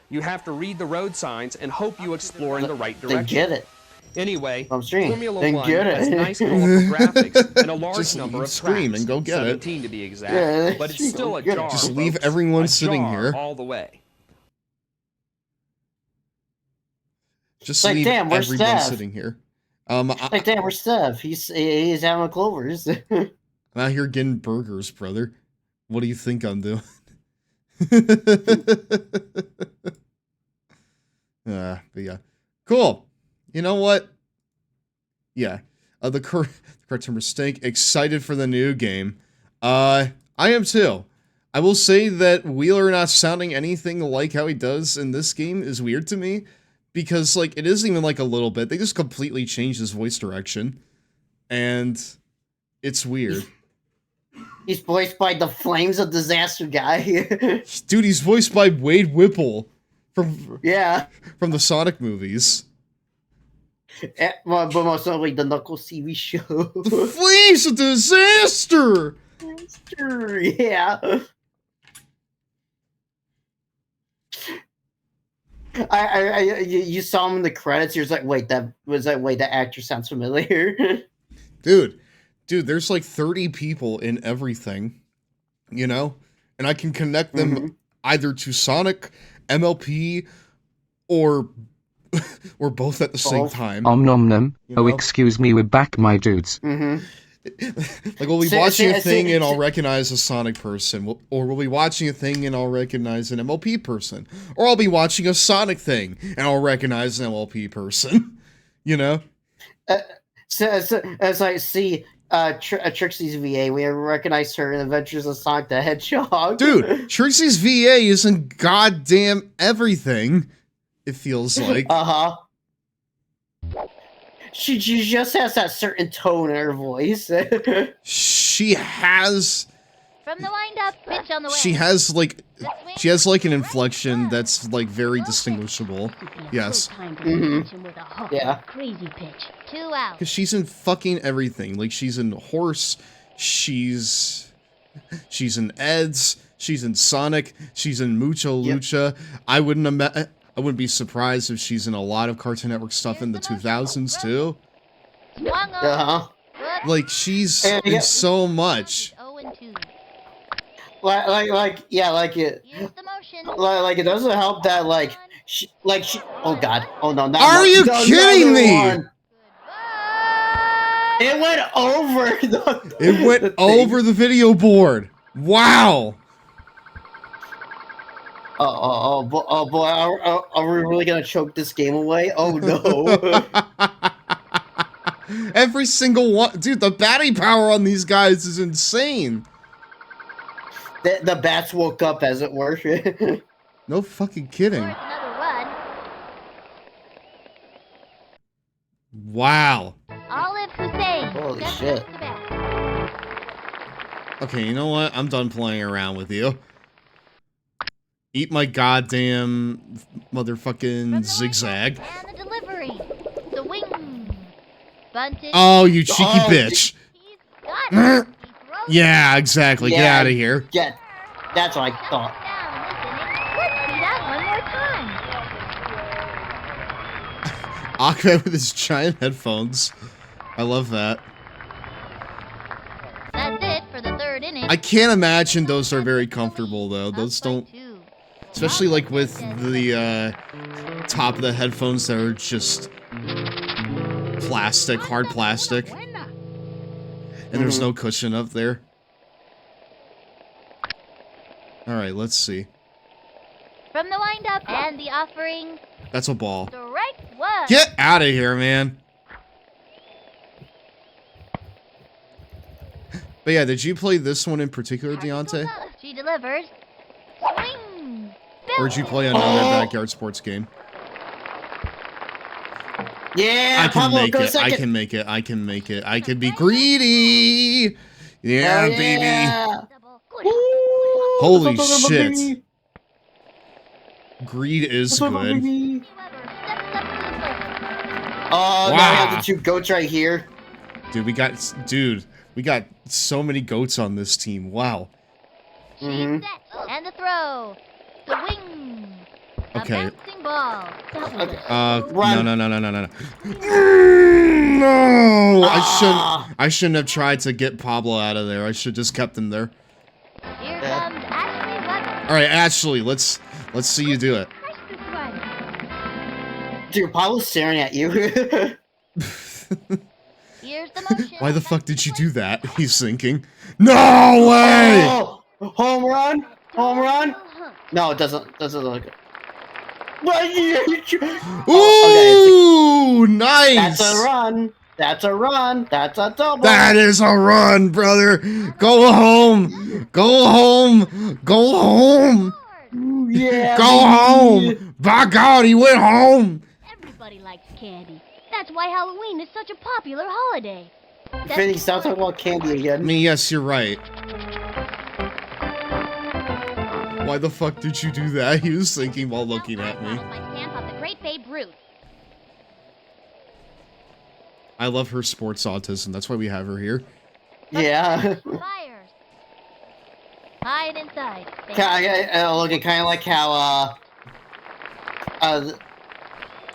You have to read the road signs and hope you explore in the right Then direction. get it. Anyway, I'm streaming. Formula Then 1 get has it. nice colorful graphics and a large Just number of scream tracks, and go get it. 17 to be exact, Yeah, but it's go still a get it. jar. Just leave folks. everyone A sitting jar here. all the way. Just Like, leave damn, where's everyone Steph? sitting here. Like, damn, where's Steph? He's having Clovers. I'm out here getting burgers, brother. What do you think I'm doing? But yeah. Cool. You know what? Yeah. The correct term is stink. Excited for the new game. I am too. I will say that Wheeler not sounding anything like how he does in this game is weird to me. Because, like, it isn't even like a little bit. They just completely changed his voice direction. And it's weird. He's voiced by the Flames of Disaster guy. Dude, he's voiced by Wade Whipple from from the Sonic movies. But most notably, the Knuckles TV show. The Flames of Disaster! Yeah. You saw him in the credits. You're just like, wait, that actor sounds familiar. Dude, there's like 30 people in everything, you know? And I can connect them either to Sonic, MLP, or both at the same time. Nom nom. You Oh, know? excuse me, we're back, my dudes. Like, we'll be watching a thing and I'll recognize a Sonic person, or we'll be watching a thing and I'll recognize an MLP person, or I'll be watching a Sonic thing and I'll recognize an MLP person, you know? So as I see Trixie's VA, we recognize her in Adventures of Sonic the Hedgehog. Dude, Trixie's VA is in goddamn everything, it feels like. Uh-huh. She just has that certain tone in her voice. She has... From the wind-up, pitch on the way. She has like an inflection that's like very distinguishable. Yes. Yeah. Crazy pitch. 2 out. Because she's in fucking everything. Like, she's in Horse, she's in Eds, she's in Sonic, she's in Mucho Lucha. I wouldn't be surprised if she's in a lot of Cartoon Network stuff in the 2000s too. Uh-huh. Like, she's in so much. Like it doesn't help that she, oh god, oh no, not Are you kidding me? It went over It went over the video board. Wow. Oh boy, are we really gonna choke this game away? Oh no. Every single one, dude, the batting power on these guys is insane. The bats woke up, as it were. No fucking kidding. Another run. Wow. Olive Hussein. Holy steps shit. up to bat. Okay, you know what? I'm done playing around with you. Eat my goddamn motherfucking zigzag. And the delivery. The wing. Bunted. Oh, you cheeky bitch. He's got it. He throws Yeah, exactly. Get Yeah. out of here. Yeah, that's what I thought. down this inning. Let's see that one more time. Ahmed with his giant headphones. I love that. That's it for the third inning. I can't imagine those are very comfortable though. Those don't, especially like with the top of the headphones that are just plastic, hard plastic, and there's no cushion up there. All right, let's see. From the windup and the offering. That's a ball. Strike one. Get out of here, man. But yeah, did you play this one in particular, Deontay? She delivers. Swing. Or did you play another backyard sports game? Yeah, I can Pablo, make go it. second. I can make it. I can make it. I can be greedy. Yeah, Oh, baby. yeah. Ooh, Holy that's a shit. baby. Greed is That's a good. baby. Weber steps up to the plate. Oh, now we Wow. have the two goats right here. Dude, we got so many goats on this team. Wow. Mhm. Set. And the throw. The wing. A Okay. bouncing ball. That was Okay. No, no, no, no, no, no, no. No! I shouldn't have tried to get Pablo out of there. I should just kept him there. Here comes Ashley Weber. All right, Ashley, let's see you do it. Press this one. Dude, Pablo's staring at you. Here's the motion. Why the fuck did you do that? He's thinking. No way! Oh, home run? Home run? No, it doesn't look good. Ooh, nice! That's a run. That's a run. That's a double. That is a run, brother. Go home. Go home. Go home. Ooh, yeah. Go baby. home. By God, he went home. Everybody likes candy. That's why Halloween is such a popular holiday. Vinny, stop talking about candy I again. mean, yes, you're right. Why the fuck did you do that? He was thinking while looking at me. My stamp of the great Babe Ruth. I love her sports autism. That's why we have her here. Yeah. Fires. Hide inside. Looking kind of like how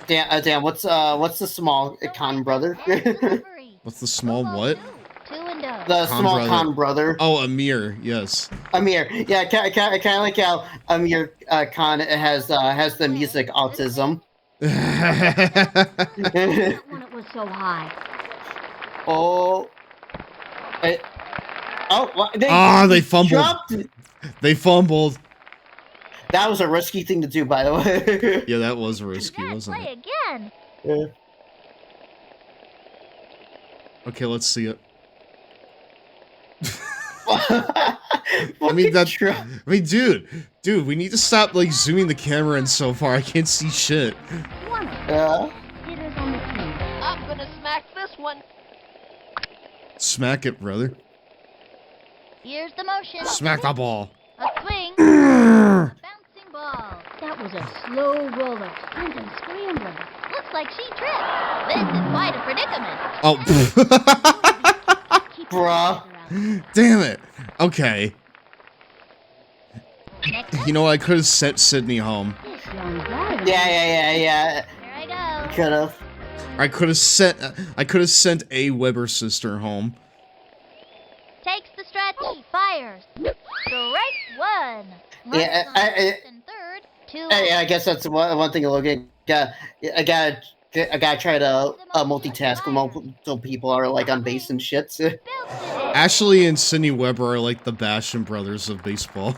damn, what's the small con brother? What's the small what? Two and oh. The Con small brother. con brother. Oh, Amir. Yes. Amir. Yeah, kind of like how Amir Khan has the music autism. That one it was so high. Oh. They fumbled. dropped it. They fumbled. That was a risky thing to do, by the way. Yeah, that was risky, wasn't Play it? again. Yeah. Okay, let's see it. I mean, dude, we need to stop like zooming the camera in so far. I can't see shit. One of Yeah. hitters on the team. I'm gonna smack this one. Smack it, brother. Here's the motion. Smack the ball. A swing. Bouncing ball. That was a slow roller. Scrambling, scrambling. Looks like she tripped. This is quite a predicament. Oh, Keep Bruh. damn it. Okay. Next up, You know what? I could have sent Sydney home. this young batter. Yeah. here I go. Could've. I could have sent a Weber sister home. Takes the stretch. Fires. Strike one. Yeah, Runners on first and third. Two. I guess that's one thing to look at. I gotta try to multitask when multiple people are like on base and shit. Belted it. Ashley and Sydney Weber are like the Basham brothers of baseball,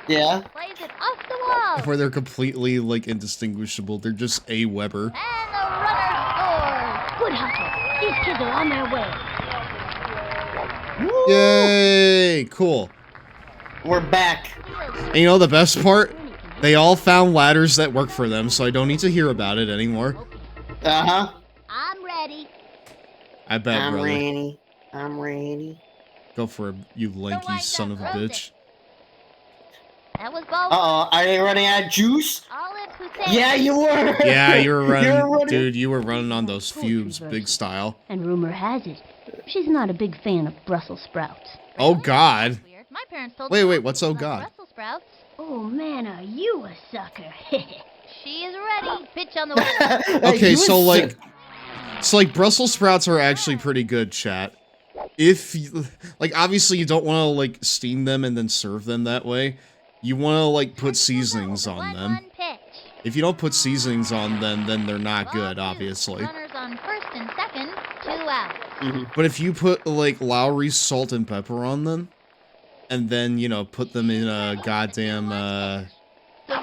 Yeah. Plays it off the wall. where they're completely like indistinguishable. They're just a Weber. And the runner scores. Good hustle. These kids are on their way. Yay! Cool. We're back. And you know the best part? Granny can They all found ladders that work for them, so I don't need to hear about it anymore. Uh-huh. I'm ready. I bet, I'm brother. ready. I'm ready. Go for it, you lanky son of a bitch. That was ball. Uh-oh, are they running out of juice? Olive Hussein. Yeah, you were. Yeah, you were running, running. dude. You were running on those Poultry fumes, verse. big style. And rumor has it, she's not a big fan of Brussels sprouts. Oh God. Weird. My parents told Wait, me wait, not what's to oh eat God? Brussels sprouts. Oh man, are you a sucker? She is ready. Pitch on the way. Okay, You so was- like Brussels sprouts are actually pretty good, chat. If you, like, obviously you don't want to like steam them and then serve them that way. You want to like put seasonings on them. 1-1 pitch. If you don't put seasonings on them, then they're not good, Ball 2. obviously. Runners on first and second. 2 out. But if you put like Lowry's salt and pepper on them, and then you know put them in a goddamn The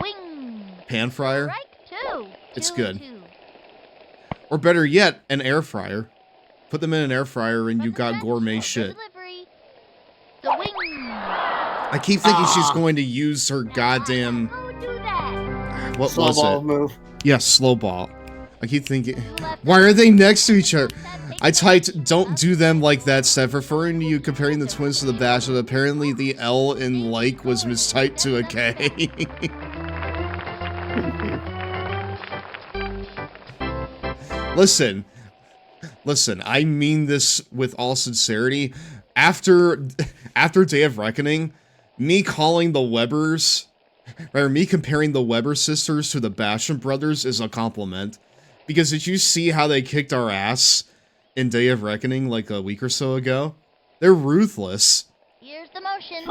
wing. pan fryer, Strike 2. It's 2-2. good. Or better yet, an air fryer. Put them in an air fryer and you got gourmet shit. Delivery. The wing. I keep thinking she's going to use her goddamn... Go do that. What Slow was ball it? move. Yeah, slow ball. I keep thinking... Why are they next to each other? I typed, don't do them like that, Steph, referring to you comparing the twins to the Bash, but apparently the L in like was mistyped to a K. Listen, I mean this with all sincerity. After Day of Reckoning, me calling the Webbers, or me comparing the Weber sisters to the Basham brothers is a compliment. Because did you see how they kicked our ass in Day of Reckoning like a week or so ago? They're ruthless. Here's the motion.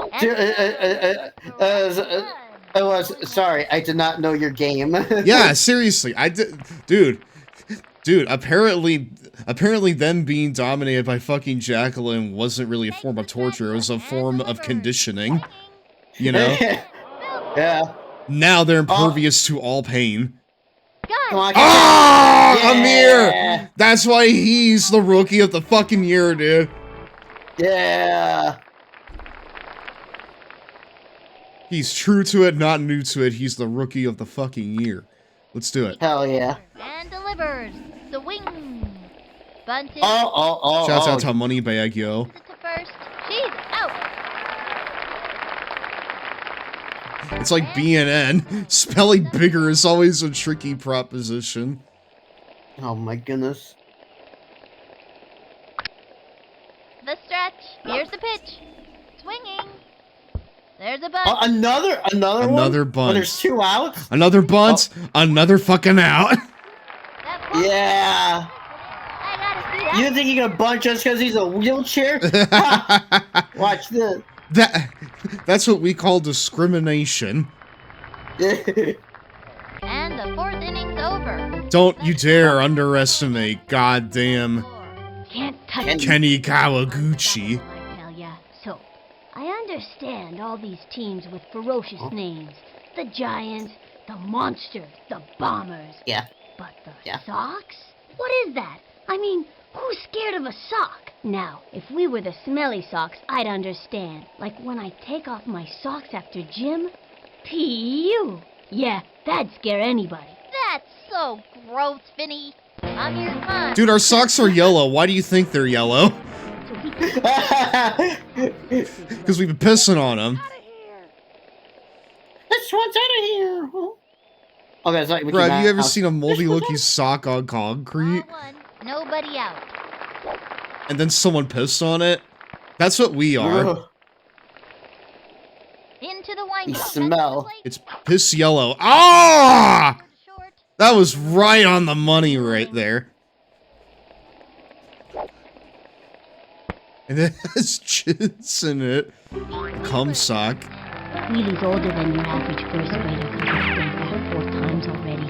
I was sorry. I did not know your game. Yeah, seriously, I did, dude. Apparently, them being dominated by fucking Jacqueline wasn't really a form of torture. It was a form of conditioning. You know. Yeah. Now they're impervious to all pain. Come on. Ah, Yeah. Amir! That's why he's the rookie of the fucking year, dude. Yeah. He's true to it, not new to it. He's the rookie of the fucking year. Let's do it. Hell yeah. And delivers. The wing. Bunted. Shouts out to Moneybag, yo. To first. She's out. It's like BNN. Spelling bigger is always a tricky proposition. Oh my goodness. The stretch. Here's the pitch. Swinging. There's a bunt. Another Another one? bunt. Oh, there's 2 outs? Another bunt. Another fucking out. Yeah. I gotta see that. You don't think he's gonna bunt just because he's a wheelchair? Watch this. That's what we call discrimination. And the 4th inning's over. Don't you dare underestimate goddamn Can't touch Kenny Kawaguchi. I tell ya. So, I understand all these teams with ferocious names. The Giants, the Monsters, the Bombers. Yeah. But the Yeah. Sox? What is that? I mean, who's scared of a sock? Now, if we were the smelly socks, I'd understand. Like when I take off my socks after gym. Pew! Yeah, that'd scare anybody. That's so gross, Vinny. I'm your mom. Dude, our socks are yellow. Why do you think they're yellow? Because we've been pissing on them. This one's out of here. Okay, sorry. Bro, have you ever seen a moldy looking sock on concrete? Ball 1. Nobody out. And then someone pissed on it? That's what we are. Into the wind. You smell. It's piss yellow. Ah! Short. That was right on the money right there. And it has chins in it. Cum sock. Wheelie's older than your average first grader because he's been back 4 times already.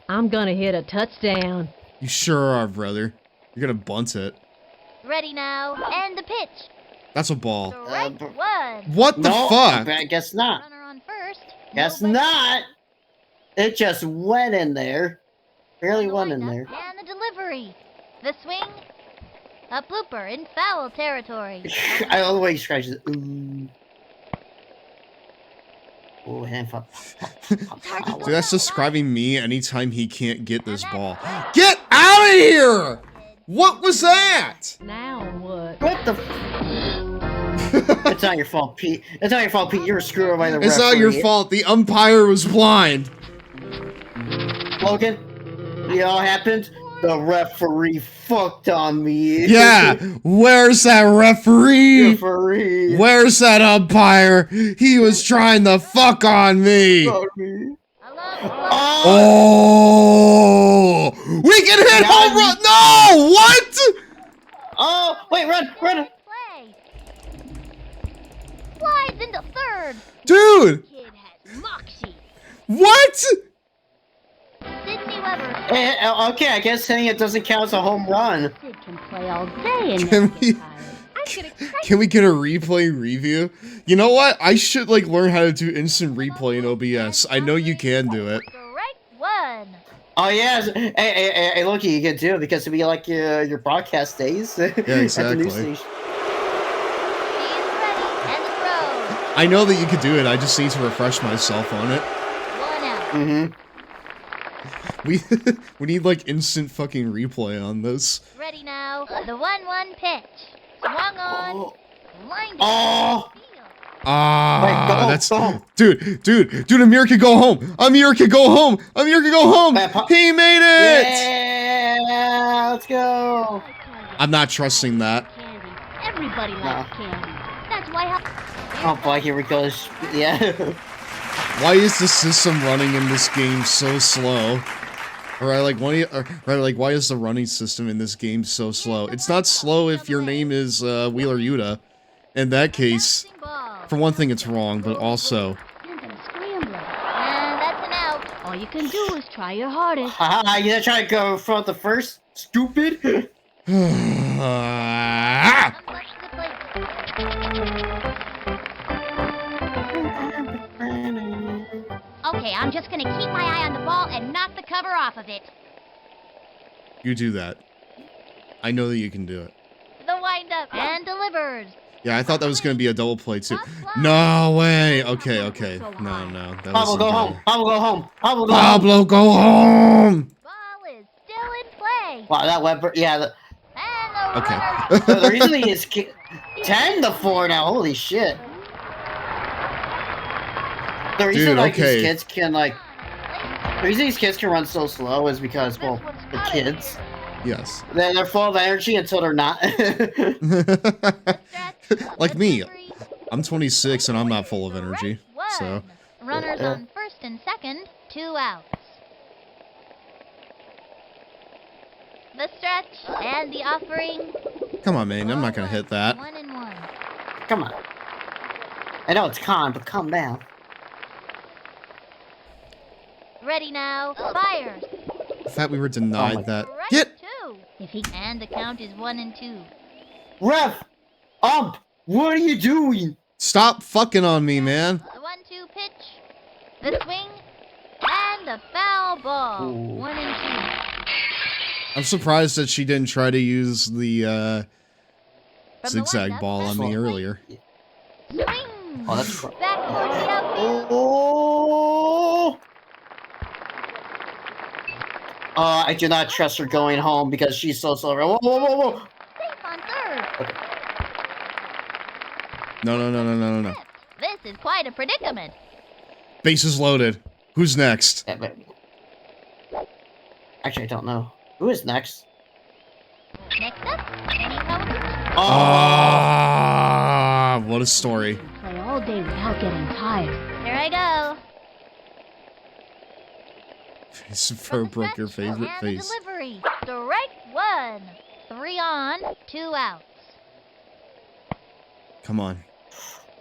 I'm gonna hit a touchdown. You sure are, brother. You're gonna bunt it. Ready now. And the pitch. That's a ball. Strike 1. What the No, fuck? I guess not. Runner on first. Guess Nobody not. It just went in there. Barely on the went in windup. there. And the delivery. The swing. A blooper in foul territory. I love the way he scratches it. Ooh. Ooh, handful. Dude, that's describing me anytime he can't get this ball. Get out of here! What was that? Now what? What the? It's not your fault, Pete. It's not your fault, Pete. You were screwed over by the referee. It's not your fault. The umpire was blind. Logan, you know what happened? The referee fucked on me. Yeah, where's that referee? Where's that umpire? He was trying to fuck on me. Oh, we can hit home run. No, what? Oh, wait, run. Play. Slides into third. Dude. Kid has moxie. What? Sydney Weber. Okay, I guess hitting it doesn't count as a home run. Sid can play all day and Can we get a replay review? You know what? I should like learn how to do instant replay in OBS. I know you can do it. Strike one. Oh yes, hey, Loki, you can do it because it'll be like your broadcast days. Yeah, exactly. He's ready and throws. I know that you could do it. I just need to refresh myself on it. 1 out. Mm-hmm. We need like instant fucking replay on this. Ready now. The 1-1 pitch. Swung on. Lined Oh. That's dude. Amir could go home. Amir could go home. He made it. Yeah, let's go. I'm not trusting that. candy. Everybody likes candy. That's why. Oh boy, here we go. Yeah. Why is the system running in this game so slow? Why is the running system in this game so slow? It's not slow if your name is Wheeler Yuta. In that case, for one thing, it's wrong, but also. And scrambler. And that's an out. All you can do is try your hardest. Haha, you gonna try to go front the first? Stupid. Okay, I'm just gonna keep my eye on the ball and knock the cover off of it. You do that. I know that you can do it. The windup and delivers. Yeah, I thought that was gonna be a double play too. No way. Okay. No. That Pablo, go home. Pablo, go home. Pablo, go home. Ball is still in play. Wow, that Weber. Yeah. And the Okay. The reason he is 10-4 now. Holy shit. The reason these kids can the reason these kids can run so slow is because, well, the kids. Yes. They're full of energy until they're not. Like me. I'm 26 and I'm not full of energy. So. Runners on first and second, 2 outs. The stretch and the offering. Come on, man. I'm not gonna hit that. 1-1. Come on. I know it's con, but calm down. Ready now. Fires. I thought we were denied that. Strike Get. 2. And the count is 1-2. Ref! What are you doing? Stop fucking on me, man. The 1-2 pitch. The swing. And the foul ball. 1-2. I'm surprised that she didn't try to use the zigzag ball on me earlier. Swing. Oh, that's Back towards the outfield. Oh! I do not trust her going home because she's so slow. Whoa. Safe on third. No. This is quite a predicament. Bases loaded. Who's next? Actually, I don't know. Who is next? Next up, Kenny Howard. What a story. Play all day without getting tired. Here I go. Fur broke your favorite And face. delivery. Strike 1. 3 on, 2 outs. Come on.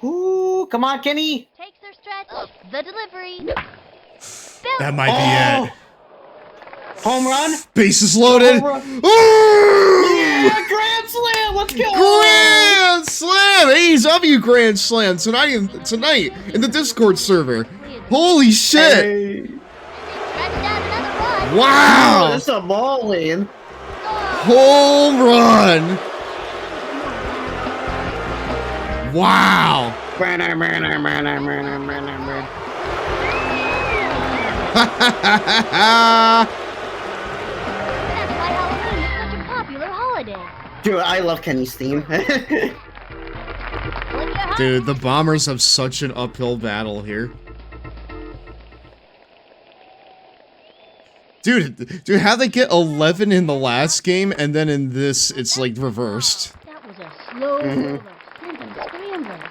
Ooh, come on, Kenny. Takes her stretch. The delivery. That might be it. Home run. Bases loaded. Home run. Ooh! Yeah, grand slam. Let's go. Grand slam. AEW Grand Slam tonight in the Discord server. Holy shit. Hey. Wow. That's a ball in. Home run. Wow. why Halloween is such a popular holiday. Dude, I love Kenny's theme. Dude, the Bombers have such an uphill battle here. Dude, how'd they get 11 in the last game, and then in this, it's like reversed? That was a slow roller. Send them scrambling.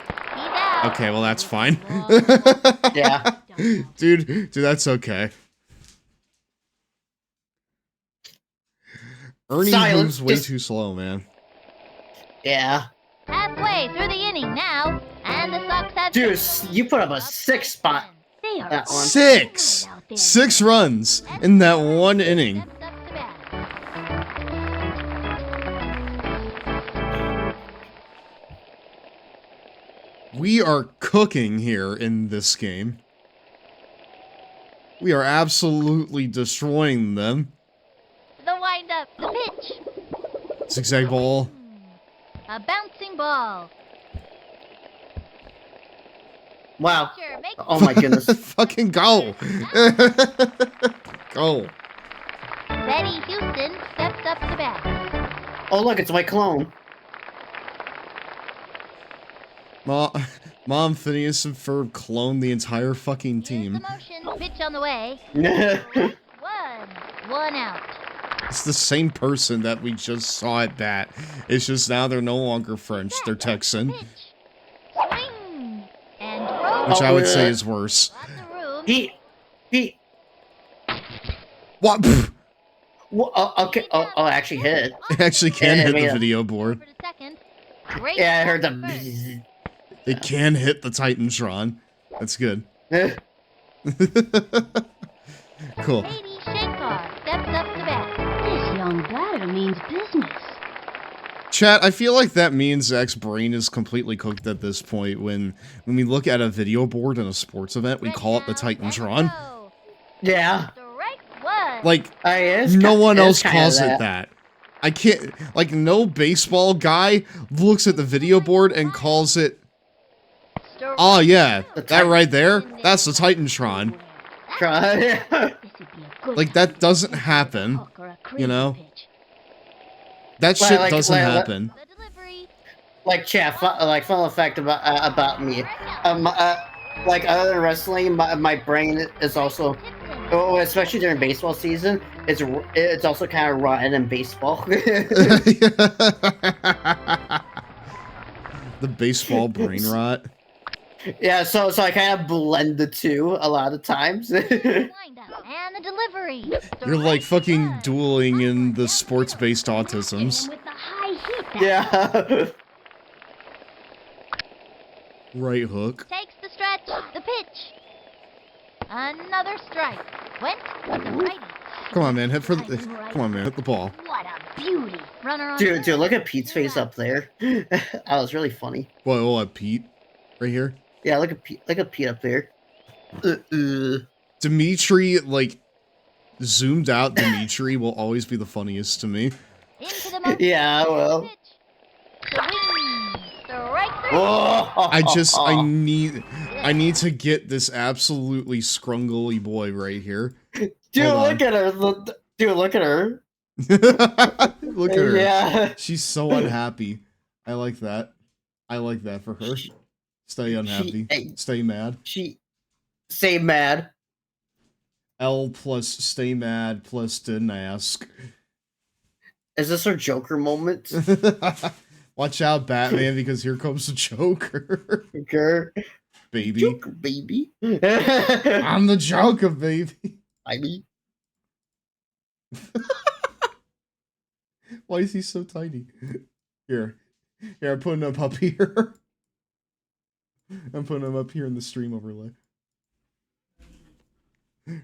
Okay, well that's fine. Yeah. Dude, that's okay. Ernie moves way too slow, man. Yeah. Halfway through the inning now, and the Sox have... Dude, you put up a 6 spot. They are That one. 6! 6 runs in that one inning. We are cooking here in this game. We are absolutely destroying them. The windup, the pitch, Zigzag ball. a bouncing ball. Wow. Sure, make Oh my goodness. Fucking go. Go. Betty Houston steps up to bat. Oh look, it's my clone. Mom, Phineas and Ferb cloned the entire fucking Here's team. the motion, pitch on the way. One out. It's the same person that we just saw at bat. It's just now they're no longer French, they're Texan. Pitch. Swing. And throw. Which I would say is worse. Lots of room. He. What? Well, okay. Oh, I actually hit it. It actually can Yeah, hit yeah. the video board. Over to second. Great Yeah, I heard first. the. It can hit the Titantron. That's good. Cool. Katie Shankar steps up to bat. This young batter means business. Chat, I feel like that means Zach's brain is completely cooked at this point. When we look at a video board in a sports event, we call it the Titantron. Yeah. Strike one. Like, It's no one it's else kinda calls it that. I can't, like, no baseball guy looks at the video board and calls it, oh yeah, that right there, that's the Titantron. Like, that doesn't happen, you know? That shit doesn't happen. The delivery. Like, chat, like, fun fact about me. Like, other than wrestling, my brain is also, oh, especially during baseball season, it's also kind of rotten in baseball. The baseball brain rot. Yeah, so I kind of blend the two a lot of times. Wind up. And the delivery. You're like fucking dueling in the sports-based autisms. With the high heat. Yeah. Right hook. Takes the stretch. The pitch. Another strike. Went with the righty. Come on, man, hit for the, come on, man, hit the ball. What a beauty. Runner on Dude, look at Pete's face up there. That was really funny. What, Pete? Right here? Yeah, look at Pete up there. Dimitri, like, zoomed out Dimitri will always be the funniest to me. Into the motion. Yeah, well. Pitch. Swing. Strike three. I need to get this absolutely scrungly boy right here. Dude, Hold look at her. Dude, look at her. Look at her. Yeah. She's so unhappy. I like that. I like that for her. Stay unhappy. Stay mad. Stay mad. L plus stay mad plus didn't ask. Is this her Joker moment? Watch out, Batman, because here comes the Joker. Joker. Baby. Joker, baby. I'm the Joker, baby. I mean. Why is he so tiny? Here, I'm putting him up here. I'm putting him up here in the stream overlay.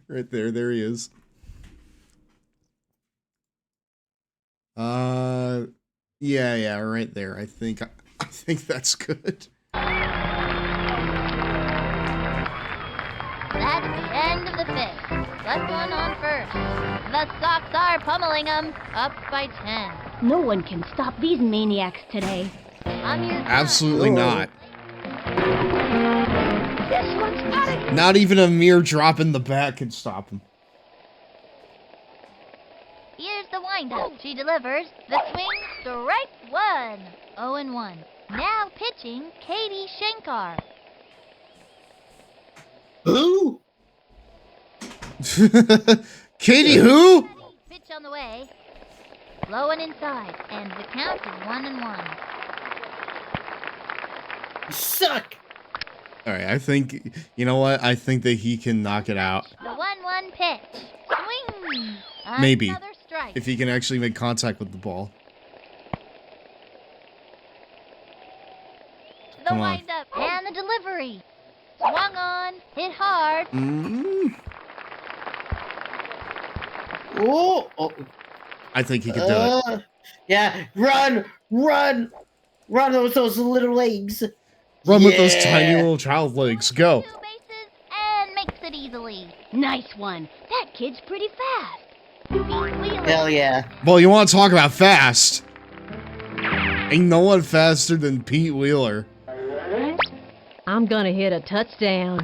Right there he is. Yeah, right there. I think that's good. That's the end of the fifth. Left one on first. The Sox are pummeling them, up by 10. No one can stop these maniacs today. I'm your Absolutely not. This one's out of here. Not even a mere drop in the back can stop him. Here's the windup. She delivers the swing, strike one. 0-1. Now pitching Katie Shankar. Who? Katie who? Pitch on the way. Low and inside, and the count is 1-1. You suck. Alright, I think, you know what? I think that he can knock it out. The 1-1 pitch. Swing. Maybe. Another strike. If he can actually make contact with the ball. The Come on. windup and the delivery. Swung on, hit hard. Oh. I think he can do it. Yeah, run with those little legs. Run with those tiny little child legs. Go. 2 bases and makes it easily. Nice one. That kid's pretty fast. Hell yeah. Well, you want to talk about fast? Ain't no one faster than Pete Wheeler. I'm gonna hit a touchdown.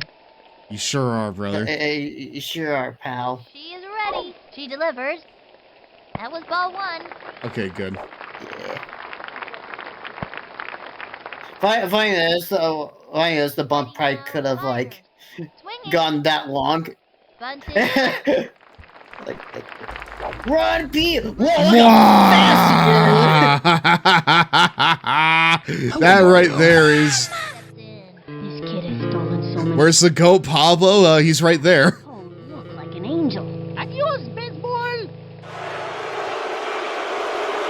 You sure are, brother. You sure are, pal. She is ready. She delivers. That was ball 1. Okay, good. Yeah. Funny is, the bump probably could have, like, gone that long. Bunted. Run, Pete! Whoa, that right there is... This kid has stolen so many. Where's the goat, Pablo? He's right there. Oh, look like an angel. Adios, baseball.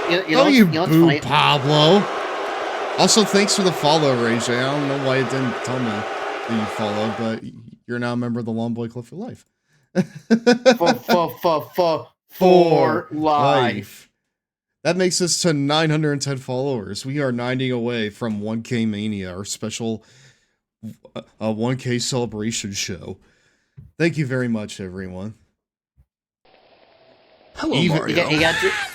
You what's boo, funny? Pablo. Also, thanks for the follow, Ray J. I don't know why it didn't tell me that you followed, but you're now a member of the Long Boy Club for life. For life. That makes us to 910 followers. We are 90 away from 1K Mania, our special 1K celebration show. Thank you very much, everyone. Hello, Even, Mario.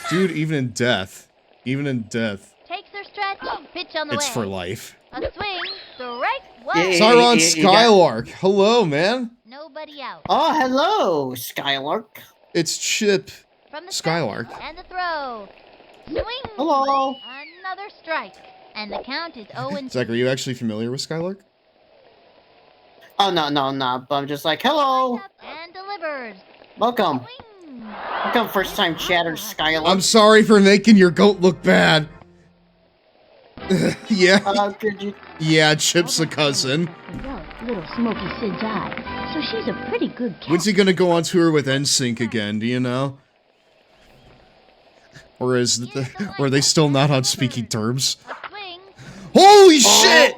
Dude, even in death. Takes her stretch. Pitch on the It's way. for life. A swing. Strike 1. Yeah. Siron you Skylark. Hello, man. Nobody out. Oh, hello, Skylark. It's Chip From the Skylark. step and the throw. Swing. Hello. Another strike. And the count is 0-2. Zach, are you actually familiar with Skylark? Oh, no, but I'm just like, hello. And delivers. Welcome. Swing. Welcome, first time chatter, Skylark. I'm sorry for making your goat look bad. Yeah. Could you... Yeah, Chip's a cousin. Enveloped little Smoky Sid's eye, so she's a pretty good cat. When's he gonna go on tour with NSYNC again, do you know? Or are they still not on speaking terms? A swing. Holy shit!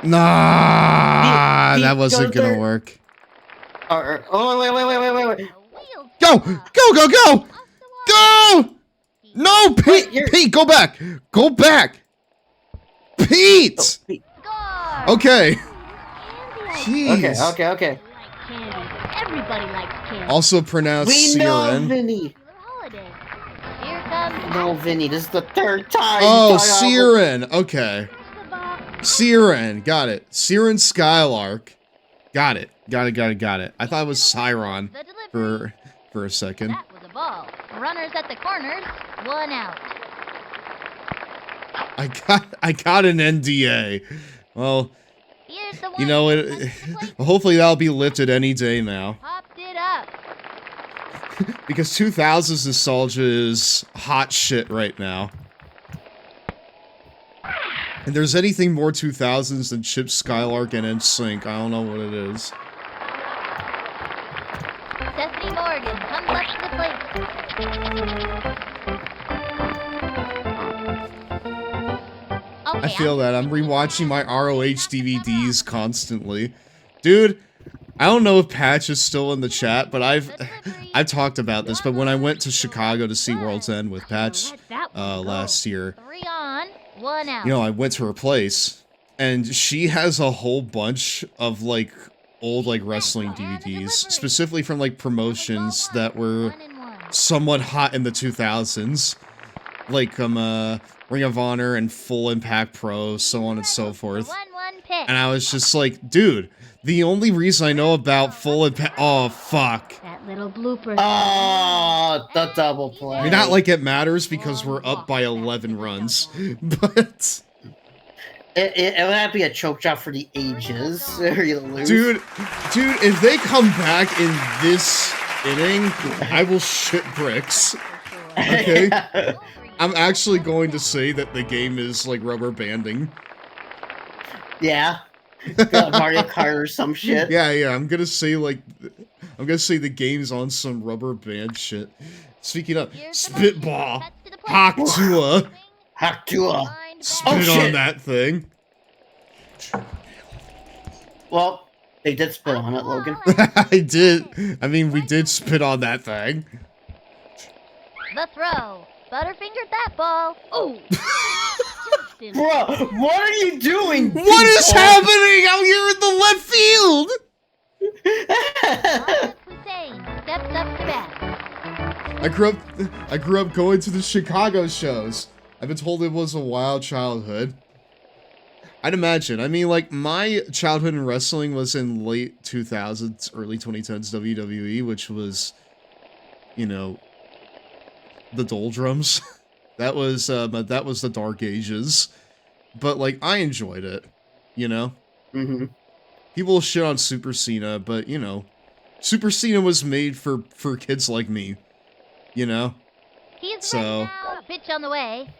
Nah, that wasn't gonna work. Oh, wait. A wheel. Go! Go! No, Pete! Wait, Pete, go back! Go back! Pete! Score. Okay. Candy. Jeez. Okay. Like candy. Everybody likes candy. Also pronounced We know, Siren. Vinny. Holiday. Here comes. No, Vinny, this is the 3rd time. Oh, Dog. Siren. Okay. Siren. Got it. Siren Skylark. Got it. Got it. I thought it was Siron The delivery. for a second. That was a ball. Runners at the corners. 1 out. I got an NDA. Well, Here's the one. you know it. Hopefully that'll be lifted any day now. Popped it up. Because 2000s nostalgia is hot shit right now. And there's anything more 2000s than Chip Skylark and NSYNC, I don't know what it is. Stephanie Morgan comes up to the plate. I feel that. I'm rewatching my ROH DVDs constantly. Dude, I don't know if Patch is still in the chat, but I've talked about this, but when I went to Chicago to see World's End with Patch last year, 3 on, 1 out. you know, I went to her place, and she has a whole bunch of, like, old, like, wrestling DVDs, specifically from, like, promotions that were somewhat hot in the 2000s. Like, Ring of Honor and Full Impact Pro, so on and so forth. And I was just like, dude, the only reason I know about full impact. Oh, fuck. That little blooper. Oh, the double play. I mean, not like it matters because we're up by 11 runs, but... It would have to be a choke job for the ages. Or you lose. Dude, if they come back in this inning, I will shit bricks. Okay? I'm actually going to say that the game is like rubber banding. Yeah. Mario Kart or some shit. Yeah, I'm gonna say the game's on some rubber band shit. Speaking of spitball, Haktua, spit on that thing. Well, they did spit on it, Logan. I did. I mean, we did spit on that thing. The throw. Butterfingered that ball. Oh. Bro, what are you doing? What is happening out here in the left field? Hussein steps up to bat. I grew up going to the Chicago shows. I've been told it was a wild childhood. I'd imagine. I mean, like, my childhood in wrestling was in late 2000s, early 2010s WWE, which was, you know, the doldrums. That was the dark ages. But, like, I enjoyed it, you know? Mm-hmm. People shit on Super Cena, but, you know, Super Cena was made for kids like me, you know? He's ready now. Pitch on the way.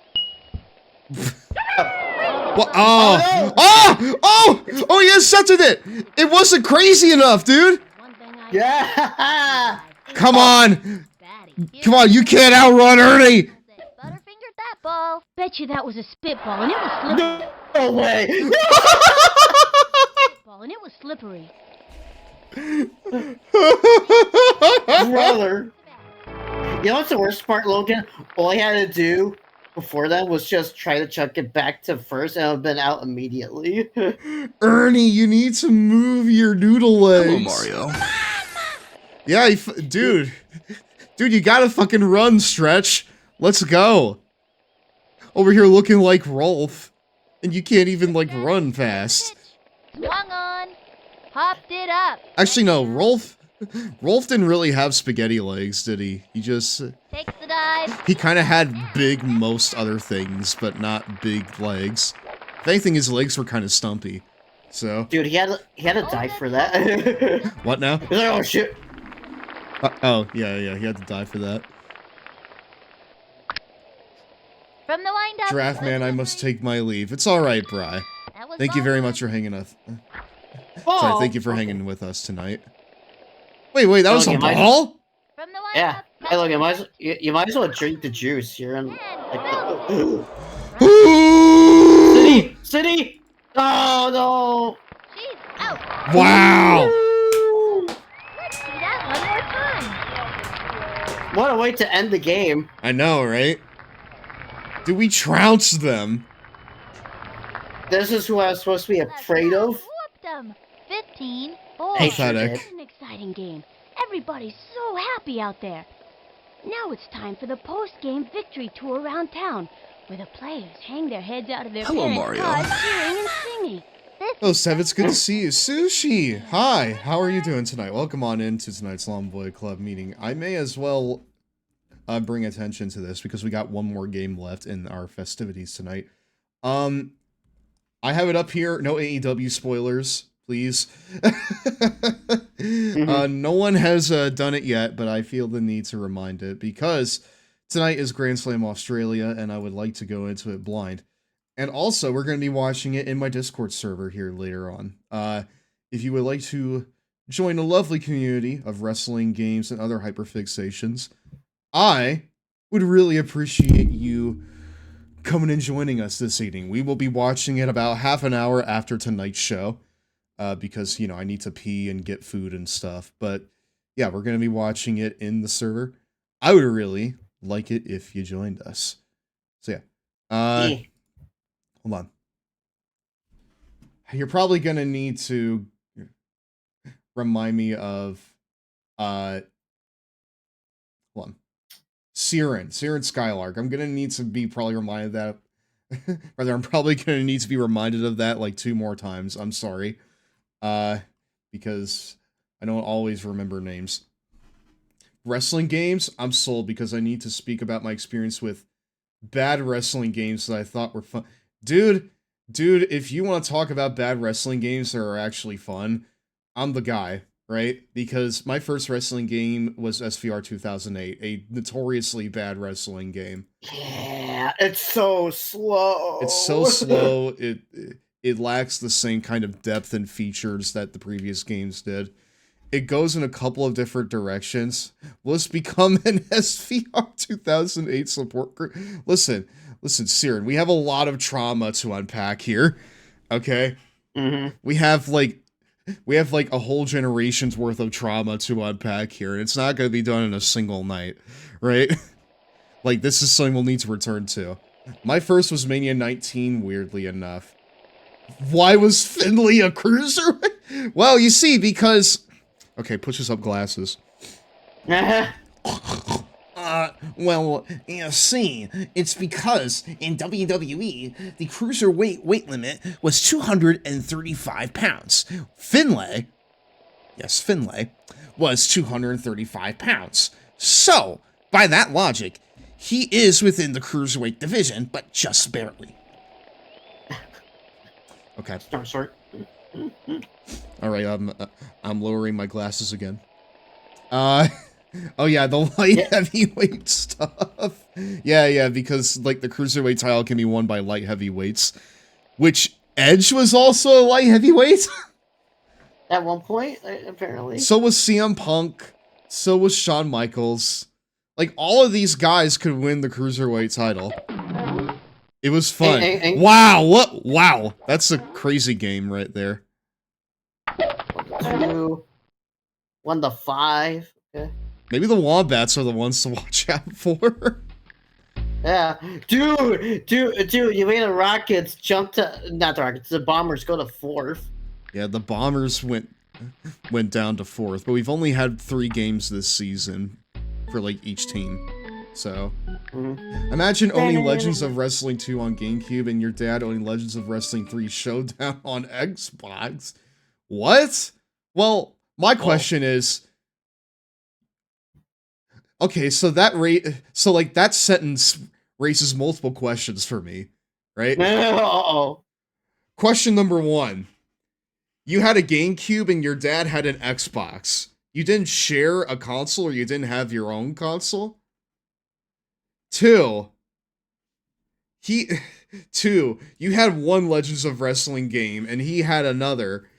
What? Oh, he accepted it! It wasn't crazy enough, dude! Yeah! Come on! Come on, you can't outrun Ernie! Butterfingered that ball. Bet you that was a spitball and it was slippery. No way! Spitball and it was slippery. Brother. You know what's the worst part, Logan? All I had to do before that was just try to chuck it back to first and it would have been out immediately. Ernie, you need to move your noodle legs. Hello, Mario. Yeah, dude, you gotta fucking run, Stretch. Let's go. Over here looking like Rolf, and you can't even, like, run fast. Swung on. Popped it up. Actually, no, Rolf didn't really have spaghetti legs, did he? He just... Takes the dive. He kind of had big most other things, but not big legs. If anything, his legs were kind of stumpy. So... Dude, he had to die for that. What now? He's like, oh shit. Oh, yeah, he had to die for that. From the wind-up. Draft man, I must take my leave. It's alright, Bri. Thank you very much for hanging us. Sorry, thank you for hanging with us tonight. Wait, that was a ball? From the Yeah. Hey, look, you might as well drink the juice. You're in like Ooh! City! Oh no! She's out. Wow! Let's see that one more time. What a way to end the game. I know, right? Did we trounce them? This is who I was supposed to be afraid of. Whooped them. 15-4. Pathetic. An exciting game. Everybody's so happy out there. Now it's time for the post-game victory tour around town, where the players hang their heads out of their Hello, parents' Mario. cars, cheering and singing. Oh, Sev, it's good to see you. Sushi! Hi, how are you doing tonight? Welcome on into tonight's Long Boy Club meeting. I may as well bring attention to this because we got one more game left in our festivities tonight. I have it up here. No AEW spoilers, please. No one has done it yet, but I feel the need to remind it because tonight is Grand Slam Australia, and I would like to go into it blind. And also, we're going to be watching it in my Discord server here later on. If you would like to join a lovely community of wrestling games and other hyperfixations, I would really appreciate you coming and joining us this evening. We will be watching it about half an hour after tonight's show, because, you know, I need to pee and get food and stuff. But yeah, we're going to be watching it in the server. I would really like it if you joined us. So yeah. Hold on. You're probably going to need to remind me of, hold on. Siren Skylark. I'm going to need to be probably reminded that Rather, I'm probably going to need to be reminded of that like 2 more times. I'm sorry. Because I don't always remember names. Wrestling games, I'm sold because I need to speak about my experience with bad wrestling games that I thought were fun. Dude, if you want to talk about bad wrestling games that are actually fun, I'm the guy, right? Because my first wrestling game was SVR 2008, a notoriously bad wrestling game. Yeah, it's so slow. It's so slow, it lacks the same kind of depth and features that the previous games did. It goes in a couple of different directions. Let's become an SVR 2008 support group. Listen, Siren, we have a lot of trauma to unpack here. Okay? Mm-hmm. We have like a whole generation's worth of trauma to unpack here, and it's not going to be done in a single night, right? Like, this is something we'll need to return to. My first was Mania 19, weirdly enough. Why was Finley a cruiser? Well, you see, because... Okay, pushes up glasses. Well, you see, it's because in WWE, the cruiserweight weight limit was 235 pounds. Finlay was 235 pounds. So, by that logic, he is within the cruiserweight division, but just barely. Okay. Sorry. Alright, I'm lowering my glasses again. Oh yeah, the light heavyweight stuff. Yeah, because, like, the cruiserweight title can be won by light heavyweights. Which, Edge was also a light heavyweight? At one point, apparently. So was CM Punk. So was Shawn Michaels. Like, all of these guys could win the cruiserweight title. It was fun. Wow, that's a crazy game right there. 2, 1 to 5. Okay. Maybe the Wombats are the ones to watch out for. Yeah. Dude, you made the Rockets jump to... Not the Rockets, the Bombers go to 4th. Yeah, the Bombers went down to 4th, but we've only had 3 games this season for, like, each team. So, imagine owning Legends of Wrestling 2 on GameCube and your dad owning Legends of Wrestling 3 Showdown on Xbox. What? Well, my question is... Okay, so that sentence raises multiple questions for me, right? Question number 1. You had a GameCube and your dad had an Xbox. You didn't share a console or you didn't have your own console? 2, you had one Legends of Wrestling game and he had another.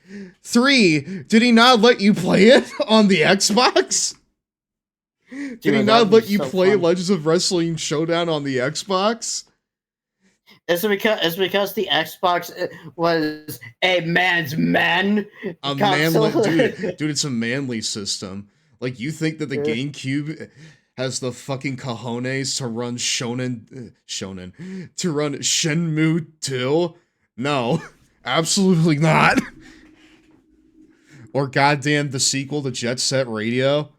3, did he not let you play it on the Xbox? Did he not let you play Legends of Wrestling Showdown on the Xbox? It's because the Xbox was a man's man. A manly dude, it's a manly system. Like, you think that the GameCube has the fucking cojones to run to run Shenmue 2? No, absolutely not. Or goddamn the sequel to Jet Set Radio?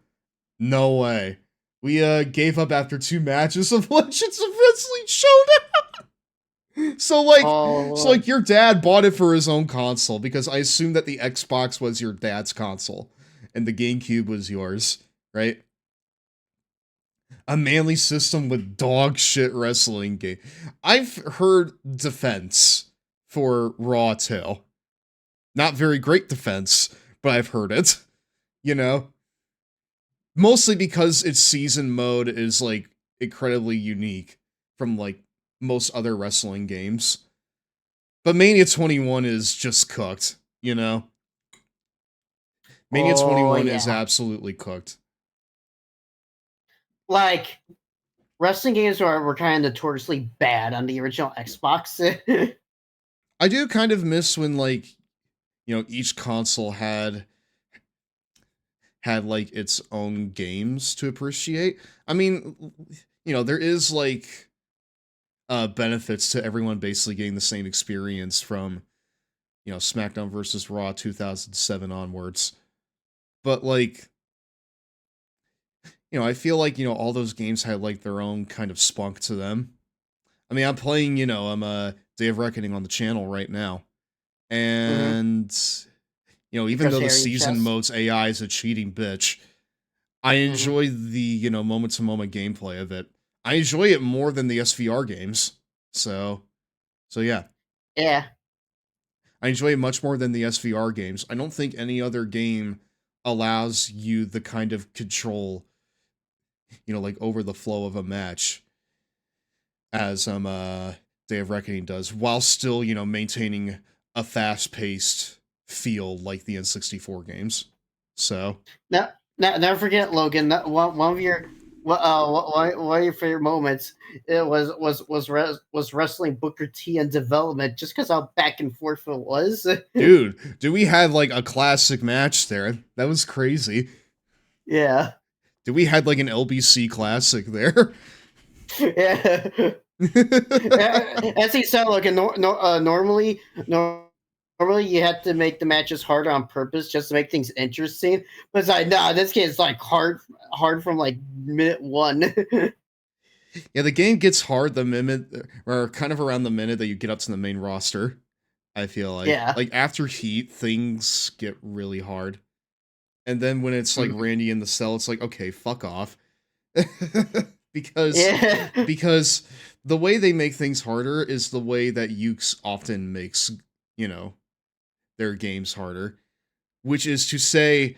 No way. We gave up after 2 matches of Legends of Wrestling Showdown. So like your dad bought it for his own console because I assume that the Xbox was your dad's console and the GameCube was yours, right? A manly system with dog shit wrestling game. I've heard defense for Raw 2. Not very great defense, but I've heard it. You know? Mostly because its season mode is, like, incredibly unique from, like, most other wrestling games. But Mania 21 is just cooked, you know? Mania 21 is absolutely cooked. Like, wrestling games were kind of notoriously bad on the original Xbox. I do kind of miss when, like, you know, each console had like its own games to appreciate. I mean, you know, there is like benefits to everyone basically getting the same experience from, you know, SmackDown versus Raw 2007 onwards. But like, you know, I feel like, you know, all those games had like their own kind of spunk to them. I mean, I'm playing, I'm Day of Reckoning on the channel right now. And, even though the season mode's AI is a cheating bitch, I enjoy the, moment-to-moment gameplay of it. I enjoy it more than the SVR games. So yeah. Yeah. I enjoy it much more than the SVR games. I don't think any other game allows you the kind of control, like over the flow of a match as Day of Reckoning does, while still, maintaining a fast-paced feel like the N64 games. So Now, never forget, Logan. One of your one of your favorite moments it was wrestling Booker T in development, just because how back and forth it was. Dude, we had like a classic match there. That was crazy. Yeah. Dude, we had like an LBC classic there. Yeah. As he said, like normally you have to make the matches harder on purpose just to make things interesting. But it's like, no, this game is like hard from like minute 1. Yeah, the game gets hard the minute, or kind of around the minute that you get up to the main roster. I feel like, like after Heat, things get really hard, and then when it's like Randy in the cell, it's like, okay, fuck off, because the way they make things harder is the way that Ukes often makes, their games harder, which is to say,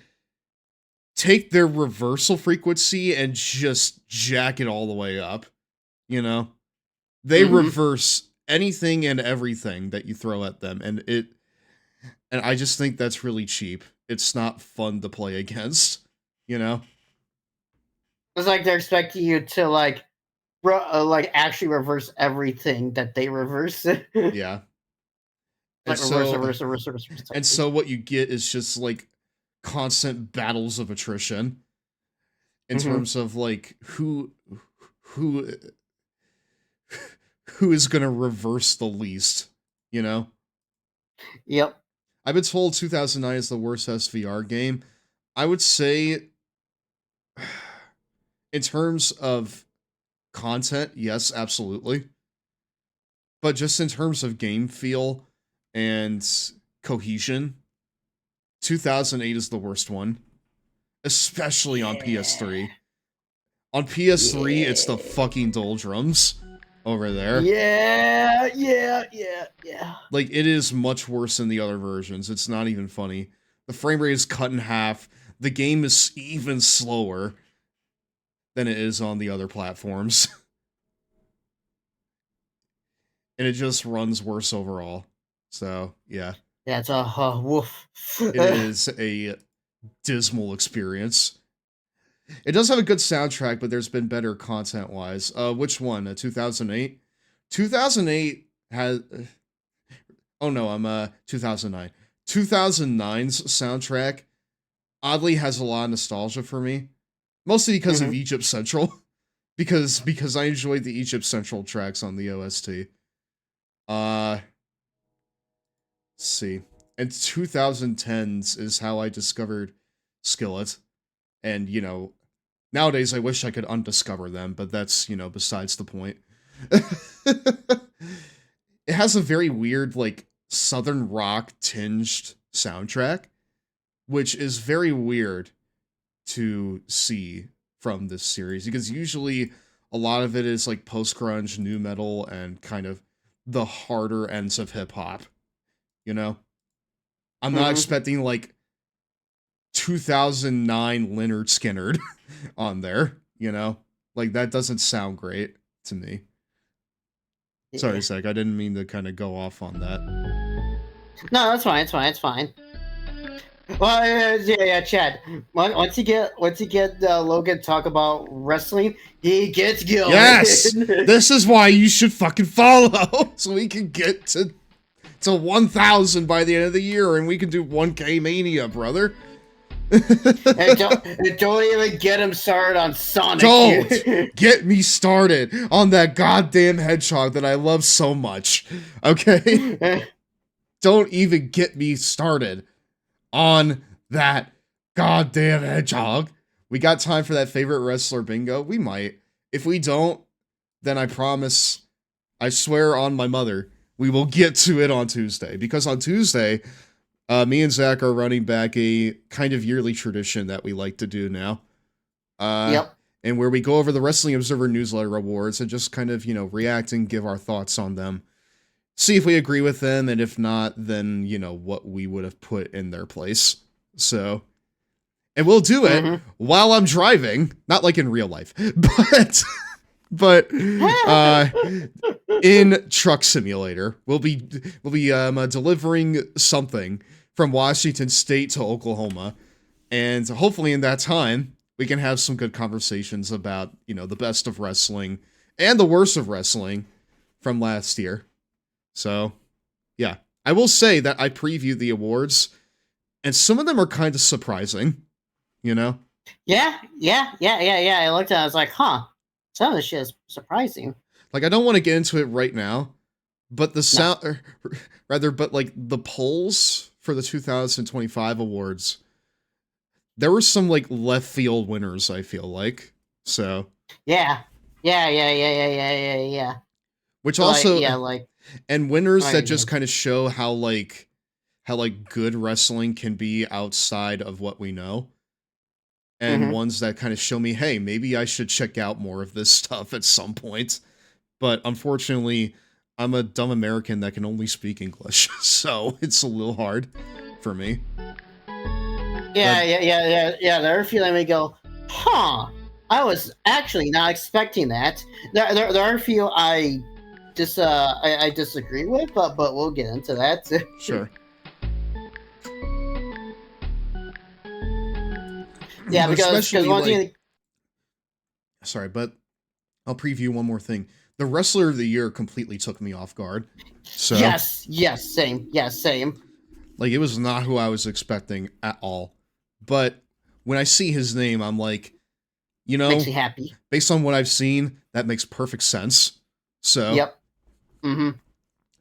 take their reversal frequency and just jack it all the way up. They reverse anything and everything that you throw at them, and I just think that's really cheap. It's not fun to play against, It's like they're expecting you to like actually reverse everything that they reverse. Yeah. Like reverse. And so what you get is just like constant battles of attrition in terms of like who is going to reverse the least, Yep. I've been told 2009 is the worst SVR game. I would say in terms of content, yes, absolutely. But just in terms of game feel and cohesion, 2008 is the worst one, especially on PS3. On PS3, it's the fucking doldrums over there. Yeah. Like, it is much worse than the other versions. It's not even funny. The frame rate is cut in half. The game is even slower than it is on the other platforms. And it just runs worse overall. So, yeah. That's a woof. It is a dismal experience. It does have a good soundtrack, but there's been better content-wise. Which one? 2008? 2008 has... Oh no, I'm 2009. 2009's soundtrack oddly has a lot of nostalgia for me. Mostly because of Egypt Central. because I enjoyed the Egypt Central tracks on the OST. Let's see. And 2010s is how I discovered Skillet. And, nowadays I wish I could undiscover them, but that's, besides the point. It has a very weird, like, southern rock tinged soundtrack, which is very weird to see from this series, because usually a lot of it is like post-grunge, nu metal, and kind of the harder ends of hip-hop, I'm not expecting, like, 2009 Lynyrd Skynyrd on there, Like, that doesn't sound great to me. Yeah. Sorry, Zach, I didn't mean to kind of go off on that. No, that's fine, it's fine. Well, yeah, Chad. Once you get Logan talk about wrestling, he gets going. Yes, this is why you should fucking follow, so we can get to 1,000 by the end of the year, and we can do 1K Mania, brother. And don't even get him started on Sonic. Don't get me started on that goddamn hedgehog that I love so much. Okay, don't even get me started on that goddamn hedgehog. We got time for that favorite wrestler bingo? We might. If we don't, then I promise I swear on my mother, we will get to it on Tuesday. Because on Tuesday, me and Zach are running back a kind of yearly tradition that we like to do now. Yep. And where we go over the Wrestling Observer newsletter awards and just kind of, react and give our thoughts on them. See if we agree with them, and if not, then, what we would have put in their place. So, and we'll do it while I'm driving, not like in real life, but in Truck Simulator, we'll be delivering something from Washington State to Oklahoma, and hopefully in that time, we can have some good conversations about, the best of wrestling and the worst of wrestling from last year. So, yeah. I will say that I previewed the awards, and some of them are kind of surprising, Yeah. I looked at it, I was like, huh, some of this shit is surprising. Like, I don't want to get into it right now, but the sound, but like the polls for the 2025 awards, there were some like left field winners, I feel like. So. Yeah. Which so also, and winners right, that just kind of show how good wrestling can be outside of what we know. And ones that kind of show me, hey, maybe I should check out more of this stuff at some point. But unfortunately, I'm a dumb American that can only speak English, so it's a little hard for me. Yeah. There are a few that may go, huh, I was actually not expecting that. There are a few I disagree with, but we'll get into that. Sure. Yeah, because one thing. Sorry, but I'll preview one more thing. The Wrestler of the Year completely took me off guard. So Yes, same. Like, it was not who I was expecting at all. But when I see his name, I'm like, makes you happy. Based on what I've seen, that makes perfect sense. So Yep.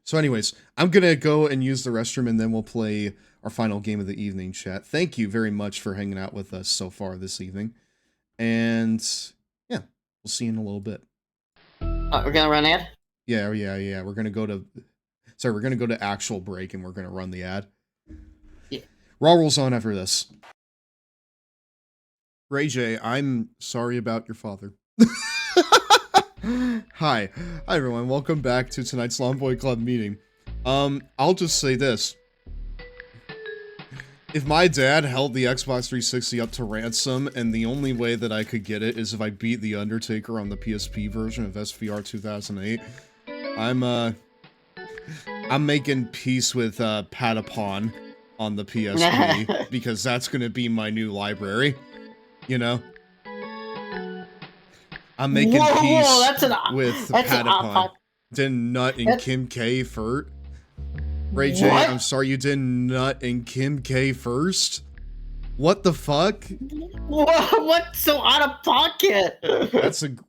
So anyways, I'm gonna go and use the restroom, and then we'll play our final game of the evening, chat. Thank you very much for hanging out with us so far this evening. And yeah, we'll see you in a little bit. We're gonna run ad? Yeah. We're gonna go to actual break, and we're gonna run the ad. Yeah. Raw rolls on after this. Ray J, I'm sorry about your father. Hi everyone, welcome back to tonight's Lawn Boy Club meeting. I'll just say this. If my dad held the Xbox 360 up to ransom, and the only way that I could get it is if I beat The Undertaker on the PSP version of SVR 2008, I'm making peace with Patapon on the PSP, because that's gonna be my new library, I'm making peace with Patapon. Didn't nut in Kim K first. Ray J, I'm sorry you didn't nut in Kim K first? What the fuck? What's so out of pocket?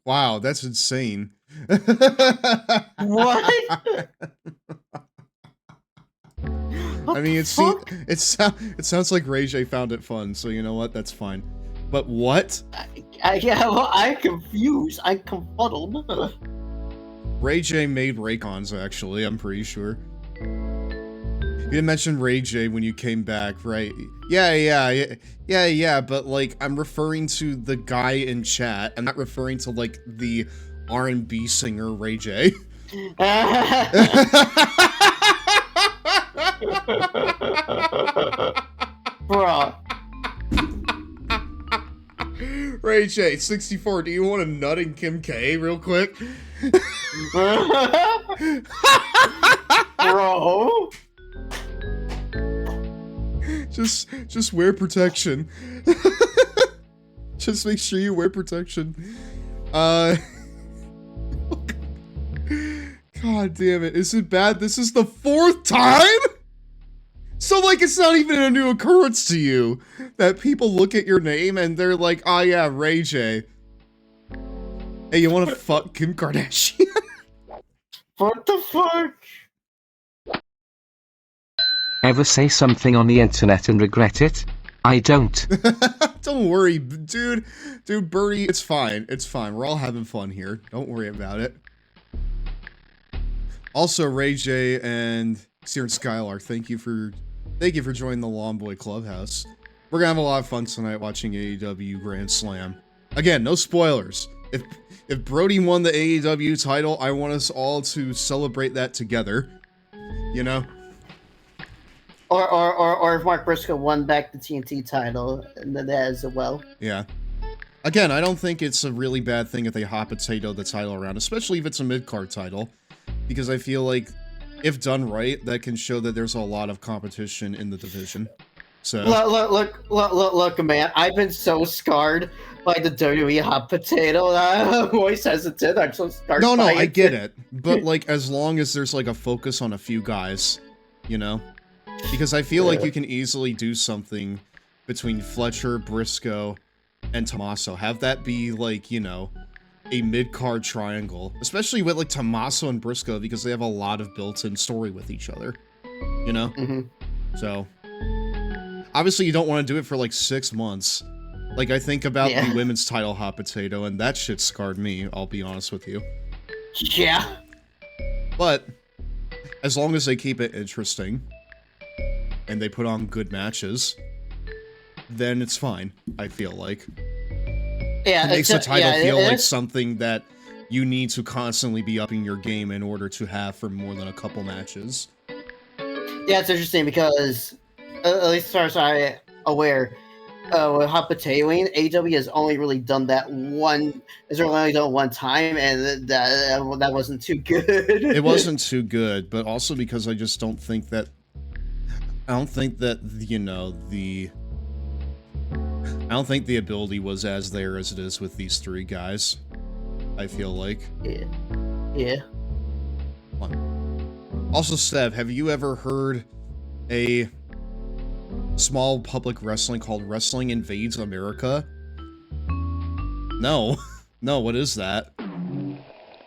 Wow, that's insane. What? I mean, it sounds like Ray J found it fun, so you know what? That's fine. But what? I'm confused. I'm confuddled. Ray J made Raycons, actually, I'm pretty sure. You didn't mention Ray J when you came back, right? Yeah, but, like, I'm referring to the guy in chat. I'm not referring to, like, the R&B singer Ray J. Bro. Ray J, 64, do you want a nut in Kim K real quick? Bro. Just wear protection. Just make sure you wear protection. God damn it. Is it bad? This is the 4th time? So, like, it's not even a new occurrence to you that people look at your name and they're like, oh yeah, Ray J. Hey, you wanna fuck Kim Kardashian? What the fuck? Ever say something on the internet and regret it? I don't. Don't worry, dude, Birdie, it's fine. We're all having fun here. Don't worry about it. Also, Ray J and Seared Skylar, thank you for joining the Lawn Boy Clubhouse. We're gonna have a lot of fun tonight watching AEW Grand Slam. Again, no spoilers. If Brody won the AEW title, I want us all to celebrate that together. You know? Or if Mark Briscoe won back the TNT title, that as well. Yeah. Again, I don't think it's a really bad thing if they hot potato the title around, especially if it's a mid-card title, because I feel like if done right, that can show that there's a lot of competition in the division. So look, man! I've been so scarred by the WWE hot potato. I'm always hesitant. I'm so scarred. No, I get it, but like as long as there's like a focus on a few guys, you know, because I feel like you can easily do something between Fletcher, Briscoe, and Tommaso. Have that be like, you know, a mid-card triangle, especially with like Tommaso and Briscoe, because they have a lot of built-in story with each other, you know. So obviously you don't want to do it for like 6 months. Like I think about the women's title hot potato, and that shit scarred me, I'll be honest with you. Yeah. But as long as they keep it interesting and they put on good matches, then it's fine, I feel like. Yeah, it makes the title feel like something that you need to constantly be upping your game in order to have for more than a couple matches. Yeah, it's interesting because, at least as far as I'm aware, with hot potatoing, AEW has only really done that one. Has only done one time, and that wasn't too good. It wasn't too good, but also because I just don't think that. I don't think that you know the. I don't think the ability was as there as it is with these three guys. I feel like. Yeah. Also, Stev, have you ever heard a small public wrestling called Wrestling Invades America? No. No, what is that?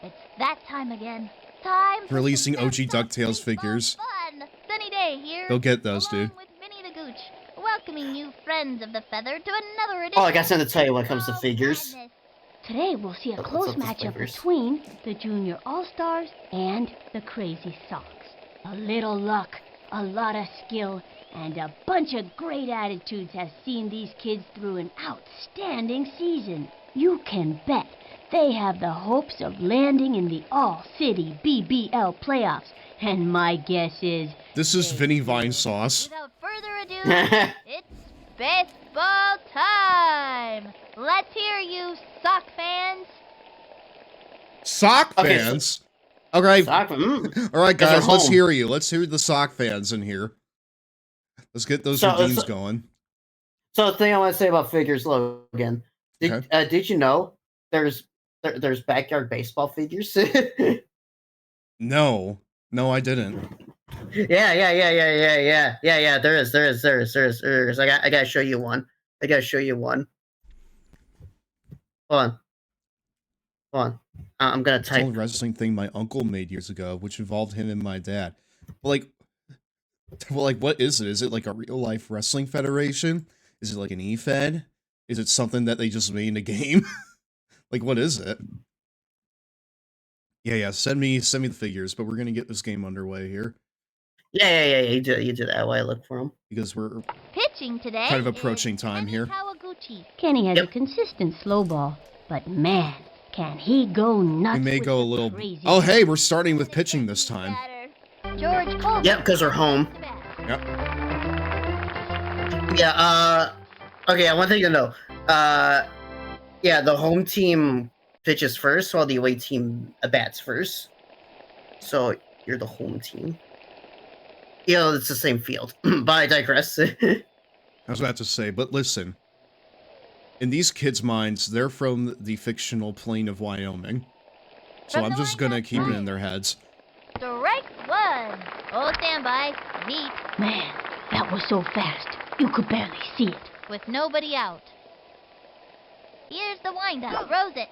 It's that time again. Time for releasing some OG fun, DuckTales figures. Fun. Sunny day here. Go get those, dude. With Minnie the Gooch, welcoming you friends of the feather to another edition. Oh, I got something to tell you when it comes to figures. Today we'll see a close matchup between the Junior All-Stars and the Crazy Socks. A little luck, a lot of skill, and a bunch of great attitudes has seen these kids through an outstanding season. You can bet they have the hopes of landing in the All-City BBL playoffs, and my guess is... This is Vinny Vine sauce. Without further ado, it's baseball time! Let's hear you, Sock fans! Sock fans? Alright. Mm. Alright, guys, let's hear you. Let's hear the Sock fans in here. Let's get those redeems going. So the thing I want to say about figures, Logan, did you know there's backyard baseball figures? No, I didn't. Yeah. There is. I gotta show you one. Hold on. I'm gonna type. It's an old wrestling thing my uncle made years ago, which involved him and my dad. Well, what is it? Is it like a real life wrestling federation? Is it like an E-Fed? Is it something that they just made in a game? Like, what is it? Yeah. Send me the figures, but we're gonna get this game underway here. Yeah. You do that while I look for them. Because we're pitching today. Kind of approaching time here. Kenny has a consistent slow ball, but man, can he go nuts. We may with go a little. Oh, hey, we're starting with pitching this time. George Cole. Yep, because we're home. Yep. Yeah. Okay. One thing to know. Yeah, the home team pitches first, while the away team bats first. So you're the home team. You know, it's the same field. But I digress. I was about to say, but listen. In these kids' minds, they're from the fictional plain of Wyoming. So I'm just gonna keep it in their heads. Strike one. Oh, stand by. Heat. Man, that was so fast. You could barely see it. With nobody out. Here's the windup. Throws it.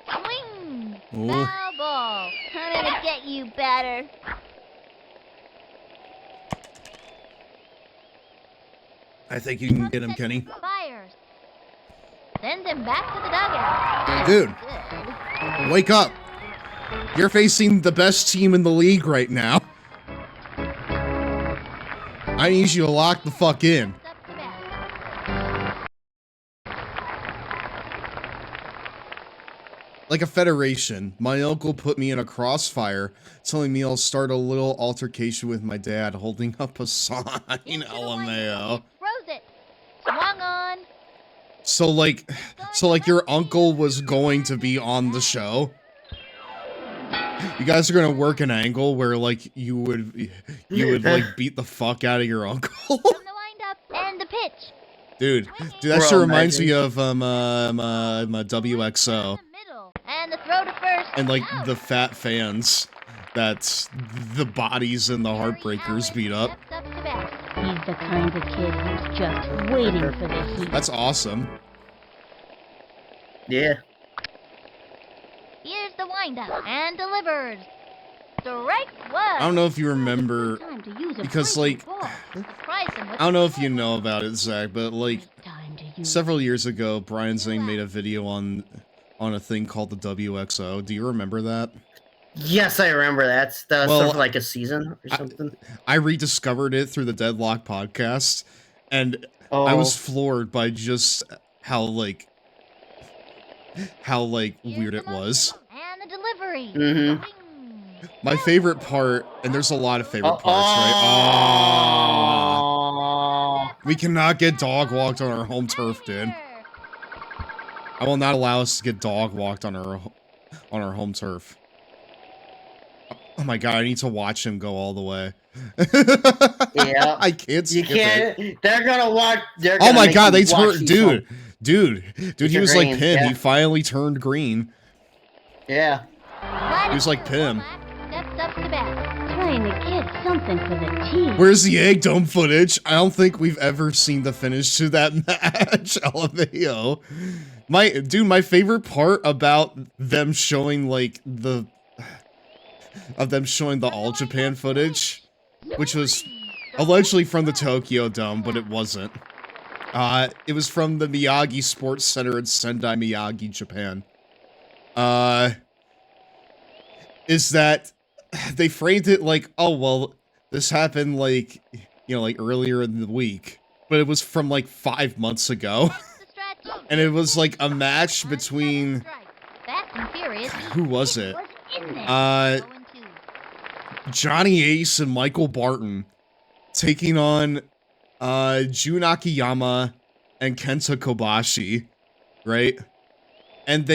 Swing. Foul ball. I'm gonna get you, batter. I think you can get him, Kenny. Fires. Sends him back to the dugout. Dude, wake up. You're facing the best team in the league right now. I need you to lock the fuck in. Like a federation, my uncle put me in a crossfire, telling me I'll start a little altercation with my dad, holding up a sign, LMAO. Froze it. Swung on. So like your uncle was going to be on the show? You guys are gonna work an angle where like you would like beat the fuck out of your uncle? From the wind-up and the pitch. Dude, that shit reminds me of WXO. And the throw to first. And like the fat fans that the bodies and the Heartbreakers beat up. He's the kind of kid who's just waiting for the heat. That's awesome. Yeah. Here's the windup and delivers. Strike one. I don't know if you remember, because like, I don't know if you know about it, Zach, but like, several years ago, Brian Zane made a video on a thing called the WXO. Do you remember that? Yes, I remember that. That was sort of like a season or something. I rediscovered it through the Deadlock podcast, and I was floored by just how weird it was. And the delivery. Mm-hmm. My favorite part, and there's a lot of favorite parts, right? Oh, we cannot get dog walked on our home turf, dude. I will not allow us to get dog walked on our home turf. Oh my god, I need to watch him go all the way. Yeah, I can't skip it. They're gonna watch. Oh my god, they turned, dude. He was like Pim. Yeah. He finally turned green. Yeah. He was like Pim. Steps up to bat, trying to get something for the team. Where's the egg dome footage? I don't think we've ever seen the finish to that match. LMAO. My favorite part about them showing like the All Japan footage, which was allegedly from the Tokyo Dome, but it wasn't. It was from the Miyagi Sports Center in Sendai, Miyagi, Japan. Is that they framed it like, oh, well, this happened like, you know, like earlier in the week, but it was from like 5 months ago. And it was like a match between, who was it? Johnny Ace and Michael Barton taking on Jun Akiyama and Kenta Kobashi, right? And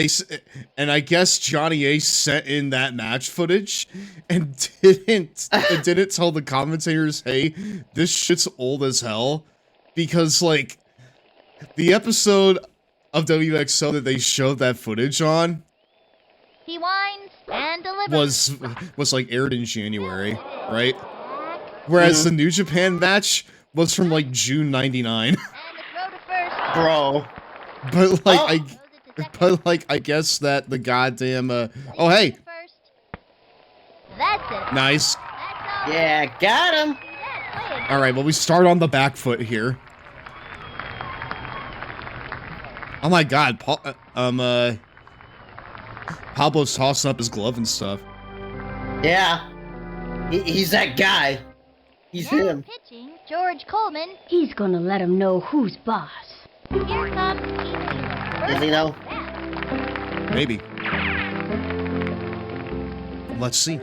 I guess Johnny Ace sent in that match footage and didn't tell the commentators, hey, this shit's old as hell, because like the episode of WXO that they showed that footage on, he whines and delivers. was like aired in January, right? Whereas the New Japan match was from like June '99. Bro. But like I guess that the goddamn oh hey. That's it. Nice. Yeah, got him. All right, well we start on the back foot here. Oh my god, Pablo's tossing up his glove and stuff. Yeah. He's that guy. He's him. Pitching, George Coleman. He's gonna let him know who's boss. Here comes Does he know? Maybe. Let's see.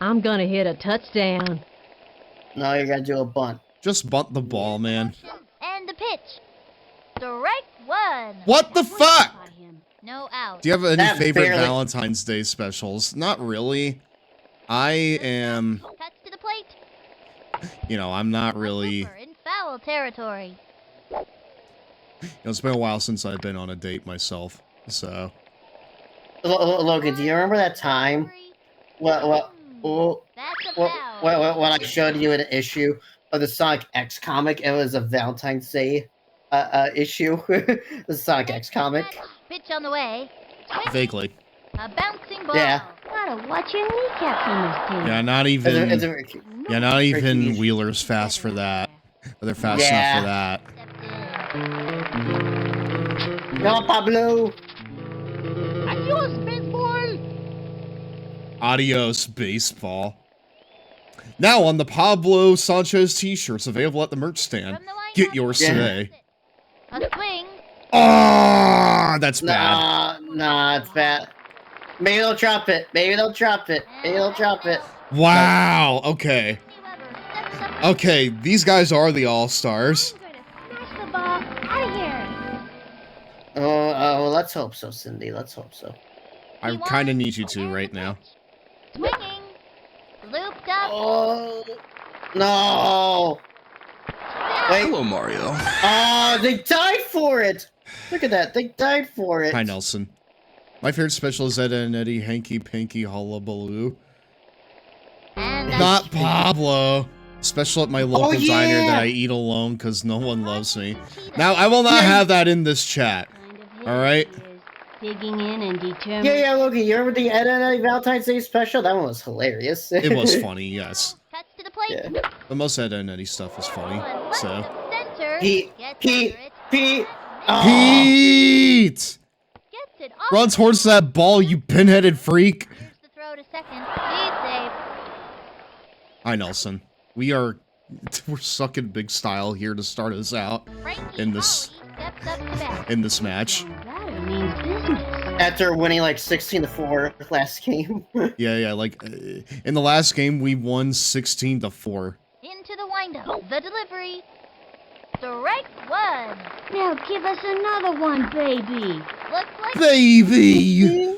I'm gonna hit a touchdown. No, you're gonna do a bunt. Just bunt the ball, man. And the pitch. Strike one. What the fuck? No out. Do you have any favorite Valentine's Day specials? Not really. I am... Cuts to the plate. You know, I'm not really... In foul territory. You know, it's been a while since I've been on a date myself, so... Logan, do you remember that time? When I showed you an issue of the Sonic X comic, it was a Valentine's Day issue. The Sonic X comic. Pitch on the way. Vaguely. A bouncing ball. Yeah. Gotta watch your kneecaps on this team. Yeah, not even Wheeler's fast for that. But they're fast enough for that. No, Pablo. Adios, baseball. Adios, baseball. Now on the Pablo Sanchez t-shirts available at the merch stand. Get yours today. A swing. Ah, that's bad. Nah, it's bad. Maybe they'll drop it. Maybe they'll drop it. Maybe they'll drop it. Wow. Okay. Okay, these guys are the all-stars. Smash the ball out of here. Oh, let's hope so, Cindy. Let's hope so. I kind of need you to right now. Swinging. Looped up. Oh no! Wait. Hello, Mario. Oh, they died for it. Look at that. They died for it. Hi, Nelson. My favorite special is Ed and Eddie, Hanky Panky Hullabaloo. Not Pablo. Special at my local diner that I eat alone because no one loves me. Now, I will not have that in this chat. Alright? Digging in and determined. Yeah, Loki, you remember the Ed and Eddie Valentine's Day special? That one was hilarious. It was funny, yes. Cuts to the plate. Yeah. The most Ed and Eddie stuff was funny, so. Center. Pete! Gets Oh. Pete! Gets it off. Run towards that ball, you pinheaded freak! Here's the throw to second. Lead save. Hi, Nelson. We're sucking big style here to start us out in this match. That means business. After winning like 16-4 last game. Yeah, like in the last game we won 16-4. Into the windup. The delivery. Strike one. Now give us another one, baby. Looks like Baby!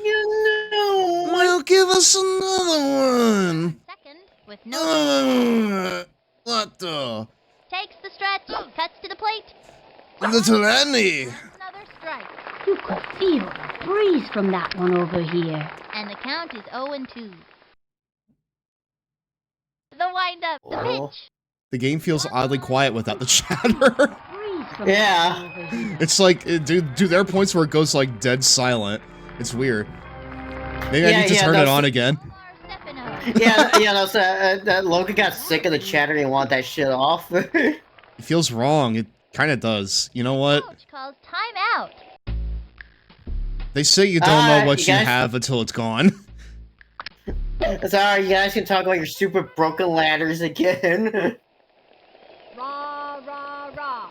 Well, give us another one! second with no. What the? Takes the stretch. Cuts to the plate. Little Annie! Another strike. You could feel the breeze from that one over here. And the count is 0-2. The windup. The pitch. The game feels oddly quiet without the chatter. Yeah. It's like, dude, there are points where it goes like dead silent. It's weird. Maybe I need to turn it on again. That Logan got sick of the chatter and wanted that shit off. It feels wrong. It kind of does. You know what? Coach calls timeout. They say you don't know what you have until it's gone. Sorry, you guys can talk about your super broken ladders again. Rah, rah, rah.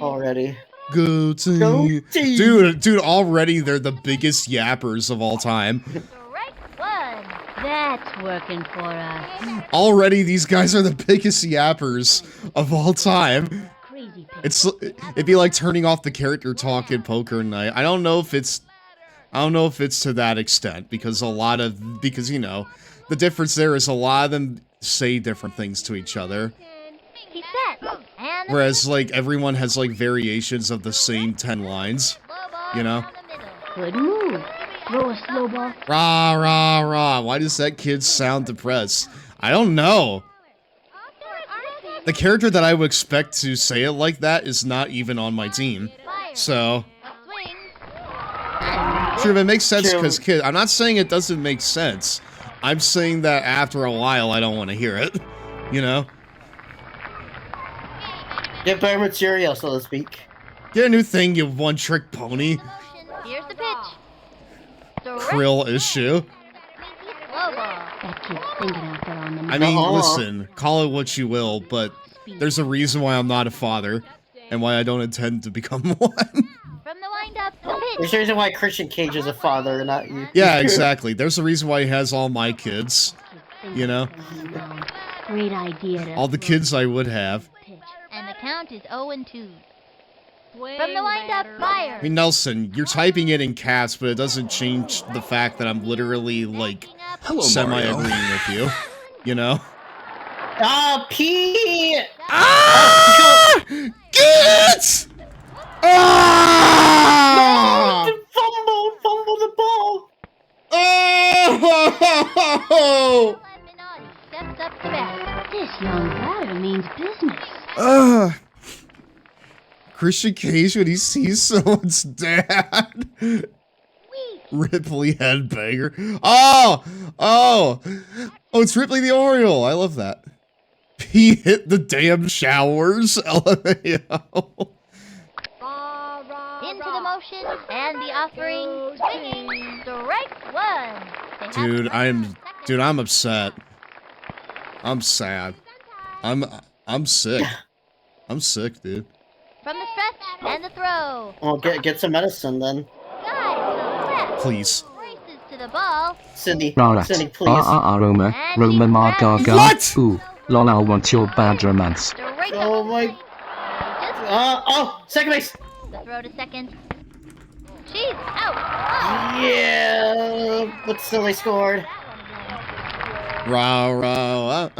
Already. Go team. Go team. Dude, already they're the biggest yappers of all time. Strike one. That's working for us. Already these guys are the biggest yappers of all time. Crazy It'd be like turning off the character talk in Poker Night. I don't know if it's to that extent because you know, the difference there is a lot of them say different things to each other. He sets. And Whereas like everyone has like variations of the same 10 lines, you know? Good move. Throw a slow ball. Rah, rah, rah. Why does that kid sound depressed? I don't know. The character that I would expect to say it like that is not even on my team. So, sure, it makes sense because kid. I'm not saying it doesn't make sense. I'm saying that after a while, I don't want to hear it. You know? Get better material, so to speak. Get a new thing, you one-trick pony. here's the pitch. Krill issue. Slow ball. That kid's thinking out there on the I mean, listen, call it what you will, but there's a reason why I'm not a father, and why I don't intend to become one. From the windup. The pitch. There's a reason why Christian Cage is a father, not you. Yeah, exactly. There's a reason why he has all my kids. You know? Great idea. All the kids I would have. And the count is 0-2. From the windup, fire. I mean, Nelson, you're typing it in caps, but it doesn't change the fact that I'm literally, like, semi-agreeing with you. You know? Ah, Pete! Ah! Get! Ah! No, fumble the ball! Oh! Steps up to bat. This young batter means business. Christian Cage when he sees someone's dad. Ripley headbanger. Oh, it's Ripley the Oriole. I love that. He hit the damn showers. LMAO. Into the motion motion and the offering. Swinging. Strike one. They have Dude, the right dude, I'm upset. I'm sad. I'm sick. I'm sick, dude. from the stretch and the throw. Well, get some medicine then. Please. Races to the ball. Cindy, Rarat. Cindy, please. Roma. Roma Margaga. What? Ooh. Lol, I want your bad romance. Straight Oh up. my. Just Second base. the throw to second. She's out. Yeah, but still they scored. Roma,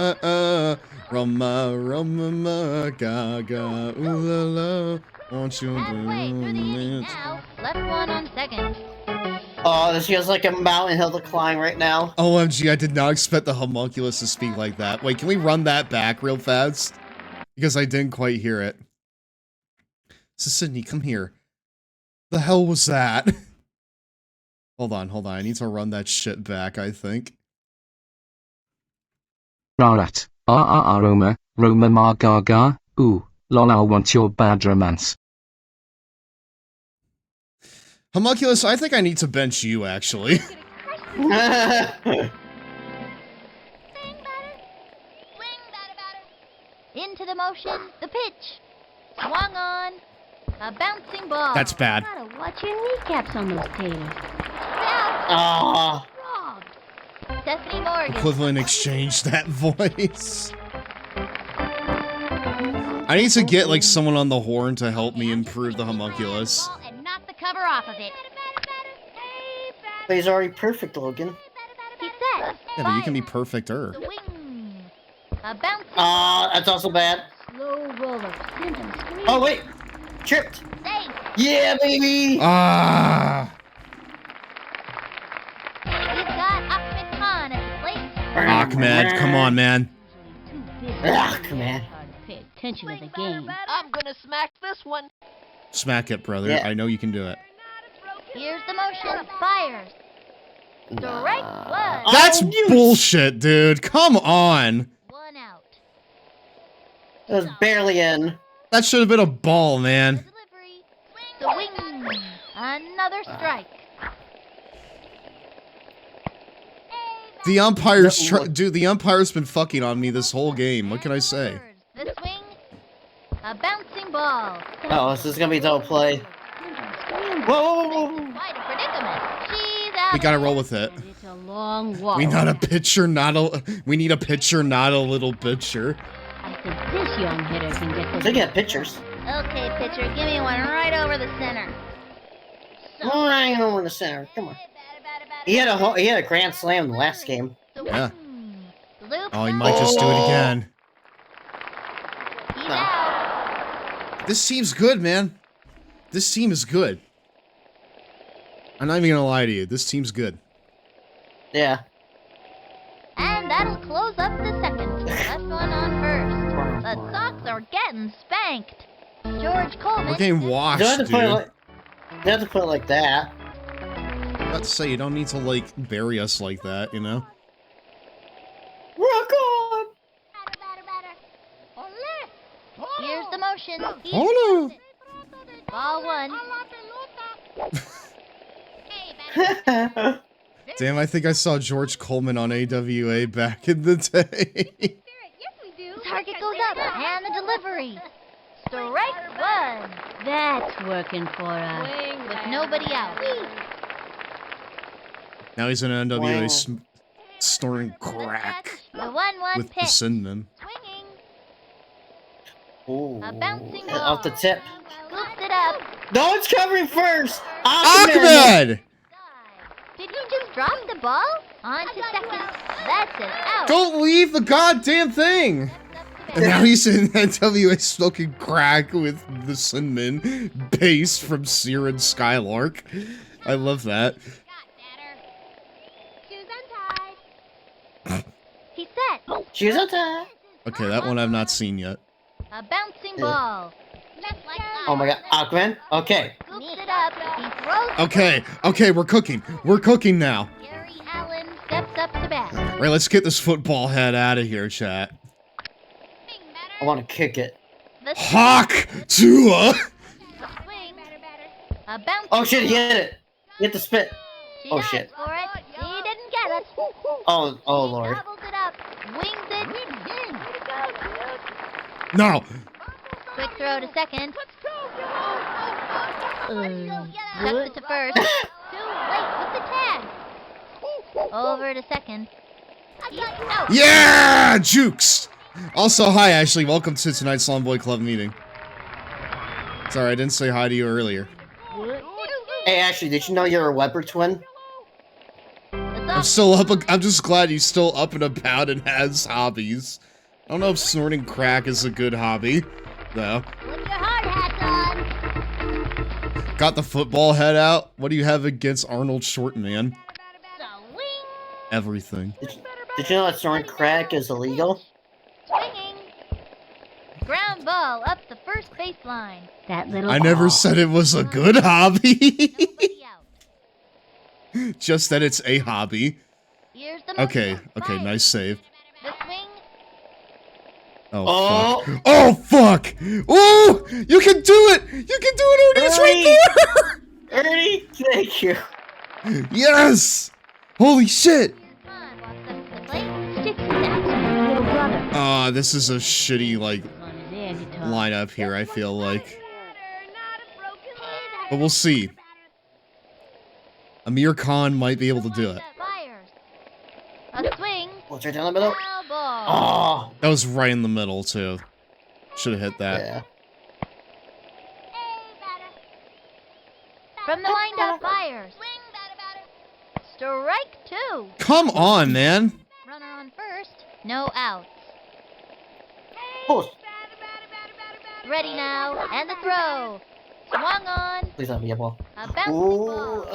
gaga, ooh la la, won't you Halfway through the inning do it? now. Left one on second. Oh, this feels like a mountain hill to climb right now. OMG, I did not expect the homunculus to speak like that. Wait, can we run that back real fast? Because I didn't quite hear it. So Sydney, come here. The hell was that? Hold on. I need to run that shit back, I think. Rarat. Roma. Roma Margaga. Ooh. Lol, I want your bad romance. Homunculus, I think I need to bench you, actually. Swing batter. Swing batter. Into the motion. The pitch. Swung on. A bouncing ball. That's bad. Gotta watch your kneecaps on those taters. Ah. Robbed. Stephanie Morgan. Equivalent exchange that voice. I need to get, like, someone on the horn to help me improve the homunculus. And knock the cover off of it. But he's already perfect, Logan. He set. Yeah, but you can be perfecter. Swing. A bouncing That's also bad. Slow roller. Send 'em screaming. Oh, wait. Tripped. safe. Yeah, baby. Ah. We've got Ahmed Khan at the plate. Ahmed, come on, man. Ahmed. Hard to pay attention to the game. I'm gonna smack this one. Smack it, brother. Yeah. I know you can do it. Here's the motion. Fires. Strike one. That's you- bullshit, dude. Come on. One out. It was barely in. That should have been a ball, man. Delivery. Swing. Another strike. The umpire's dude, the umpire's been fucking on me this whole game. What can I say? The swing. A bouncing ball. Oh, this is gonna be double play. Whoa! Quite a predicament. She's out. We gotta roll with it. And it's a long walk. We need a pitcher, not a little pitcher. I think this young hitter can get They the get pictures. Okay, pitcher, give me one right over the center. Right over the center. Come on. He had a grand slam in the last game. Yeah. Loop. Oh, he might just do it again. He's out. This team's good, man. This team is good. I'm not even gonna lie to you. This team's good. Yeah. And that'll close up the second. Left one on first. The Sox are getting spanked. George Coleman. We're getting You washed, don't have to dude. put it like. You have to put it like that. About to say, you don't need to, like, bury us like that, you know? Rock on! Here's the motion. He Oh, does it. Ball one. Damn, I think I saw George Coleman on AWA back in the day. Target goes up. And the delivery. Strike one. That's working for us. With nobody out. Now he's in NWA Wow. storing crack The 1-1 with the pitch. cinnamon. Swinging. Ooh. A bouncing ball. Off the tip. Scoops it up. No one's covering first! Ahmed! Ahmed! Did he just drop the ball? On to second. That's an out. Don't leave the goddamn thing! And now he's in NWA smoking crack with the cinnamon bass from Sear and Skylark. I love that. He set. She's a tie. Okay, that one I've not seen yet. A bouncing ball. Just like that. Oh my god, Ahmed? Okay. Scoops it up. He throws. Okay, we're cooking. We're cooking now. Gary Allen steps up to bat. Right, let's get this football head out of here, chat. I want to kick it. The Hawk Tua! swing. A A bounce. Oh shit, he hit it. He hit the spit. She Oh dives shit. for it. He didn't get it. Oh He lord. gobbles it up. Wings it. No. Quick throw to second. Tucks it to first. Too late with the tag. Over to second. He's out. Yeah, Jukes. Also, hi Ashley. Welcome to tonight's Lawn Boy Club meeting. Sorry, I didn't say hi to you earlier. Hey Ashley, did you know you're a Weber twin? I'm still up. I'm just glad he's still up and about and has hobbies. I don't know if snorting crack is a good hobby, though. Put your hard hat on. Got the football head out. What do you have against Arnold Shortman? Swing. Everything. Did you know that snorting crack is illegal? Swinging. Ground ball up the first baseline. That little I never said it was a good hobby. Nobody out. Just that it's a hobby. Here's the Okay, motion. okay, Fire. nice save. The swing. Oh, fuck. Oh, fuck! Ooh! You can do it! You can do it, Ernie! It's right there! Ernie, thank you. Yes! Holy shit! Come on, walks up to the plate. Sticks his axe on his little brother. This is a shitty, like, On his air guitar. lineup here, I feel like. But we'll see. Amir Khan might be able to do it. Fires. A swing. What's right down the middle? Foul ball. Oh, That was right in the middle, too. Should have hit that. yeah. From the windup, fires. Strike two. Come on, man! Runner on first. No outs. Oh, Ready now. And the throw. Swung on. please not be a ball. A bouncing Ooh, ball.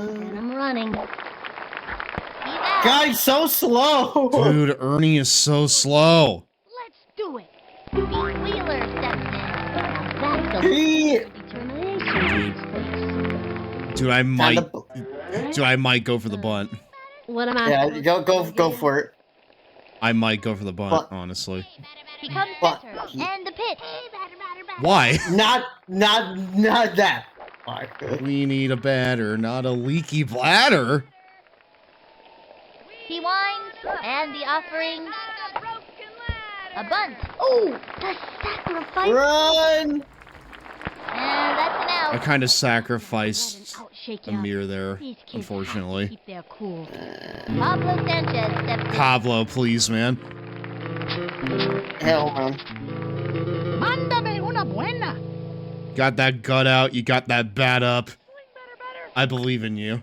And I'm running. He's out. God, he's so slow. Dude, Ernie is so slow. Let's do it. Pete Wheeler steps in. That's the He- determination on his face. Dude, I might go for the bunt. What am I? Yeah, go for it. I might go for the bunt, But- honestly. He comes But- center. And the pitch. Why? Not that. Fuck. We need a batter, not a leaky bladder. He winds. And the offering. A bunt. Oh, the sacrifice. Run! And that's an I out. kind of Let sacrificed an out shake Amir there, These kids unfortunately. have to keep their cool. Pablo Sanchez steps in. Pablo, please, man. Hell, man. Mándame una buena. Got that gut out, you got that bat up. I believe in you.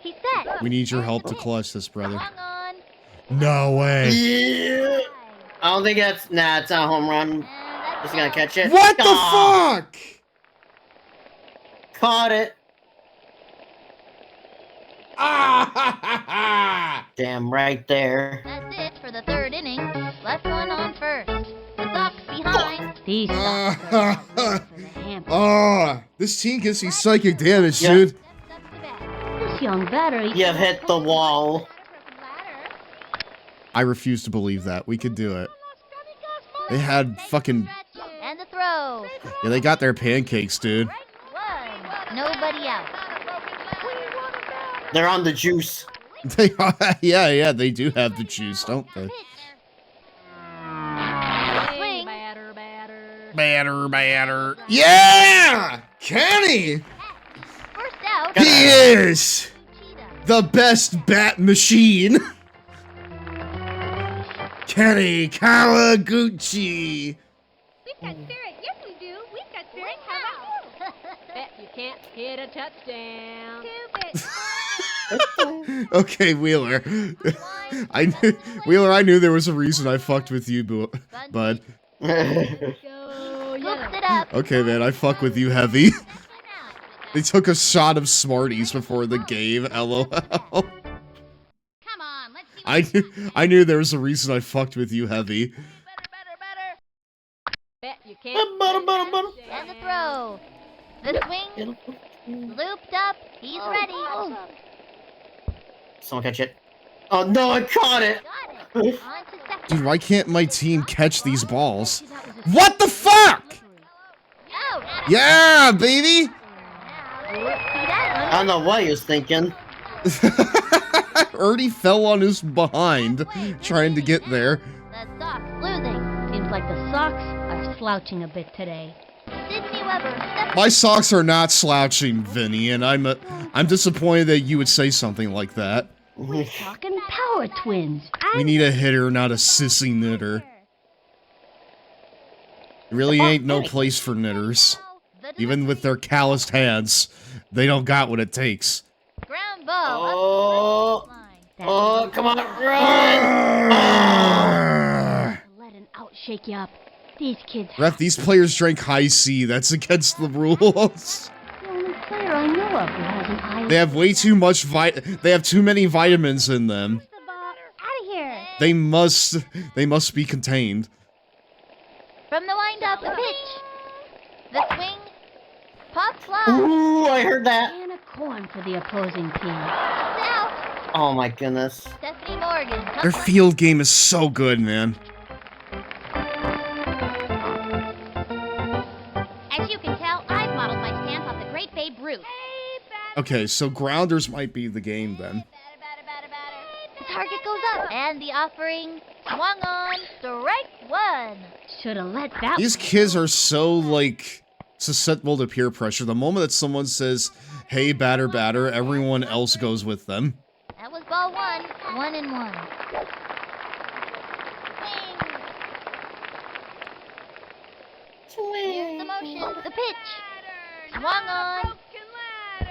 He's set. We need your help to clutch this, brother. Swung on. No way. Yeah. I don't think that's. Nah, it's not a home run. And that's Just gonna out. catch it. What the Aw, fuck? Caught it. Ah! Damn, right there. That's it for the third inning. Left one on first. The Sox behind. These sucks are for the hamper. Oh, this team gives me psychic damage, Yeah. dude. Steps up to bat. This young batter. You've hit the wall. I refuse to believe that. We could do it. They had fucking... And the throw. Yeah, they got their pancakes, dude. One. Nobody out. They're on the juice. They are, yeah, they do have the juice, don't they? Swing. Batter. Yeah! Kenny! First out. He is the best bat machine. Kenny Kawaguchi. We've got spirit. Yes, we do. We've got spirit. How about you? Bet you can't hit a touchdown. Okay, Wheeler. I knew there was a reason I fucked with you, bud. Scoops it up. Okay, man, I fuck with you heavy. They took a shot of Smarties before the game, lol. Come on, let's see. I knew there was a reason I fucked with you heavy. Bet you can't hit a touchdown. And the throw. The swing. Looped up. He's ready. Someone catch it. Oh no, I caught it. Got it. On to second. Dude, why can't my team catch these balls? What the fuck? Yeah, baby! I don't know what he was thinking. Ernie fell on his behind trying to get there. The Sox losing. Seems like the Sox are slouching a bit today. Sydney Weber, step My socks are not slouching, Vinny, and I'm disappointed that you would say something like that. We're talking power twins. We need a hitter, not a sissy knitter. There really ain't no place for knitters. Even with their calloused hands, they don't got what it takes. ground ball. Oh, oh, come on, run! Let an out shake you up. These kids. Ref, these players drank high C. That's against the rules. The only player I know of who has an eye. They have way too much they have too many vitamins in them. Out of here. They must be contained. From the wind up, the pitch. The swing. Pop fly. Ooh, I heard that. And a corn for the opposing team. Out. Oh my goodness. Stephanie Morgan. Their field game is so good, man. As you can tell, I've modeled my stance off the great Babe Ruth. Okay, so grounders might be the game then. The target goes up, and the offering swung on. Strike one. Should have let that. These kids are so, like, susceptible to peer pressure. The moment that someone says, hey, batter, batter, everyone else goes with them. That was ball one. 1-1. Here's the motion. The pitch. Swung on.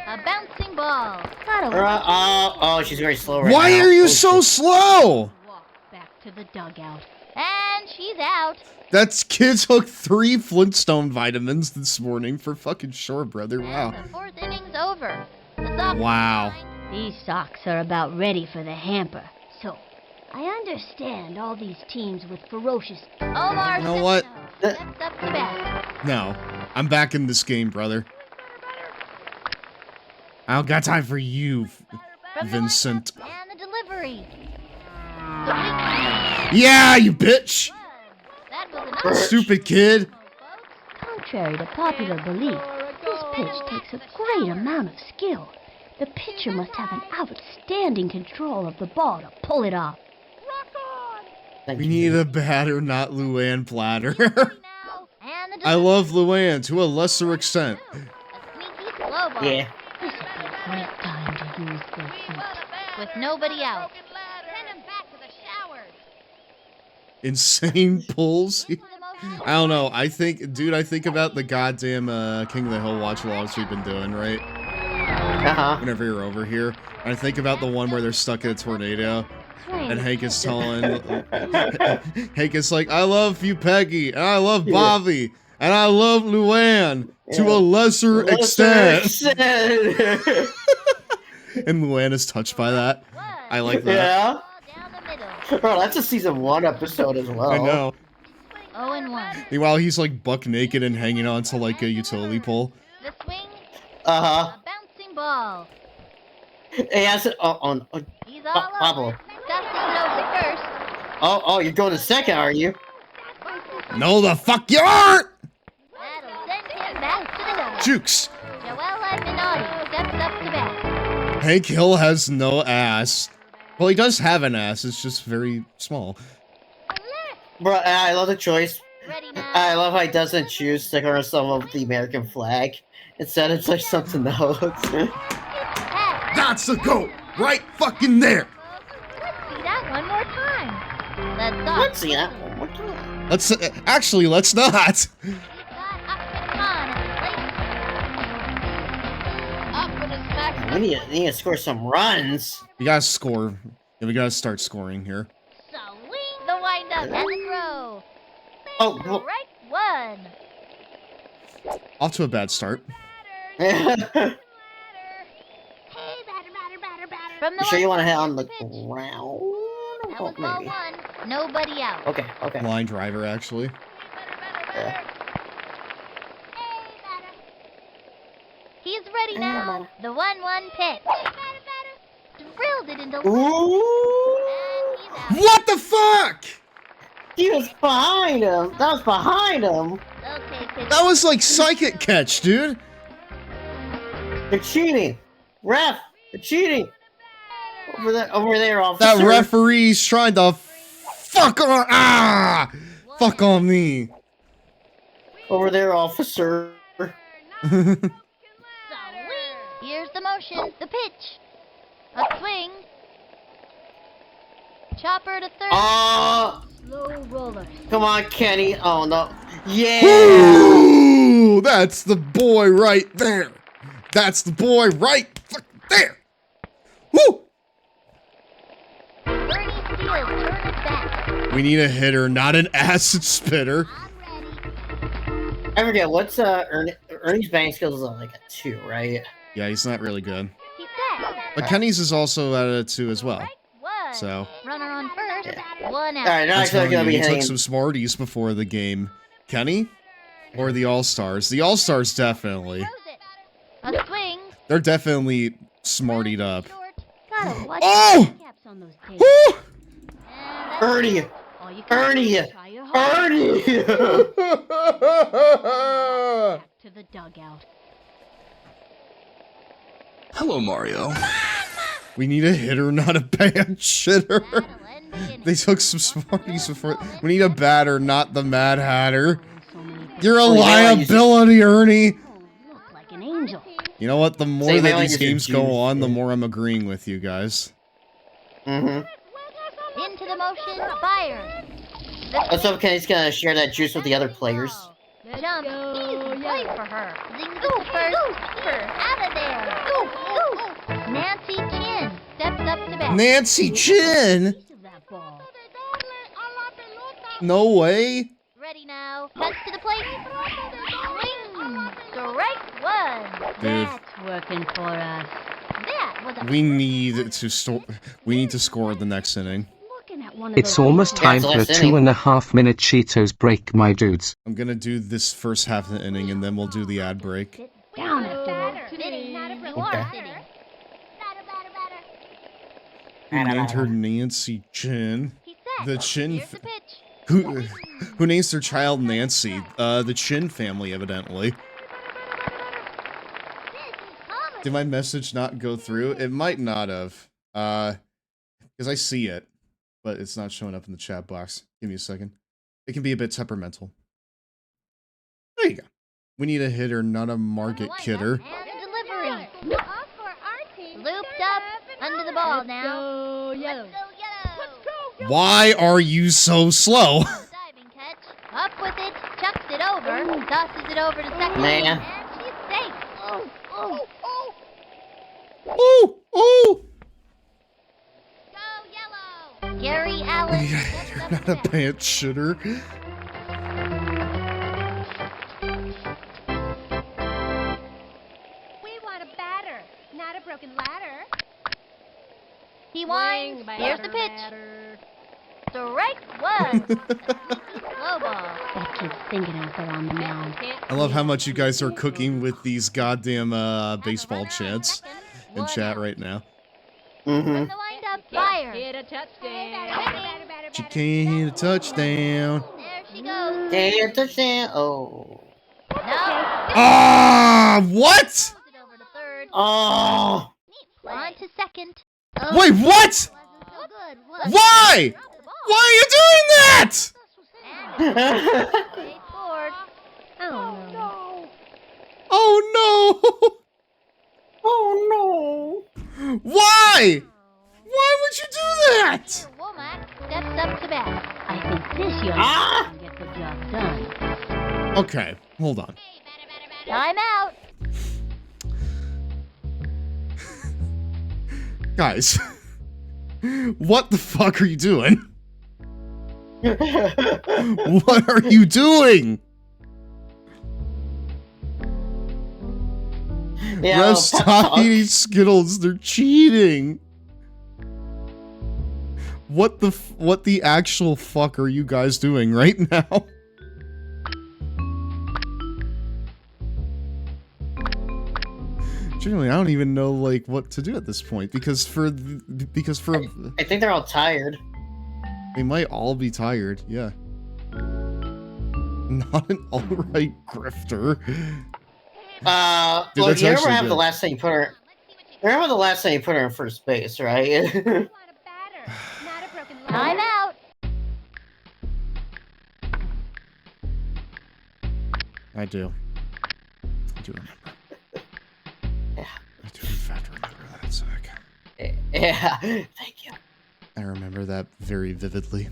A bouncing ball. Oh, she's very slow right Why now. are you so slow? Walk back to the dugout. And she's out. That's kids took 3 Flintstone vitamins this morning for fucking sure, brother. Wow. And the 4th inning's over. The Sox Wow. These Sox are about ready for the hamper. So, I understand all these teams with ferocious. Omar You know what? steps up to bat. No. I'm back in this game, brother. I don't got time for you, From Vincent. the and the delivery. The weak Yeah, you bitch! That was another. Stupid kid. Contrary to popular belief, this pitch takes a great amount of skill. The pitcher must have an outstanding control of the ball to pull it off. We need a batter, not Luann Platter. Now, and the I love Luann to a lesser extent. a sneaky slow ball. Yeah. This would be a great time to use their feet. With nobody out. Send him back to the shower. Insane pulls. For the most I don't know. I think about the goddamn King of the Hill watch logs we've been doing, right? Uh-huh. Whenever you're over here. I think about the one where they're stuck in a tornado. And Hank is telling... Hank is like, I love you, Peggy. And I love Bobby. And I love Luann. To a lesser extent. And Luann is touched by that. I like that. Yeah. ball down the middle. Bro, that's a season 1 episode as well. I know. 0-1. Meanwhile, he's like buck naked and hanging on to like a utility pole. The swing. Uh-huh. A bouncing ball. He has it on. He's all Pablo. over. Dustin knows it first. Oh, you're going to second, are you? No, the fuck you aren't! That'll send him back to the dugout. Jukes. Joella Minotti steps up to bat. Hank Hill has no ass. Well, he does have an ass. It's just very small. Bro, I love the choice. Ready now. I love how he doesn't choose to cover some of the American flag. Instead, it's like something else. Pass. That's the goat! Right fucking there! Let's see that one more time. Let's stop. Let's see that one more time. Let's actually let's not. He's got Ahmed Khan at the plate. Up in his back. We need to score some runs. We gotta score. Yeah, we gotta start scoring here. Swing the wind up and the throw. Oh, well. Strike one. Off to a bad start. From the You sure you want to hit wind on the up, pitch. ground? That Oh, was ball maybe. one. Nobody out. Okay. Line driver, actually. Yeah. He's ready now. The 1-1 pitch. Drilled it into Ooh! and he's out. What the fuck? He was behind him. That was behind him. They'll take That was like psychic catch, dude. They're cheating. Ref, they're cheating. Over there, officer. That referee's trying to fuck on. Fuck on me. Over there, officer. Here's the motion, the pitch. A swing. Chopper to third. Slow roller. Come on, Kenny. Oh, no. Yeah! Ooh, that's the boy right there. That's the boy right there. Woo! Bernie Steele, turn it back. We need a hitter, not an acid spitter. I forget, what's Ernie's batting skills is like a 2, right? Yeah, he's not really good. He's set. But Kenny's is also at a 2 as well. One. So. Runner on first. One out. Alright, now I'm I feel like telling I'll you, be he took hitting. some Smarties before the game. Kenny? Or the All-Stars? The All-Stars definitely. A swing. They're definitely smartied up. Gotta watch Oh! Caps on those Woo! tables. Ernie! All you can do Ernie! is try your hardest. Ernie! Back to the dugout. Hello, Mario. We need a hitter, not a bad shitter. That'll end the inning. They took some Smarties before. We need a batter, not the Mad Hatter. So many people You're a Oh, yeah, you liability, Ernie. look like an angel. You know what? The more Say, that man, these like, it's a games go juice, on, the yeah. more I'm agreeing with you guys. Mm-hmm. Into the motion, fire. What's up, Kenny's gonna share that juice with the other players. Jump, easy play for her. Zing to first, out of there. Nancy Chin steps up to bat. Nancy Chin? Piece of that ball. No way. Ready now. Cuts to the plate. Swing. Strike one. Dude, That's working for us. That was a we need to score the next inning. Looking at one of It's those almost angels. time Yeah, for a it's the last inning. 2.5-minute Cheetos break, my dudes. I'm gonna do this first half of the inning and then we'll do the ad break. Sit down after that. sitting. You Okay. are sitting. Who named her Nancy Chin? He's set. The Chin. Here's the pitch. Who names their child Nancy? The Chin family, evidently. Did my message not go through? It might not have. Because I see it, but it's not showing up in the chat box. Give me a second. It can be a bit temperamental. There you go. We need a hitter, not a market kidder. And delivery. Looped up under the ball now. Go yellow. Let's go. Why are you so slow? Diving catch. Up with it. Chucks it over. Tosses it over to second. Man. And she's safe. Ooh, ooh. Go yellow. Gary Allen. Yeah, steps you're up not to a bat. pants shitter. We want a batter, not a broken ladder. He winds. Here's the pitch. Strike one. Low ball. That kid's thinking out there on the mound. I love how much you guys are cooking with these goddamn baseball chants in chat right now. Mm-hmm. The windup fire. Hit a touchdown. She can't hit a touchdown. There she goes. Hey, touchdown. Oh. No. Ah, what? Throws it over to third. Oh. On to second. Wait, what? Wasn't so good, was it? Why? Dropped the ball. Why are you doing that? And they scored. Oh, no. Oh Oh no. no! Why? Why would you do that? Womack steps up to bat. I think this young man can get the job done. Okay, hold on. Time out. Guys, what the fuck are you doing? What are you doing? Yeah, Bro, pep stop talk. eating Skittles. They're cheating. What the actual fuck are you guys doing right now? Genuinely, I don't even know like what to do at this point because for I think they're all tired. they might all be tired. Yeah. Not an alt-right grifter. Dude, Well, that's you actually remember good. the last time you put her. Remember the last time you put her in first base, right? Time out. I do. I do remember. Yeah. I do in fact remember that, Zach. Yeah, thank you. I remember that very vividly.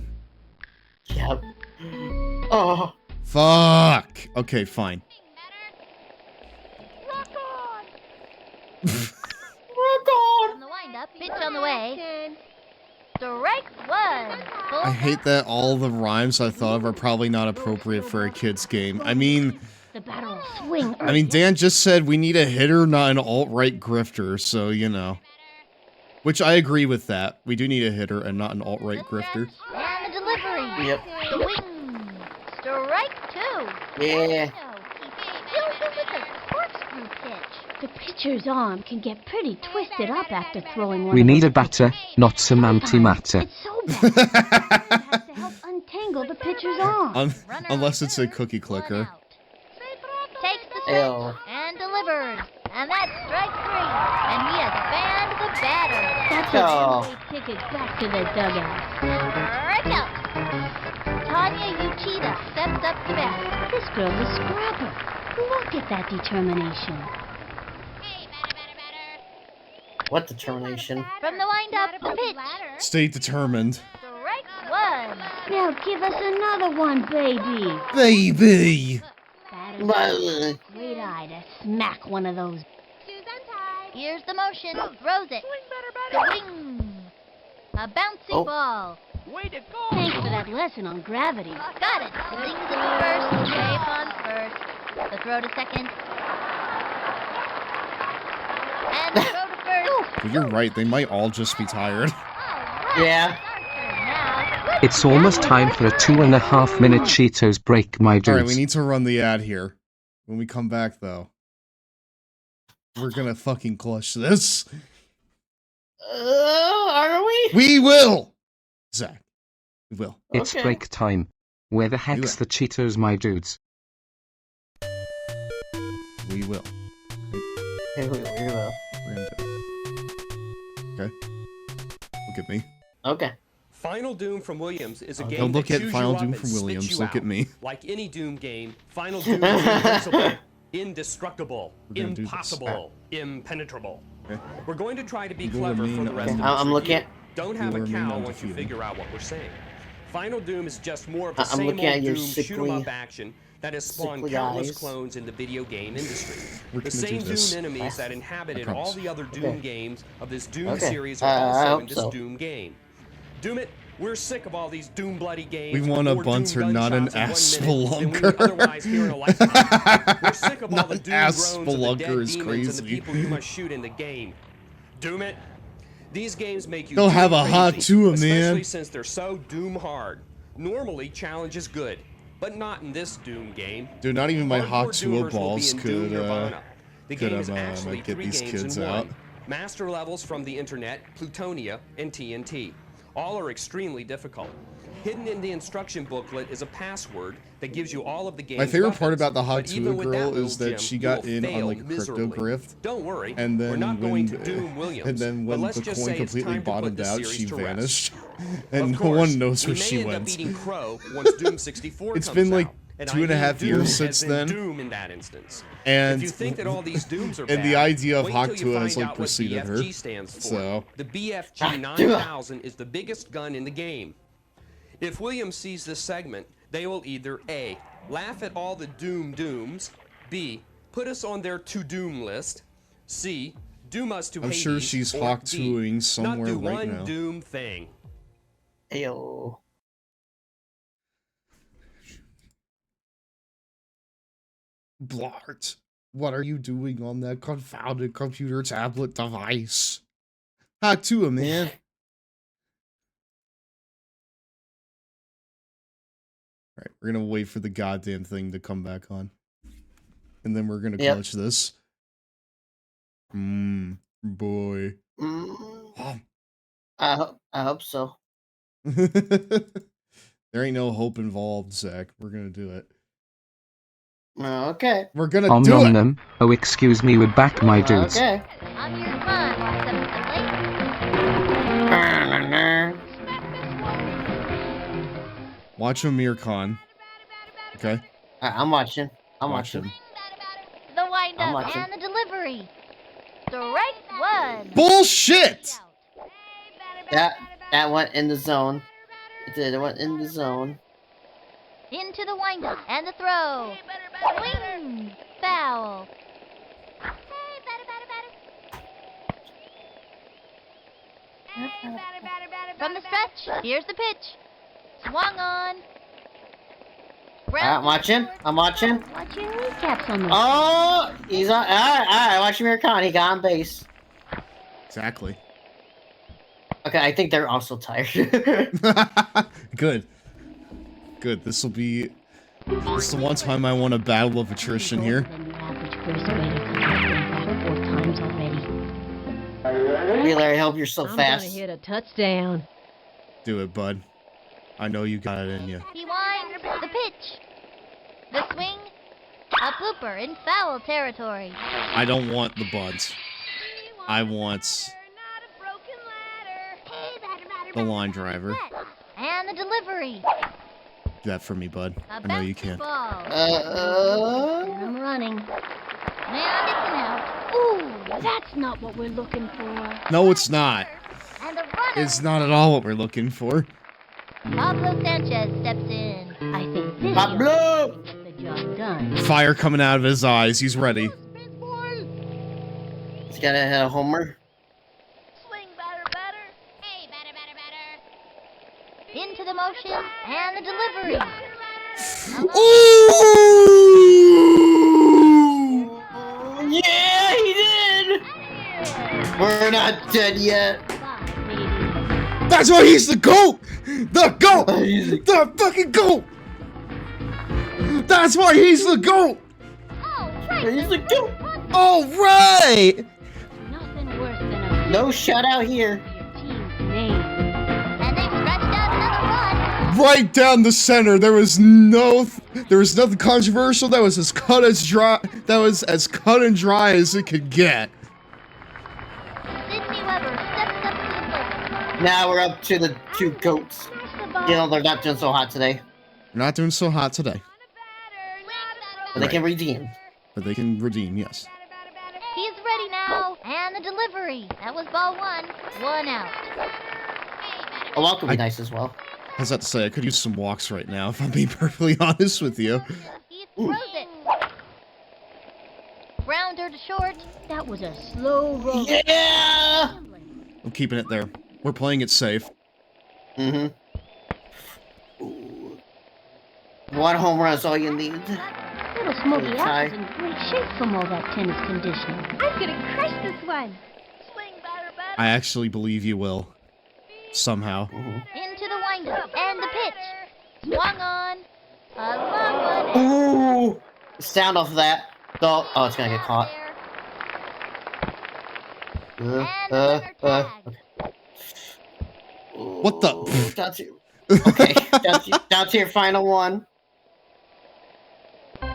Yep. Oh. Fuck! Okay, fine. On the wind-up, pitch on the way. Strike one. I hate that all the rhymes I thought of are probably not appropriate for a kid's game. I mean, The batter will swing. Dan just said we need a hitter, not an alt-right grifter, so, you know. Which I agree with that. We do need a hitter and not an alt-right grifter. And the delivery. Yep. Swing. Strike two. Yeah. Fills it with a corkscrew pitch. The pitcher's arm can get pretty twisted up after throwing one. We of need those a batter, pitches. not some antimatter. It's so bad. Someone has to help untangle the pitcher's arm. Unless it's a cookie clicker. Takes the Ew. strike and delivers. And that's strike three. And he has fanned the batter. That's Oh. a one-way ticket back to the dugout. Strike out. Tanya Uchida steps up to bat. This girl's a scrapper. Look at that determination. What determination? From the wind-up, pitch. Stay determined. Strike one. Now give us another one, baby. Baby! Batter's Well, great eye to smack one of those. Here's the motion. Throws it. Swing. A bouncy ball. Way to go! Thanks for that lesson on gravity. Got it. Swings it to first. Safe on first. The throw to second. And the throw to first. But you're right, they might all just be tired. yeah. Now, It's almost time for a 2.5-minute Cheetos break, my Alright, we dudes. need to run the ad here. When we come back, though, we're gonna fucking clutch this. Are we? We will! Zach, we will. It's Okay. break time. Where the heck's it. the Cheetos, my dudes? We will. Here we go. We're gonna do it. Okay. Look at me. Okay. Final Doom from Williams is a game Don't look that at chews Final you up Doom and from spits Williams, you look out. at me. Like any Doom game, Final Doom is invincible, indestructible, We're gonna do this. impossible, impenetrable. Okay. We're going to try to be You will clever for remain the rest of Okay, this I'm looking review. at- Don't You have will a remain cow once you undefeated. figure out what we're saying. Final Doom is just more of the I'm same looking at old your Doom shoot 'em sickly- up action that has spawned sickly countless eyes. clones in the video game industry. We're The gonna do same this. Doom enemies that inhabited promise. all the other Doom Okay. games of this Doom Okay. series I are also hope in this so. Doom game. Doom it. We're sick of all these Doom bloody games. We want a more Doom bunter, not an gunshots in ass 1 minute than we would spelunker. otherwise hear in a lifetime. We're sick of all Not the an Doom ass groans of the spelunker dead is demons and the crazy. people you must shoot in the game. Doom it. These games make you They'll have a crazy, hot tour, especially man. since they're so Doom hard. Normally, challenge is good, but not in this Doom game. Dude, not even my Hardcore hot tour Doomers will be balls in could, Doom Nirvana. The could game is have, actually get 3 these games kids in out. one. Master levels from the internet, Plutonia, and TNT. All are extremely difficult. Hidden in the instruction booklet is a password that gives you all of the game's My favorite part weapons. about the hot But even tour with girl little is that gem, she you got will in on fail like a crypto miserably. grift. Don't worry, And then we're not when, going to Doom Williams. and then but when let's the just coin say it's completely time to put bottomed this out, series she to rest. vanished. Of And no course, one knows we where may she end up went. beating Crow once Doom 64 It's comes been like out, and 2.5 I mean years Doom since as in then. Doom in that instance. And if you think that all these Dooms are and bad, the idea of wait till you Haktua has find like out what preceded her. BFG stands for. So The BFG 9000 is the biggest gun in the game. If Williams sees this segment, they will either A, laugh at all the Dooms, B, put us on their to-doom list, C, doom us to I'm Hades, sure she's or Hawk-tuing D, somewhere not do right one now. Doom thing. Ayo. Blart, what are you doing on that confounded computer tablet device? Haktua, man. Alright, we're gonna wait for the goddamn thing to come back on. And then we're gonna Yep. clutch this. Boy. Mm, I hope so. There ain't no hope involved, Zach. We're gonna do it. Okay. We're gonna Om do nom it. nom. Oh, excuse me, we're back, my dudes. Okay. I'm your fun. Want some assembly? Watch Amir Khan. Okay. I'm watching. I'm Watch watching. him. The wind I'm up watching. and the delivery. Strike one. Bullshit! That went in the zone. It went in the zone. Into the wind up and the throw. Swing. Foul. From the stretch, here's the pitch. Swung on. I'm watching. I'm watching. Watch your recaps on those. Oh, he's on. All right. Watch Amir Khan. He got on base. Exactly. Okay, I think they're also tired. Good. Good. This is the one time I want a battle of attrition here. Really, I hope you're so I'm fast. gonna hit a touchdown. Do it, bud. I know you got it in you. He winds the pitch. The swing. A blooper in foul territory. I don't want the buds. I want the line driver. And the delivery. Do that for me, bud. I know you can. I'm running. And it's an out. Ooh, that's not what we're looking for. No, it's not. And the runner. It's not at all what we're looking for. Pablo Sanchez steps in. I think this Pablo! can get the job done. Fire coming out of his eyes. He's ready. He's gotta hit a homer. Swing, batter. Hey, batter. Into the motion and the delivery. Ooh! Yeah, he did! We're not dead yet. That's why he's the GOAT! The GOAT! The fucking GOAT! That's why he's the GOAT! He's the GOAT! Alright! Nothing worse than a No shutout here. your team's name. And they stretched out another run. Right down the center. There was nothing controversial. That was as cut as dry. That was as cut and dry as it could get. Sidney Weber steps up to the plate. Now we're up to the two goats. You know, they're not doing so hot today. We're not doing so hot today, But they can redeem. but they can redeem. Yes. He's ready now. And the delivery. That was ball one. One out. A walk would be nice as well. I was about to say I could use some walks right now if I'm being perfectly honest with you. He throws it. Grounder to short. That was a slow roll. Yeah! I'm keeping it there. We're playing it safe. Mm-hmm. One home run is all you need. Little Smokey Ty. Apple's in great shape from all that tennis conditioning. I'm gonna crush this one. Swing, batter. I actually believe you will. Somehow. Into the windup and the pitch. Swung on. A long one. Ooh! Sound off of that. Oh, it's gonna get caught. And another tag. What the? Ooh, down to, okay, down to your final one.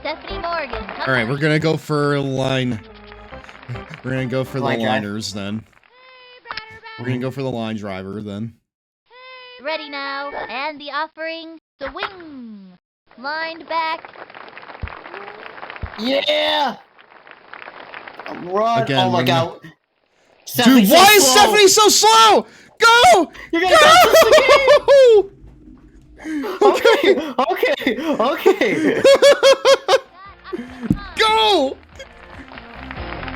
Stephanie Morgan. All right, we're gonna go for line. We're gonna go for the Line drive. liners then. We're gonna go for the line driver then. Ready now. And the offering. The wing. Lined back. Yeah! Run! Again, oh my we're god! Dude, why is Stephanie so slow? Go! You're gonna Go! Okay. Go!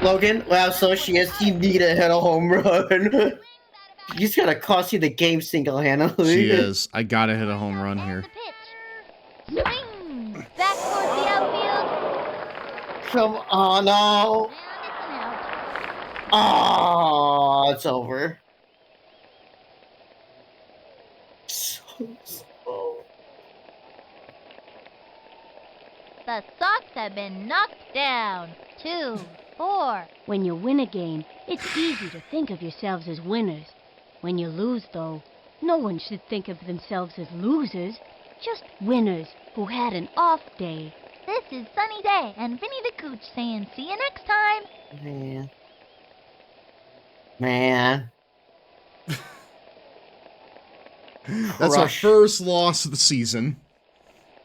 Logan, wow, so she is. You need to hit a home run. She's gonna cost you the game single-handedly. She is. I gotta hit a home run here. The pitch. Swing. Back towards the outfield. Come on, no. And it's an out. Oh, it's over. So slow. The Sox have been knocked down. 2-4. When you win a game, it's easy to think of yourselves as winners. When you lose, though, no one should think of themselves as losers, just winners who had an off day. This is Sunny Day and Vinny the Cooch saying see you next time. Man. That's our first loss of the season.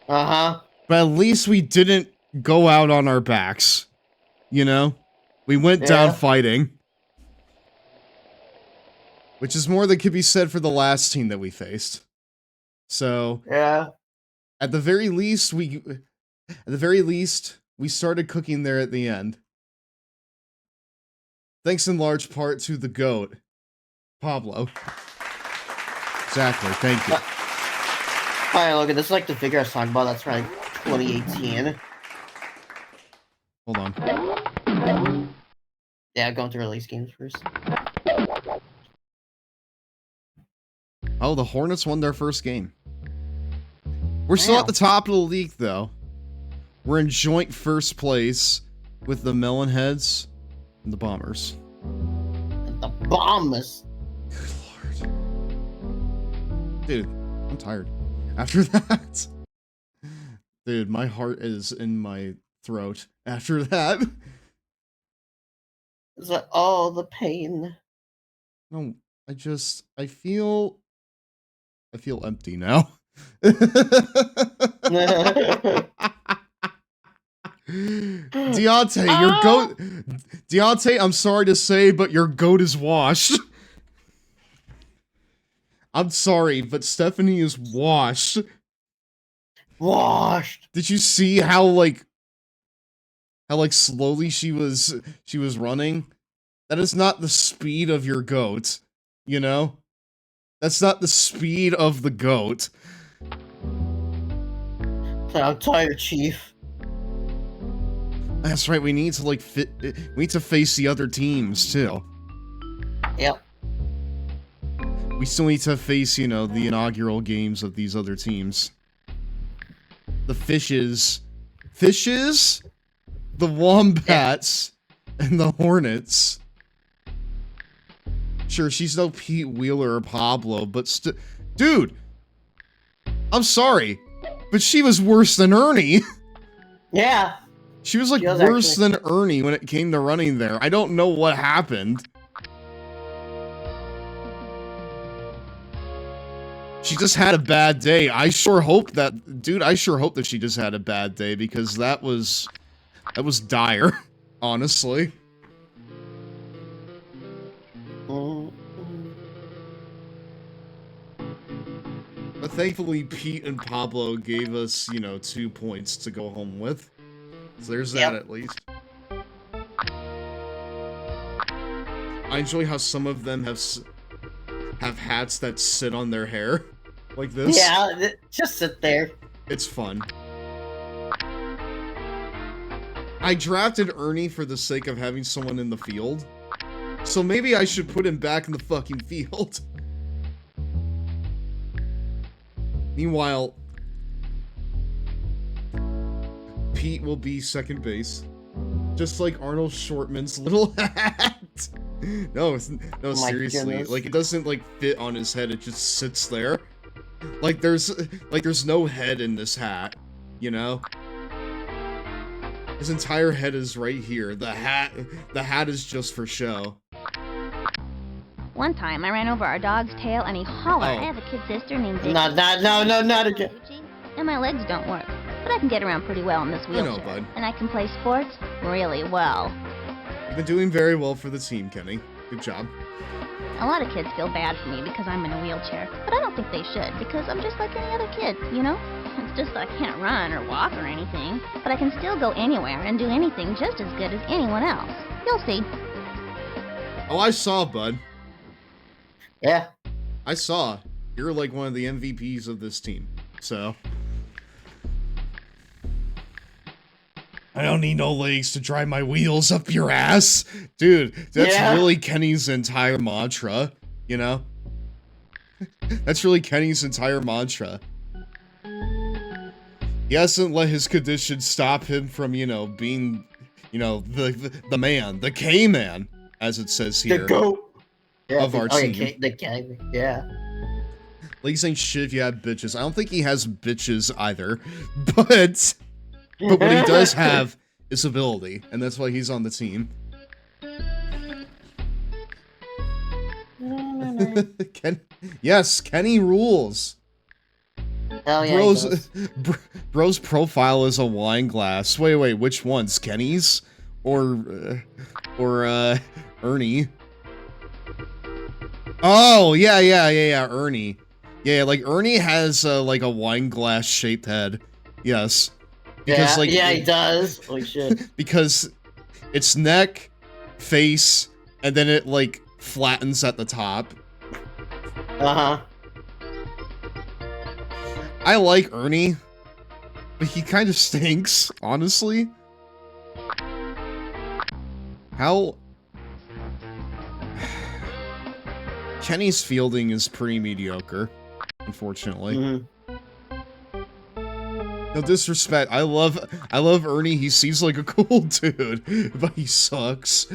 Uh-huh. But at least we didn't go out on our backs. You know? We went down fighting. Which is more than could be said for the last team that we faced. So, at the very least, we started cooking there at the end. Thanks in large part to the GOAT, Pablo. Exactly, thank you. Alright, look, this is like the figure I was talking about. That's from like 2018. Hold on. Yeah, going to release games first. Oh, the Hornets won their first game. We're still at the top of the league, though. We're in joint first place with the Melonheads and the Bombers. The Bombers? Good lord. Dude, I'm tired. After that. Dude, my heart is in my throat after that. It's like, oh, the pain. No, I feel empty now. Deontay, your goat. Deontay, I'm sorry to say, but your goat is washed. I'm sorry, but Stephanie is washed. Washed. Did you see how slowly she was running? That is not the speed of your goat, you know? That's not the speed of the goat. I'm tired, Chief. That's right, we need to we need to face the other teams too. Yep. We still need to face, you know, the inaugural games of these other teams. The Fishes, the Wombats, and the Hornets. Sure, she's no Pete Wheeler or Pablo, but dude, I'm sorry, but she was worse than Ernie. Yeah. She was worse than Ernie when it came to running there. I don't know what happened. She just had a bad day. I sure hope that she just had a bad day because that was dire, honestly. But thankfully, Pete and Pablo gave us, you know, 2 points to go home with. So there's that at least. I enjoy how some of them have hats that sit on their hair. Like this. Yeah, just sit there. It's fun. I drafted Ernie for the sake of having someone in the field. So maybe I should put him back in the fucking field. Meanwhile, Pete will be second base. Just like Arnold Shortman's little hat. No, seriously. Goodness. Like, it doesn't, fit on his head. It just sits there. Like, there's no head in this hat, you know? His entire head is right here. The hat is just for show. One time, I ran over our dog's tail and he hollered. I have a kid sister named Vicky. No, not again. And my legs don't work, but I can get around pretty well in this wheelchair. I know, bud. And I can play sports really well. You've been doing very well for the team, Kenny. Good job. A lot of kids feel bad for me because I'm in a wheelchair, but I don't think they should because I'm just like any other kid, you know? It's just that I can't run or walk or anything, but I can still go anywhere and do anything just as good as anyone else. You'll see. Oh, I saw, bud. Yeah. I saw. You're like one of the MVPs of this team, so. I don't need no legs to drive my wheels up your ass. Dude, that's really Kenny's entire mantra, you know? That's really Kenny's entire mantra. He hasn't let his condition stop him from, you know, being, you know, the man, the K-man, as it says here. The GOAT. Yeah, of our team. The K, yeah. Like, he's saying shit if you have bitches. I don't think he has bitches either, but But what he does have is ability, and that's why he's on the team. Yes, Kenny rules. Hell yeah, Bro's profile is a wine glass. Wait, which ones? Kenny's? Or Ernie? Oh, yeah, Ernie. Yeah, like, Ernie has, like, a wine glass shaped head. Yes. Because, like, he does. Holy shit. Because it's neck, face, and then it, like, flattens at the top. Uh-huh. I like Ernie, but he kind of stinks, honestly. How... Kenny's fielding is pretty mediocre, unfortunately. No disrespect, I love Ernie, he seems like a cool dude, but he sucks.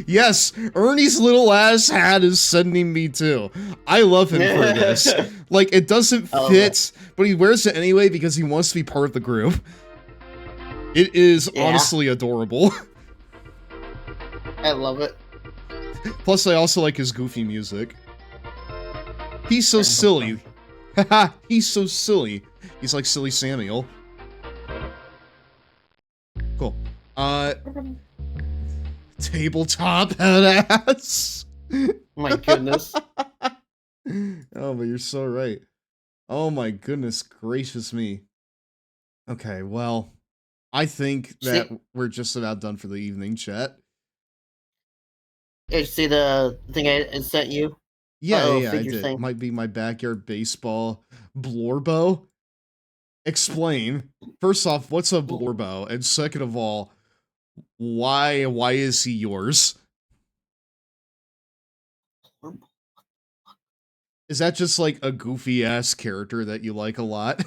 Yes, Ernie's little ass hat is sending me too. I love him for this. Like, it doesn't fit, but he wears it anyway because he wants to be part of the group. It is honestly adorable. I love it. Plus, I also like his goofy music. He's so silly. Haha, he's so silly. He's like Silly Samuel. Cool. Tabletop head ass. My goodness. Oh, but you're so right. Oh my goodness gracious me. Okay, well, I think that we're just about done for the evening, chat. Did you see the thing I sent you? Yeah, I did. Thing. Might be my backyard baseball blorbo. Explain. First off, what's a blorbo? And second of all, why is he yours? Is that just like a goofy ass character that you like a lot?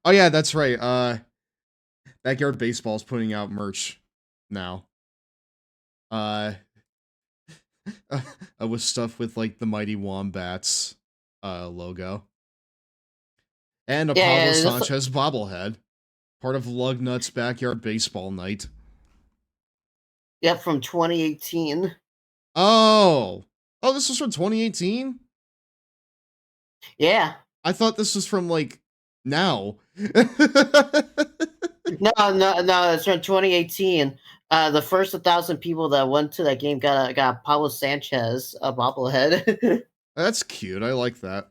Oh yeah, that's right. Backyard Baseball's putting out merch now. With stuff with like the Mighty Wombats logo. And a Pablo Sanchez bobblehead. Part of Lugnut's Backyard Baseball Night. Yep, from 2018. Oh, this was from 2018? Yeah. I thought this was from, like, now. No, it's from 2018. The first 1,000 people that went to that game got Pablo Sanchez a bobblehead. That's cute. I like that.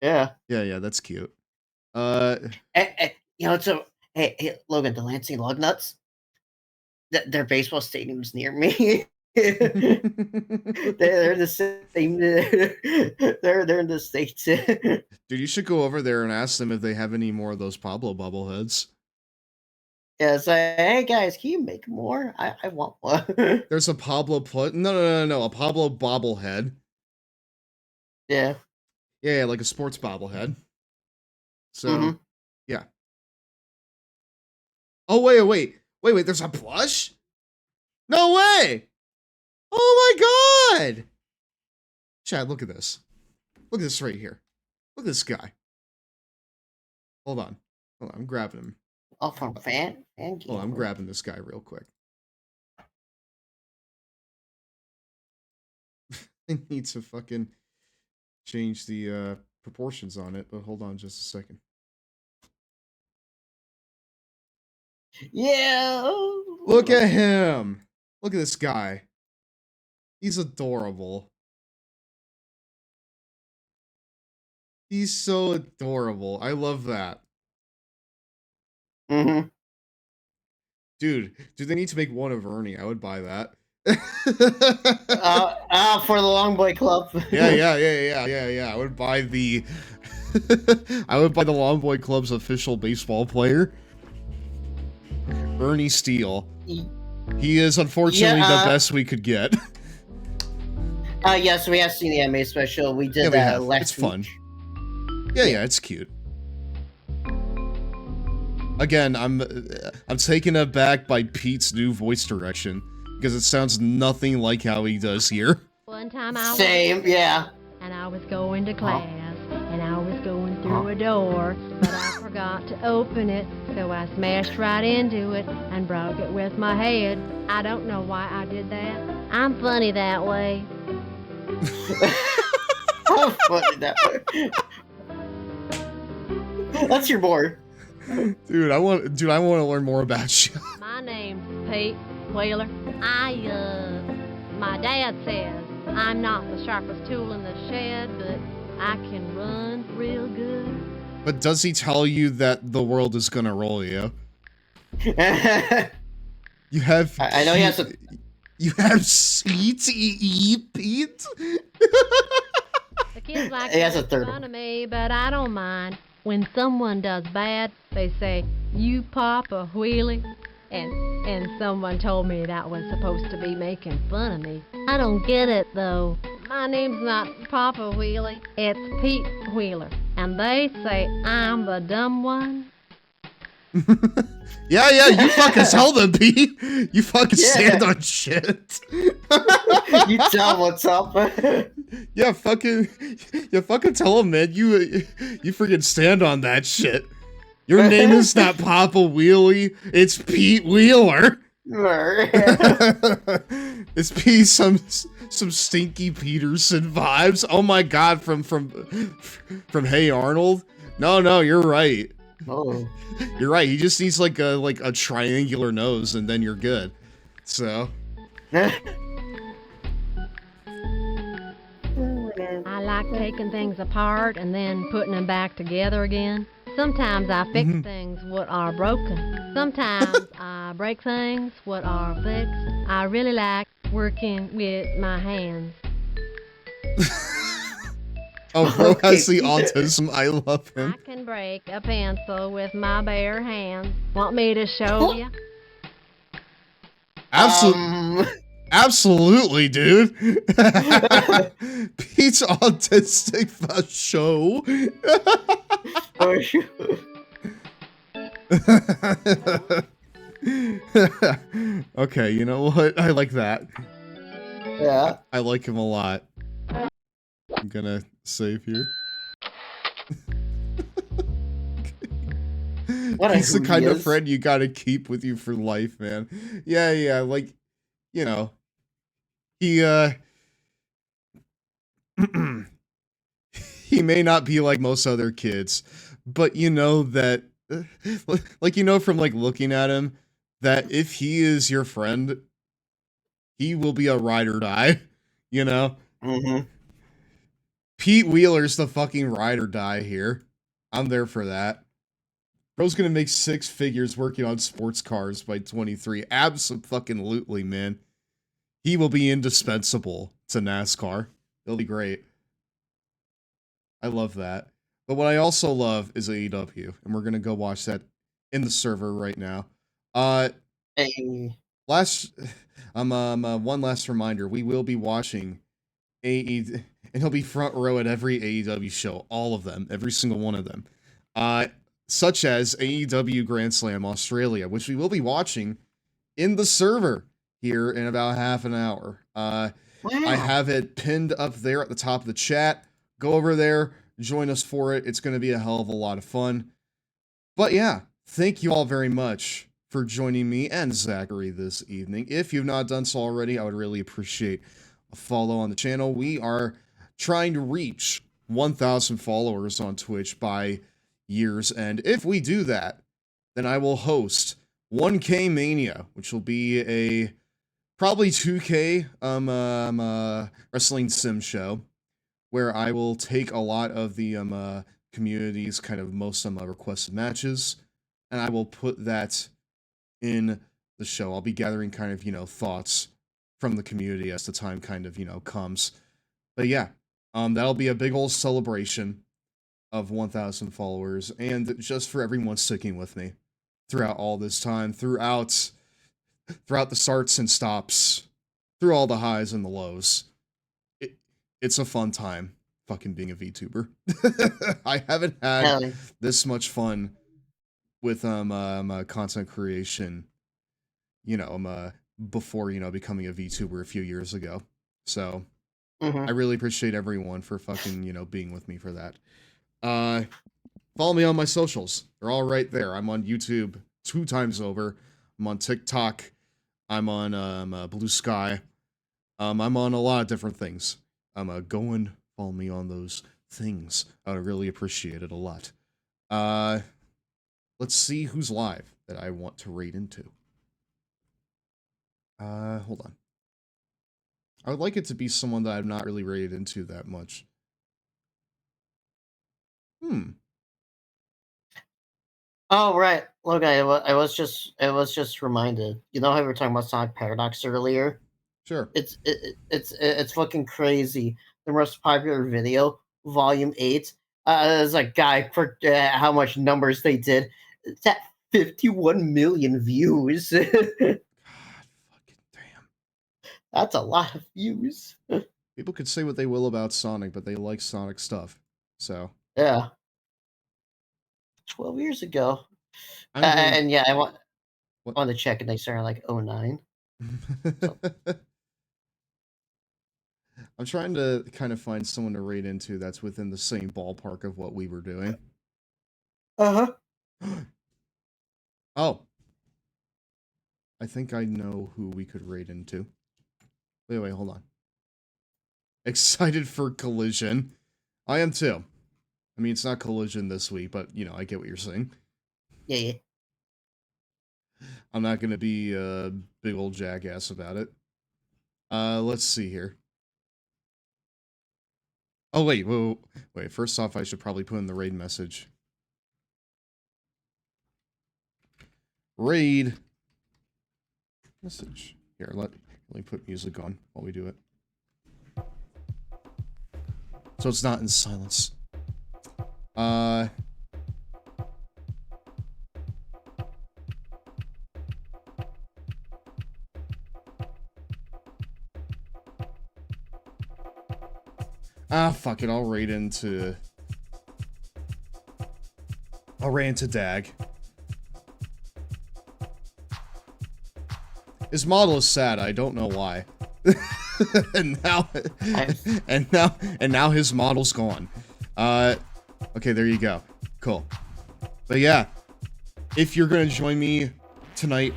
Yeah. Yeah, that's cute. You know, so hey, Logan, the Lansing Lugnuts, their baseball stadium's near me. They're in the same. They're in the States. Dude, you should go over there and ask them if they have any more of those Pablo bobbleheads. Yeah, it's like, hey guys, can you make more? I want one. There's a Pablo no, a Pablo bobblehead. Yeah. Yeah, like a sports bobblehead. So, yeah. Oh, wait, there's a plush? No way! Oh my god! Chad, look at this. Look at this right here. Look at this guy. Hold on, I'm grabbing him. Oh, from fan? Hold on, I'm grabbing this guy real quick. I need to fucking change the proportions on it, but hold on just a second. Yeah! Look at him! Look at this guy. He's adorable. He's so adorable. I love that. Dude, do they need to make one of Ernie? I would buy that. For the Long Boy Club. Yeah. I would buy the I would buy the Long Boy Club's official baseball player. Ernie Steele. He is unfortunately the best we could get. Yes, we have seen the anime special. We did that last It's fun. Yeah, it's cute. Again, I'm taken aback by Pete's new voice direction because it sounds nothing like how he does here. One time I Same, yeah. And I was going to class. and I was going through a door, but I forgot to open it, so I smashed right into it and broke it with my head. I don't know why I did that. I'm funny that way. How funny that way. That's your boy. Dude, I want to learn more about you. My name's Pete Wheeler. My dad says I'm not the sharpest tool in the shed, but I can run real good. But does he tell you that the world is gonna roll you? You have. I know he has a. You have CTE, Pete. The kids like He has to a make third fun one. of me, but I don't mind. When someone does bad, they say, "You Papa Wheelie," and someone told me that was supposed to be making fun of me. I don't get it though. My name's not Papa Wheelie, it's Pete Wheeler, and they say I'm the dumb one. Yeah, you fucking tell them, Pete. You fucking stand on shit. You tell what's up. Yeah, fucking tell them, man. You freaking stand on that shit. Your name is not Papa Wheelie. It's Pete Wheeler. It's Pete some Stinky Peterson vibes. Oh my god, from Hey Arnold. No, you're right. Oh. You're right. He just needs like a triangular nose, and then you're good. So. I like taking things apart and then putting them back together again. Sometimes I fix things what are broken. Sometimes I break things what are fixed. I really like working with my hands. Oh, bro has the autism. I love him. I can break a pencil with my bare hands. Want me to show you? Absolutely, dude. Pete's autistic for show. Okay, you know what? I like that. Yeah. I like him a lot. I'm gonna save here. He's the kind of friend you gotta keep with you for life, man. Yeah, like, you know, he he may not be like most other kids, but you know that, like, you know from like looking at him, that if he is your friend, he will be a ride or die, you know? Pete Wheeler's the fucking ride or die here. I'm there for that. Bro's gonna make 6 figures working on sports cars by 23. Abso-fucking-lutely, man. He will be indispensable to NASCAR. It'll be great. I love that. But what I also love is AEW, and we're gonna go watch that in the server right now. Hey. One last reminder: we will be watching AEW, and he'll be front row at every AEW show, all of them, every single one of them. Such as AEW Grand Slam Australia, which we will be watching in the server here in about half an hour. Wow. I have it pinned up there at the top of the chat. Go over there, join us for it. It's going to be a hell of a lot of fun. But yeah, thank you all very much for joining me and Zachary this evening. If you've not done so already, I would really appreciate a follow on the channel. We are trying to reach 1,000 followers on Twitch by year's end. If we do that, then I will host 1K Mania, which will be a probably 2K wrestling sim show, where I will take a lot of the community's kind of most requested matches, and I will put that in the show. I'll be gathering kind of, thoughts from the community as the time kind of, comes. But yeah, that'll be a big old celebration of 1,000 followers, and just for everyone sticking with me throughout all this time, throughout the starts and stops, through all the highs and the lows. It's a fun time fucking being a VTuber. I haven't had this much fun with content creation, before, becoming a VTuber a few years ago. So I really appreciate everyone for fucking, being with me for that. Follow me on my socials. They're all right there. I'm on YouTube 2 times over. I'm on TikTok. I'm on Blue Sky. I'm on a lot of different things. Go and follow me on those things. I would really appreciate it a lot. Let's see who's live that I want to raid into. Hold on. I would like it to be someone that I've not really raided into that much. Oh right, look, I was just reminded. You know how we were talking about Sonic Paradox earlier? Sure. It's fucking crazy. The most popular video, Volume 8. There's a guy for how much numbers they did. It's at 51 million views. God fucking damn. That's a lot of views. People could say what they will about Sonic, but they like Sonic stuff. So. Yeah. 12 years ago. I'm And yeah, I want to check, and they started like 09. So. I'm trying to kind of find someone to raid into that's within the same ballpark of what we were doing. Uh-huh. Oh. I think I know who we could raid into. Wait, hold on. Excited for Collision. I am too. I mean, it's not Collision this week, but, you know, I get what you're saying. Yeah. I'm not going to be a big old jackass about it. Let's see here. Oh, wait. First off, I should probably put in the raid message. Raid message. Here, let me put music on while we do it. So it's not in silence. Fuck it, I'll raid into Dag. His model is sad, I don't know why. and now his model's gone. Okay, there you go. Cool. But yeah, if you're gonna join me tonight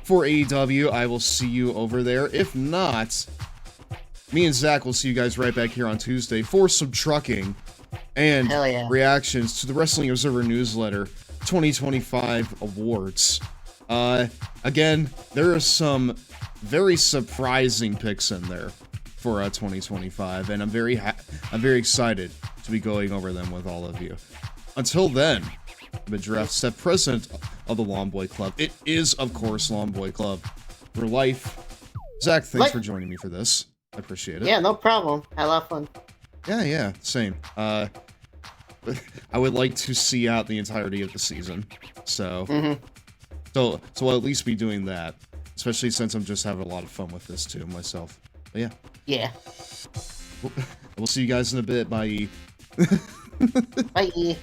for AEW, I will see you over there. If not, me and Zach will see you guys right back here on Tuesday for some trucking and reactions to the Wrestling Observer Newsletter 2025 awards. Again, there are some very surprising picks in there for 2025, and I'm very excited to be going over them with all of you. Until then, I've been GirafaStev, president of the Lawn Boy Club. It is, of course, Lawn Boy Club for life. Zach, thanks for joining me for this. I appreciate it. Yeah, no problem. Had a lot of fun. Yeah, same. I would like to see out the entirety of the season, so so I'll at least be doing that, especially since I'm just having a lot of fun with this too myself. But yeah. Yeah. We'll see you guys in a bit. Bye. Bye.